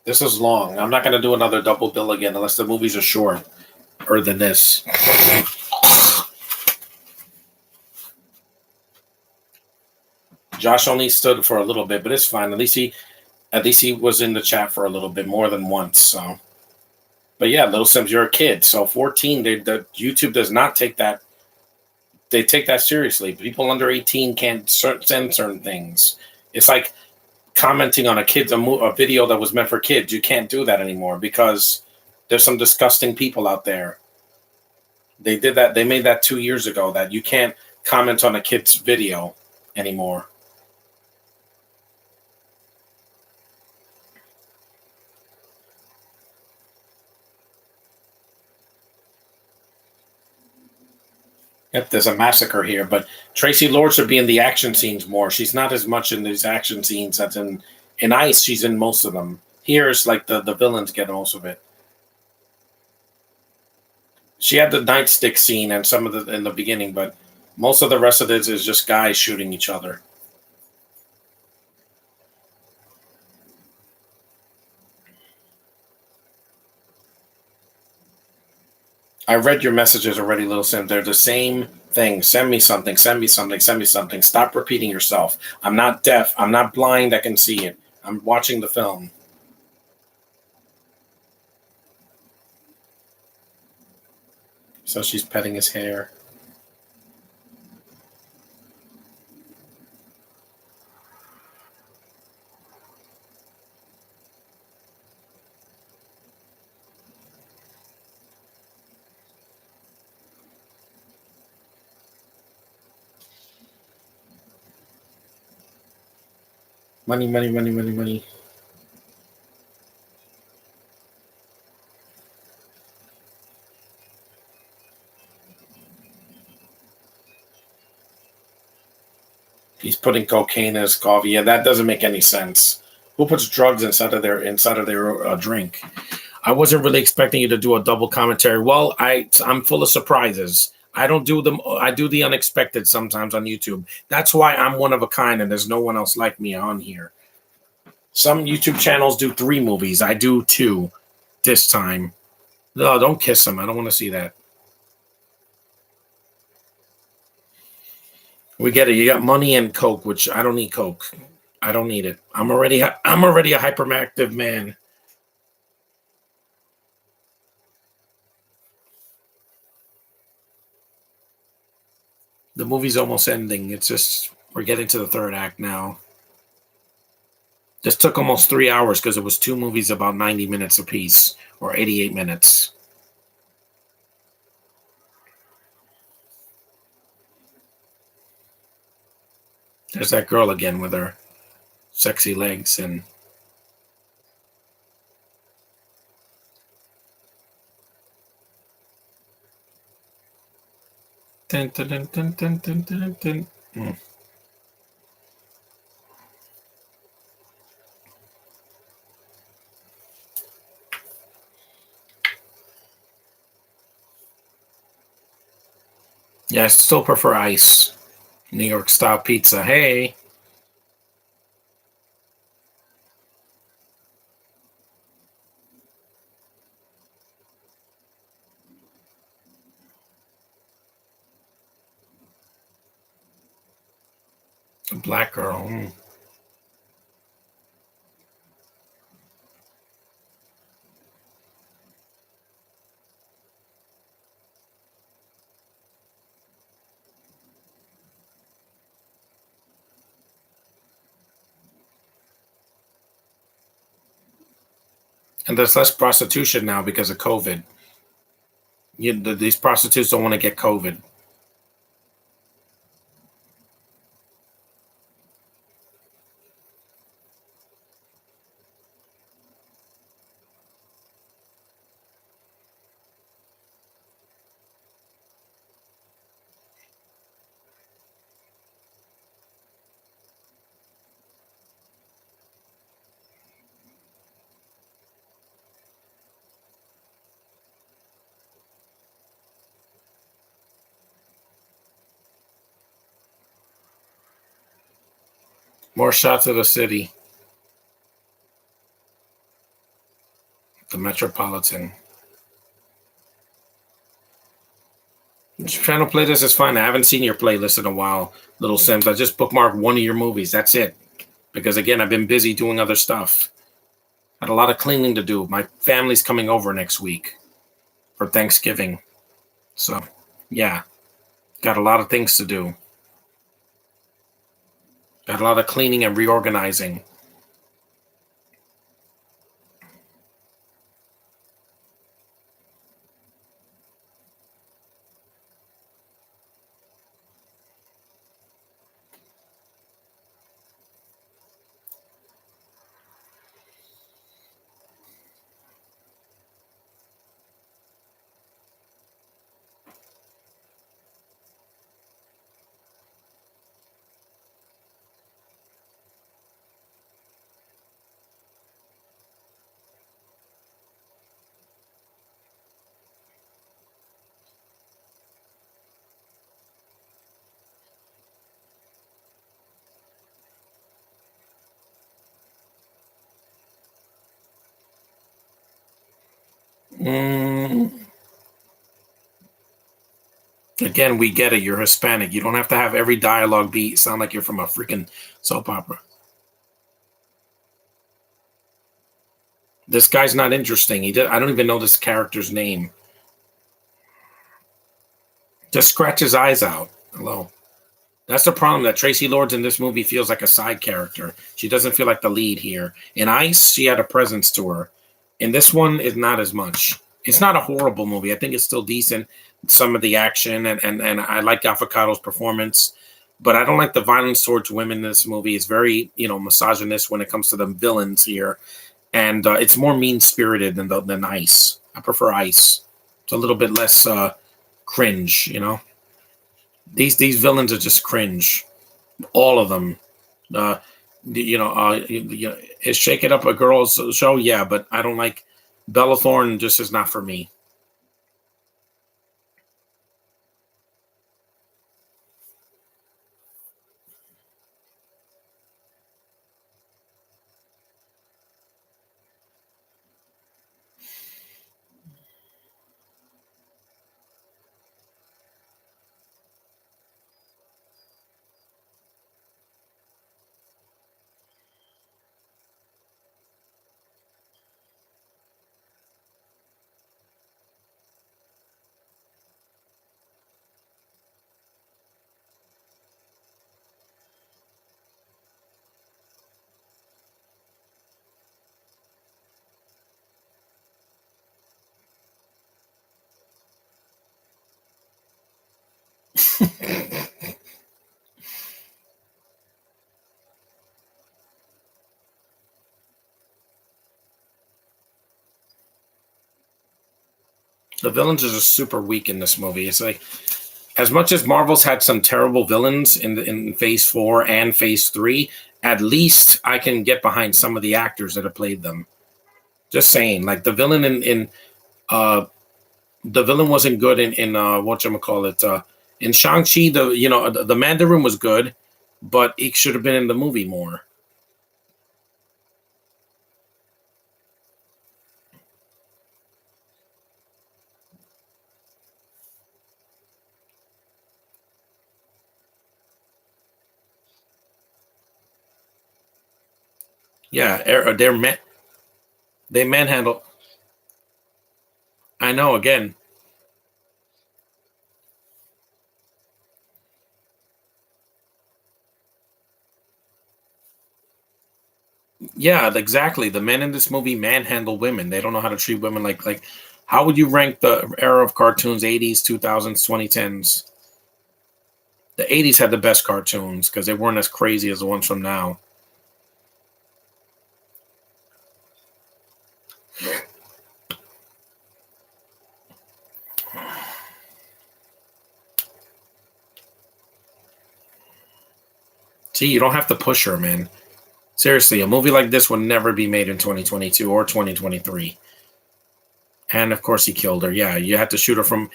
This is long. I'm not going to do another double bill again unless the movies are shorter than this. Josh only stood for a little bit, but it's fine. At least he was in the chat for a little bit more than once. So, but yeah, Little Sims, you're a kid. So 14, the YouTube does not take that. They take that seriously. People under 18 can't send certain things. It's like commenting on a video that was meant for kids. You can't do that anymore because there's some disgusting people out there. They did that. They made that 2 years ago that you can't comment on a kid's video anymore. Yep, there's a massacre here, but Traci Lords should be in the action scenes more. She's not as much in these action scenes as in Ice. She's in most of them. Here it's like the villains get most of it. She had the nightstick scene and some of the in the beginning, but most of the rest of this is just guys shooting each other. I read your messages already, Little Sim. They're the same thing. Send me something, send me something, send me something. Stop repeating yourself. I'm not deaf. I'm not blind. I can see it. I'm watching the film. So she's petting his hair. Money, money, money, money, money. He's putting cocaine in his coffee. Yeah, that doesn't make any sense. Who puts drugs inside of their drink? I wasn't really expecting you to do a double commentary. Well, I'm full of surprises. I don't do them. I do the unexpected sometimes on YouTube. That's why I'm one of a kind, and there's no one else like me on here. Some YouTube channels do 3 movies. I do 2 this time. No, don't kiss him. I don't want to see that. We get it. You got money and coke, which I don't need coke. I don't need it. I'm already a hyperactive man. The movie's almost ending. It's just we're getting to the 3rd act now. This took almost 3 hours because it was 2 movies about 90 minutes apiece or 88 minutes. There's that girl again with her sexy legs and dun, dun, dun, dun, dun, dun, dun, dun. Mm. Yeah, I still prefer ice. New York style pizza. Hey. A black girl. Mm. And there's less prostitution now because of COVID. These prostitutes don't want to get COVID. More shots of the city. The Metropolitan. Channel playlist is fine. I haven't seen your playlist in a while, Little Sims. I just bookmarked one of your movies. That's it. Because again, I've been busy doing other stuff. Had a lot of cleaning to do. My family's coming over next week for Thanksgiving. So, yeah, got a lot of things to do. Got a lot of cleaning and reorganizing. Mm. Again, we get it. You're Hispanic. You don't have to have every dialogue beat sound like you're from a freaking soap opera. This guy's not interesting. I don't even know this character's name. Just scratch his eyes out. Hello. That's the problem, that Traci Lords in this movie feels like a side character. She doesn't feel like the lead here. In Ice, she had a presence to her. In this one, is not as much. It's not a horrible movie. I think it's still decent. Some of the action and I like Avocado's performance, but I don't like the violence towards women in this movie. It's very, misogynist when it comes to the villains here, and it's more mean spirited than Ice. I prefer Ice. It's a little bit less cringe. These villains are just cringe, all of them. Uh, is Shake It Up a girl's show? Yeah, but I don't like Bella Thorne. Just is not for me. The villains are just super weak in this movie. It's like, as much as Marvel's had some terrible villains in Phase 4 and Phase 3, at least I can get behind some of the actors that have played them. Just saying, like the villain in uh the villain wasn't good in whatchamacallit, in Shang-Chi. The Mandarin was good, but it should have been in the movie more. Yeah, they manhandle. I know, again. Yeah, exactly. The men in this movie manhandle women. They don't know how to treat women like. How would you rank the era of cartoons? 80s, 2000s, 2010s. The 80s had the best cartoons because they weren't as crazy as the ones from now. See, you don't have to push her, man. Seriously, a movie like this would never be made in 2022 or 2023. And of course, he killed her. Yeah, you had to shoot her from.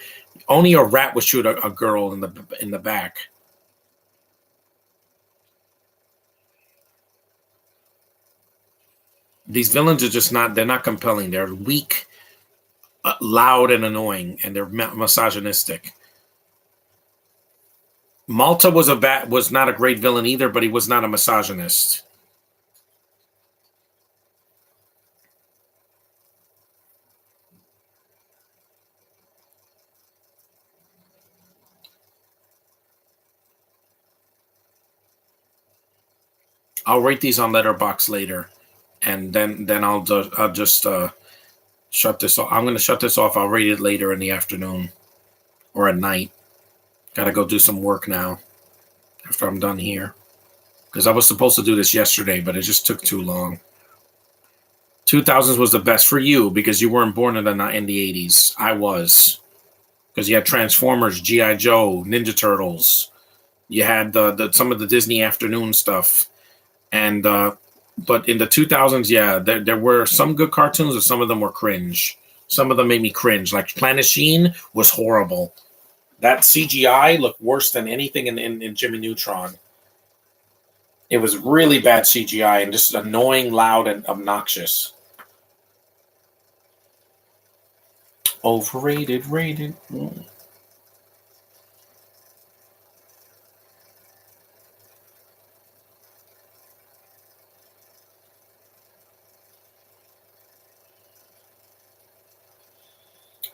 Only a rat would shoot a girl in the back. These villains are just not. They're not compelling. They're weak, loud, and annoying, and they're misogynistic. Malta was not a great villain either, but he was not a misogynist. I'll rate these on Letterbox later, and then I'll just shut this off. I'm going to shut this off. I'll rate it later in the afternoon or at night. Got to go do some work now after I'm done here because I was supposed to do this yesterday, but it just took too long. 2000s was the best for you because you weren't born in the 80s. I was, because you had Transformers, GI Joe, Ninja Turtles. You had the some of the Disney afternoon stuff, and but in the 2000s, yeah, there were some good cartoons, and some of them were cringe. Some of them made me cringe. Like Planet Sheen was horrible. That CGI looked worse than anything in Jimmy Neutron. It was really bad CGI and just annoying, loud, and obnoxious. Overrated, rated.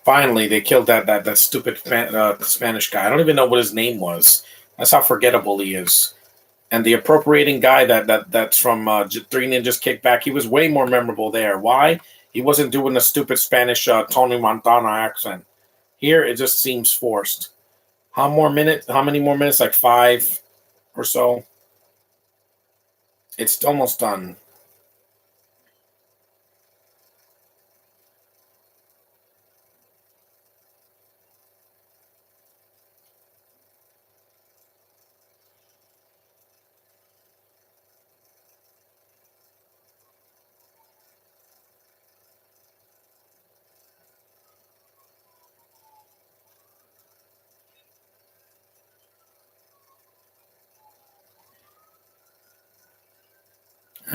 Finally, they killed that stupid Spanish guy. I don't even know what his name was. That's how forgettable he is. And the appropriating guy that's from Three Ninjas Kickback, he was way more memorable there. Why? He wasn't doing the stupid Spanish Tony Montana accent. Here, it just seems forced. How many more minutes? Like five. or so. It's almost done.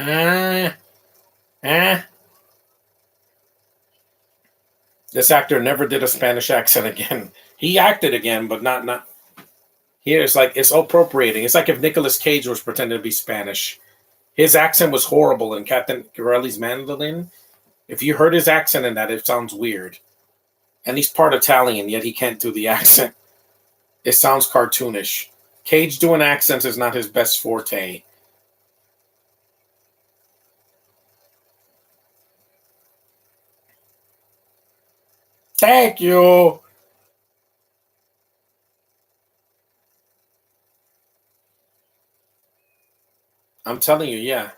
Ah, ah. This actor never did a Spanish accent again. He acted again, but not here. It's like it's appropriating. It's like if Nicolas Cage was pretending to be Spanish. His accent was horrible in Captain Corelli's Mandolin. If you heard his accent in that, it sounds weird. And he's part Italian, yet he can't do the accent. It sounds cartoonish. Cage doing accents is not his best forte. Thank you. I'm telling you, yeah.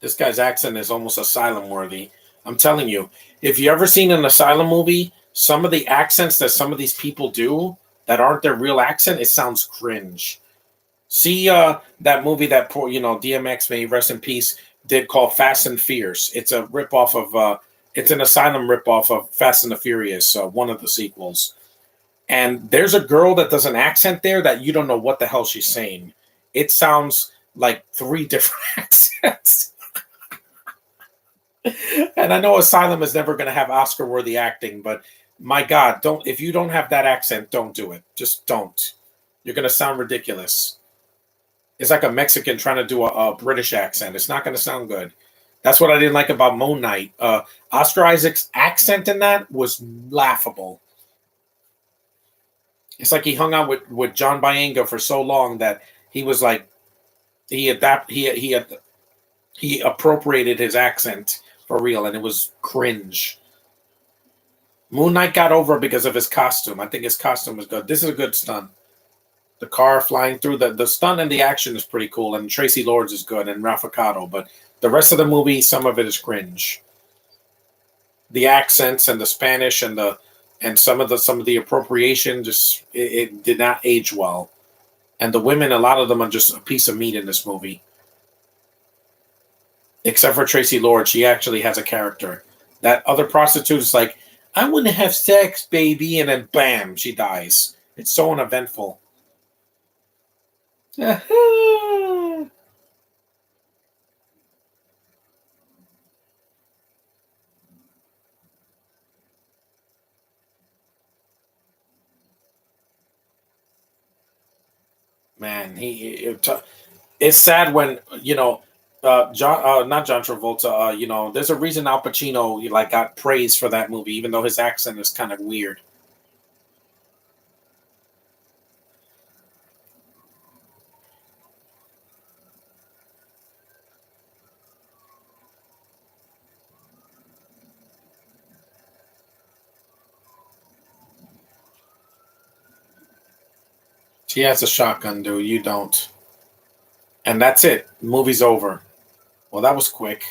This guy's accent is almost asylum worthy. I'm telling you, if you ever seen an asylum movie, some of the accents that some of these people do that aren't their real accent, it sounds cringe. See that movie that poor, DMX, may rest in peace, did called Fast and Fierce. It's a ripoff of it's an asylum ripoff of Fast and the Furious, one of the sequels. And there's a girl that does an accent there that you don't know what the hell she's saying. It sounds like three different accents. And I know Asylum is never going to have Oscar-worthy acting, but my God, don't if you don't have that accent, don't do it. Just don't. You're going to sound ridiculous. It's like a Mexican trying to do a British accent. It's not going to sound good. That's what I didn't like about Moon Knight. Oscar Isaac's accent in that was laughable. It's like he hung out with John Boyega for so long that he was like he appropriated his accent for real, and it was cringe. Moon Knight got over because of his costume. I think his costume was good. This is a good stunt. The car flying through the stunt and the action is pretty cool, and Traci Lords is good and Ralph Acado, but the rest of the movie, some of it is cringe. The accents and the Spanish and some of the appropriation just it did not age well. And the women, a lot of them are just a piece of meat in this movie. Except for Traci Lord, she actually has a character. That other prostitute is like, I want to have sex, baby, and then bam, she dies. It's so uneventful. Man, it's sad when John, not John Travolta. There's a reason Al Pacino like got praised for that movie, even though his accent is kind of weird. She has a shotgun, dude. You don't, and that's it. Movie's over. Well, that was quick.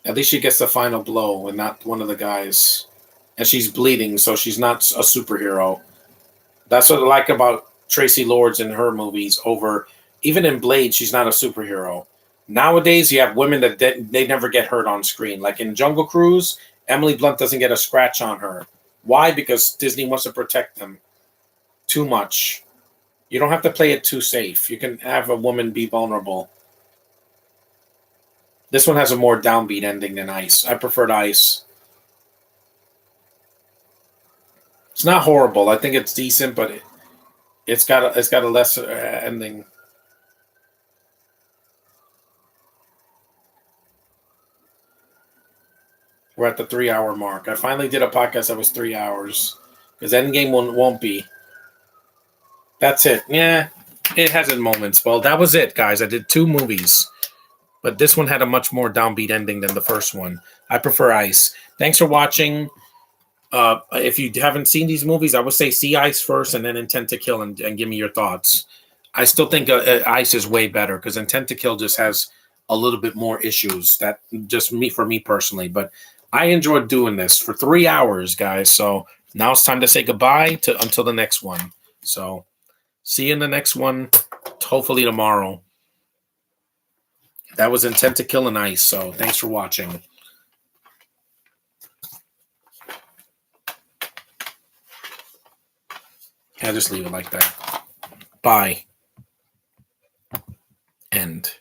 At least she gets the final blow and not one of the guys. And she's bleeding, so she's not a superhero. That's what I like about Traci Lords in her movies. Over even in Blade, she's not a superhero. Nowadays, you have women that they never get hurt on screen. Like in Jungle Cruise, Emily Blunt doesn't get a scratch on her. Why? Because Disney wants to protect them too much. You don't have to play it too safe. You can have a woman be vulnerable. This one has a more downbeat ending than Ice. I preferred Ice. It's not horrible. I think it's decent, but it's got a lesser ending. We're at the 3 hour mark. I finally did a podcast that was 3 hours because Endgame won't be. That's it. Yeah, it has its moments. Well, that was it, guys. I did 2 movies, but this one had a much more downbeat ending than the first one. I prefer Ice. Thanks for watching. If you haven't seen these movies, I would say see Ice first and then Intent to Kill and give me your thoughts. I still think Ice is way better because Intent to Kill just has a little bit more issues that just me for me personally. But I enjoyed doing this for 3 hours, guys. So now it's time to say goodbye to until the next one. So see you in the next one, hopefully tomorrow. That was Intent to Kill and Ice. So thanks for watching. I'll just leave it like that. Bye. End.